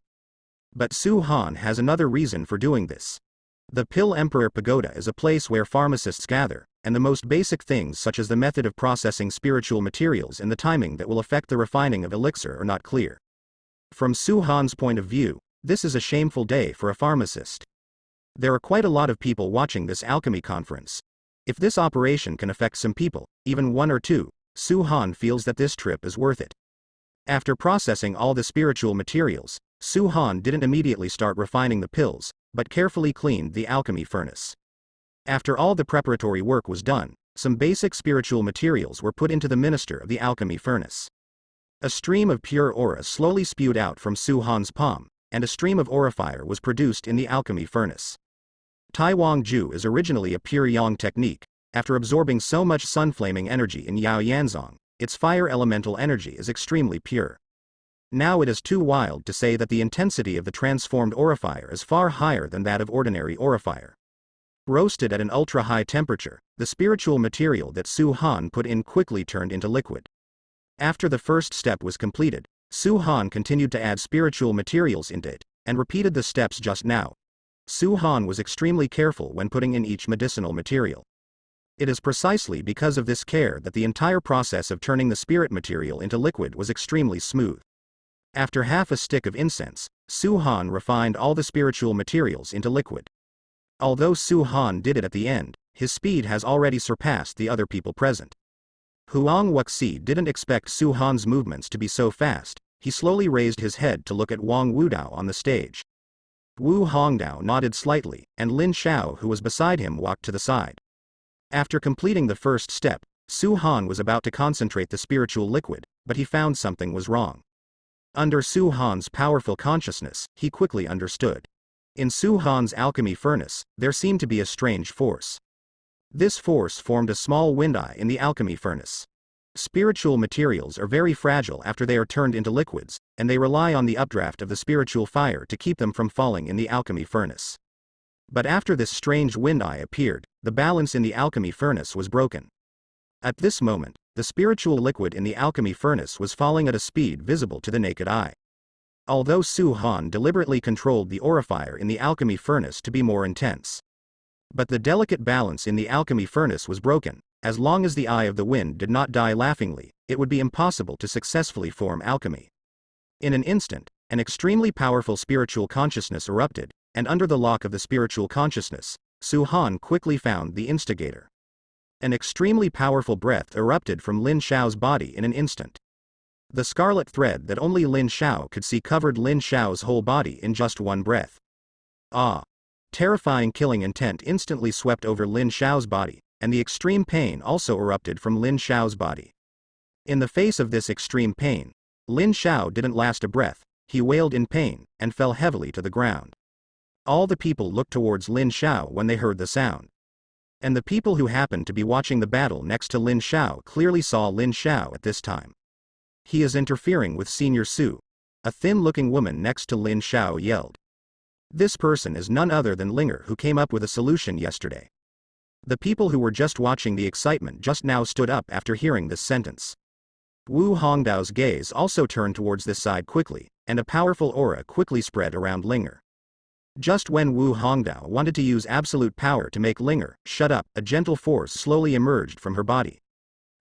But Su Han has another reason for doing this. The Pill Emperor Pagoda is a place where pharmacists gather, and the most basic things such as the method of processing spiritual materials and the timing that will affect the refining of elixir are not clear. From Su Han's point of view, this is a shameful day for a pharmacist. There are quite a lot of people watching this alchemy conference. If this operation can affect some people, even one or two, Su Han feels that this trip is worth it. After processing all the spiritual materials, Su Han didn't immediately start refining the pills, but carefully cleaned the alchemy furnace. After all the preparatory work was done, some basic spiritual materials were put into the minister of the alchemy furnace. A stream of pure aura slowly spewed out from Su Han's palm, and a stream of aura fire was produced in the alchemy furnace. Taiwang Ju is originally a pure yang technique. After absorbing so much sun-flaming energy in Yao Yanzong, its fire elemental energy is extremely pure. Now it is too wild to say that the intensity of the transformed aura fire is far higher than that of ordinary aura fire. Roasted at an ultra-high temperature, the spiritual material that Su Han put in quickly turned into liquid. After the first step was completed, Su Han continued to add spiritual materials into it, and repeated the steps just now. Su Han was extremely careful when putting in each medicinal material. It is precisely because of this care that the entire process of turning the spirit material into liquid was extremely smooth. After half a stick of incense, Su Han refined all the spiritual materials into liquid. Although Su Han did it at the end, his speed has already surpassed the other people present. Huang Wuxi didn't expect Su Han's movements to be so fast. He slowly raised his head to look at Wang Wudao on the stage. Wu Hongdao nodded slightly, and Lin Xiao who was beside him walked to the side. After completing the first step, Su Han was about to concentrate the spiritual liquid, but he found something was wrong. Under Su Han's powerful consciousness, he quickly understood. In Su Han's alchemy furnace, there seemed to be a strange force. This force formed a small wind eye in the alchemy furnace. Spiritual materials are very fragile after they are turned into liquids, and they rely on the updraft of the spiritual fire to keep them from falling in the alchemy furnace. But after this strange wind eye appeared, the balance in the alchemy furnace was broken. At this moment, the spiritual liquid in the alchemy furnace was falling at a speed visible to the naked eye. Although Su Han deliberately controlled the aurifier in the alchemy furnace to be more intense. But the delicate balance in the alchemy furnace was broken. As long as the eye of the wind did not die laughingly, it would be impossible to successfully form alchemy. In an instant, an extremely powerful spiritual consciousness erupted, and under the lock of the spiritual consciousness, Su Han quickly found the instigator. An extremely powerful breath erupted from Lin Xiao's body in an instant. The scarlet thread that only Lin Xiao could see covered Lin Xiao's whole body in just one breath. Ah! Terrifying killing intent instantly swept over Lin Xiao's body, and the extreme pain also erupted from Lin Xiao's body. In the face of this extreme pain, Lin Xiao didn't last a breath, he wailed in pain, and fell heavily to the ground. All the people looked towards Lin Xiao when they heard the sound. And the people who happened to be watching the battle next to Lin Xiao clearly saw Lin Xiao at this time. He is interfering with Senior Su. A thin-looking woman next to Lin Xiao yelled. This person is none other than Linger, who came up with a solution yesterday. The people who were just watching the excitement just now stood up after hearing this sentence. Wu Hongdao's gaze also turned towards this side quickly, and a powerful aura quickly spread around Linger. Just when Wu Hongdao wanted to use absolute power to make Linger shut up, a gentle force slowly emerged from her body.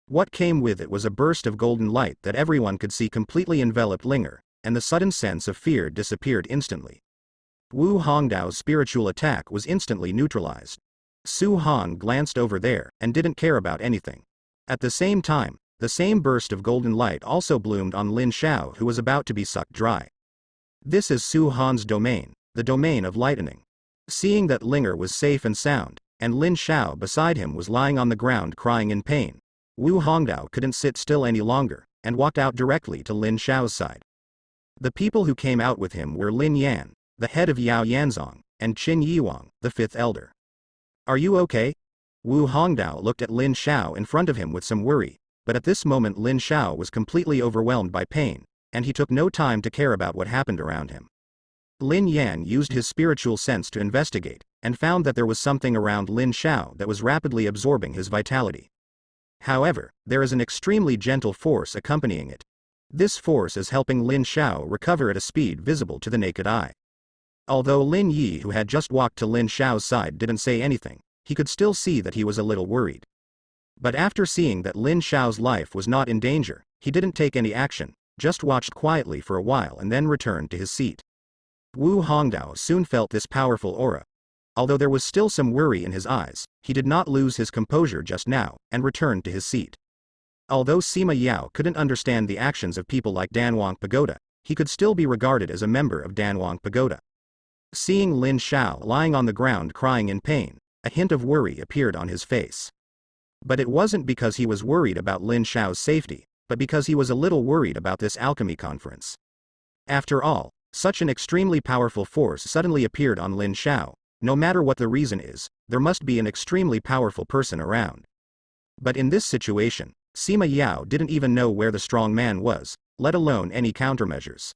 What came with it was a burst of golden light that everyone could see completely enveloped Linger, and the sudden sense of fear disappeared instantly. Wu Hongdao's spiritual attack was instantly neutralized. Su Han glanced over there, and didn't care about anything. At the same time, the same burst of golden light also bloomed on Lin Xiao, who was about to be sucked dry. This is Su Han's domain, the domain of lightning. Seeing that Linger was safe and sound, and Lin Xiao beside him was lying on the ground crying in pain, Wu Hongdao couldn't sit still any longer, and walked out directly to Lin Xiao's side. The people who came out with him were Lin Yan, the head of Yao Yanzong, and Qin Yiwang, the fifth elder. Are you okay? Wu Hongdao looked at Lin Xiao in front of him with some worry, but at this moment Lin Xiao was completely overwhelmed by pain, and he took no time to care about what happened around him. Lin Yan used his spiritual sense to investigate, and found that there was something around Lin Xiao that was rapidly absorbing his vitality. However, there is an extremely gentle force accompanying it. This force is helping Lin Xiao recover at a speed visible to the naked eye. Although Lin Yi, who had just walked to Lin Xiao's side, didn't say anything, he could still see that he was a little worried. But after seeing that Lin Xiao's life was not in danger, he didn't take any action, just watched quietly for a while and then returned to his seat. Wu Hongdao soon felt this powerful aura. Although there was still some worry in his eyes, he did not lose his composure just now, and returned to his seat. Although Sima Yao couldn't understand the actions of people like Danwang Pagoda, he could still be regarded as a member of Danwang Pagoda. Seeing Lin Xiao lying on the ground crying in pain, a hint of worry appeared on his face. But it wasn't because he was worried about Lin Xiao's safety, but because he was a little worried about this alchemy conference. After all, such an extremely powerful force suddenly appeared on Lin Xiao. No matter what the reason is, there must be an extremely powerful person around. But in this situation, Sima Yao didn't even know where the strong man was, let alone any countermeasures.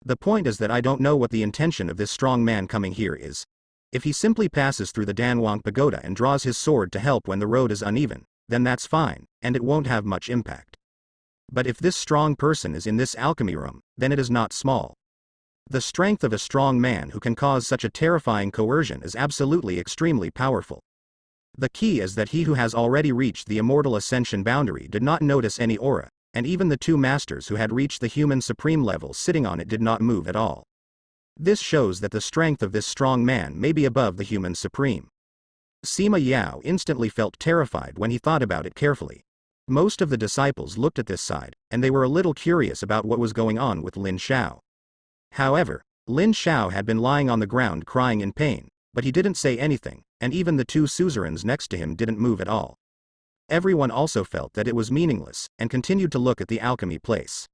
The point is that I don't know what the intention of this strong man coming here is. If he simply passes through the Danwang Pagoda and draws his sword to help when the road is uneven, then that's fine, and it won't have much impact. But if this strong person is in this alchemy room, then it is not small. The strength of a strong man who can cause such a terrifying coercion is absolutely extremely powerful. The key is that he who has already reached the immortal ascension boundary did not notice any aura, and even the two masters who had reached the human supreme level sitting on it did not move at all. This shows that the strength of this strong man may be above the human supreme. Sima Yao instantly felt terrified when he thought about it carefully. Most of the disciples looked at this side, and they were a little curious about what was going on with Lin Xiao. However, Lin Xiao had been lying on the ground crying in pain, but he didn't say anything, and even the two suzerains next to him didn't move at all. Everyone also felt that it was meaningless, and continued to look at the alchemy place.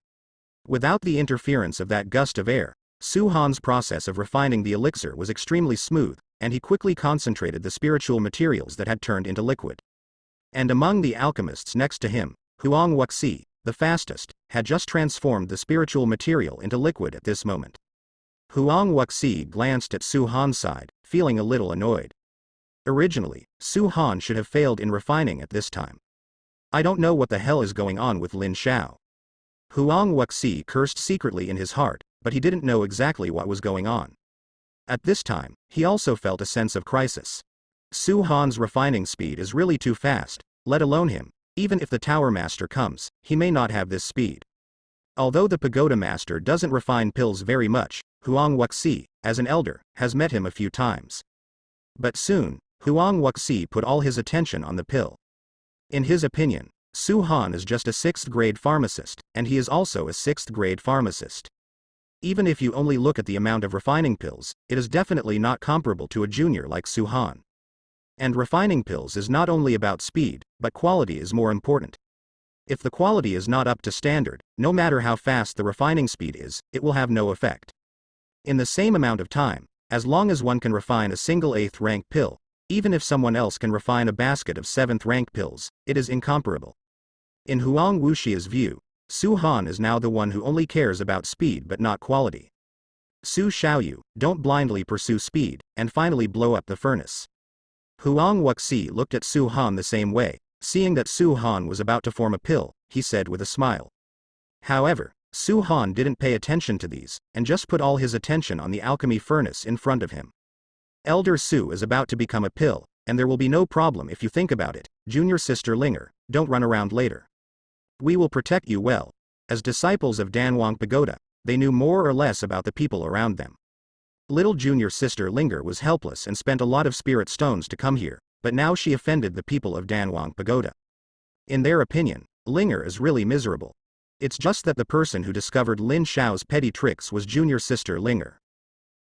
Without the interference of that gust of air, Su Han's process of refining the elixir was extremely smooth, and he quickly concentrated the spiritual materials that had turned into liquid. And among the alchemists next to him, Huang Wuxi, the fastest, had just transformed the spiritual material into liquid at this moment. Huang Wuxi glanced at Su Han's side, feeling a little annoyed. Originally, Su Han should have failed in refining at this time. I don't know what the hell is going on with Lin Xiao. Huang Wuxi cursed secretly in his heart, but he didn't know exactly what was going on. At this time, he also felt a sense of crisis. Su Han's refining speed is really too fast, let alone him. Even if the Tower Master comes, he may not have this speed. Although the Pagoda Master doesn't refine pills very much, Huang Wuxi, as an elder, has met him a few times. But soon, Huang Wuxi put all his attention on the pill. In his opinion, Su Han is just a 6th grade pharmacist, and he is also a 6th grade pharmacist. Even if you only look at the amount of refining pills, it is definitely not comparable to a junior like Su Han. And refining pills is not only about speed, but quality is more important. If the quality is not up to standard, no matter how fast the refining speed is, it will have no effect. In the same amount of time, as long as one can refine a single 8th rank pill, even if someone else can refine a basket of 7th rank pills, it is incomparable. In Huang Wuxi's view, Su Han is now the one who only cares about speed but not quality. Su Xiaoyu, don't blindly pursue speed, and finally blow up the furnace. Huang Wuxi looked at Su Han the same way. Seeing that Su Han was about to form a pill, he said with a smile. However, Su Han didn't pay attention to these, and just put all his attention on the alchemy furnace in front of him. Elder Su is about to become a pill, and there will be no problem if you think about it. Junior Sister Linger, don't run around later. We will protect you well. As disciples of Danwang Pagoda, they knew more or less about the people around them. Little Junior Sister Linger was helpless and spent a lot of spirit stones to come here, but now she offended the people of Danwang Pagoda. In their opinion, Linger is really miserable. It's just that the person who discovered Lin Xiao's petty tricks was Junior Sister Linger.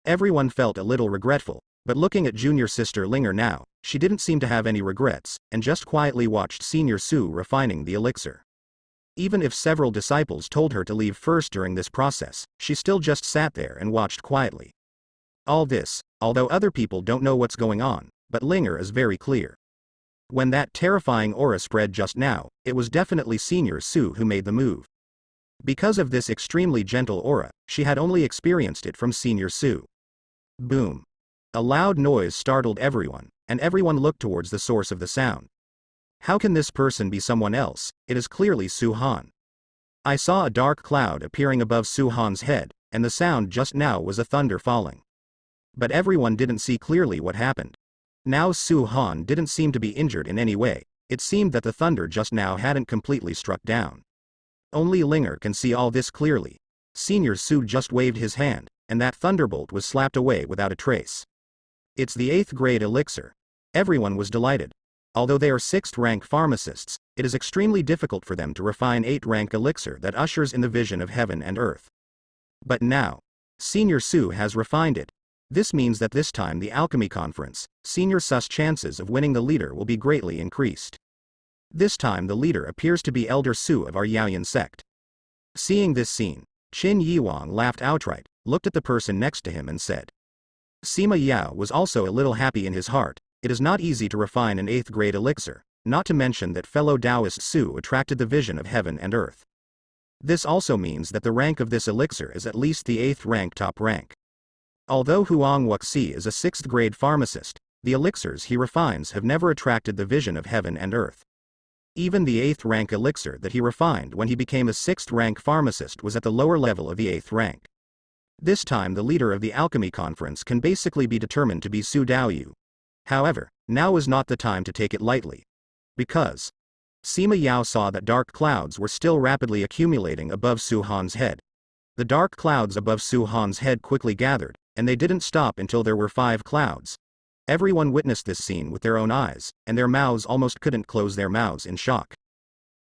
Everyone felt a little regretful, but looking at Junior Sister Linger now, she didn't seem to have any regrets, and just quietly watched Senior Su refining the elixir. Even if several disciples told her to leave first during this process, she still just sat there and watched quietly. All this, although other people don't know what's going on, but Linger is very clear. When that terrifying aura spread just now, it was definitely Senior Su who made the move. Because of this extremely gentle aura, she had only experienced it from Senior Su. Boom. A loud noise startled everyone, and everyone looked towards the source of the sound. How can this person be someone else? It is clearly Su Han. I saw a dark cloud appearing above Su Han's head, and the sound just now was a thunder falling. But everyone didn't see clearly what happened. Now Su Han didn't seem to be injured in any way. It seemed that the thunder just now hadn't completely struck down. Only Linger can see all this clearly. Senior Su just waved his hand, and that thunderbolt was slapped away without a trace. It's the 8th grade elixir. Everyone was delighted. Although they are 6th rank pharmacists, it is extremely difficult for them to refine 8th rank elixir that ushers in the vision of heaven and earth. But now, Senior Su has refined it. This means that this time the alchemy conference, Senior Su's chances of winning the leader will be greatly increased. This time the leader appears to be Elder Su of our Yaoyan sect. Seeing this scene, Qin Yiwang laughed outright, looked at the person next to him and said. Sima Yao was also a little happy in his heart. It is not easy to refine an 8th grade elixir, not to mention that fellow Taoist Su attracted the vision of heaven and earth. This also means that the rank of this elixir is at least the 8th rank top rank. Although Huang Wuxi is a 6th grade pharmacist, the elixirs he refines have never attracted the vision of heaven and earth. Even the 8th rank elixir that he refined when he became a 6th rank pharmacist was at the lower level of the 8th rank. This time the leader of the alchemy conference can basically be determined to be Su Daoyu. However, now is not the time to take it lightly. Because Sima Yao saw that dark clouds were still rapidly accumulating above Su Han's head. The dark clouds above Su Han's head quickly gathered, and they didn't stop until there were 5 clouds. Everyone witnessed this scene with their own eyes, and their mouths almost couldn't close their mouths in shock.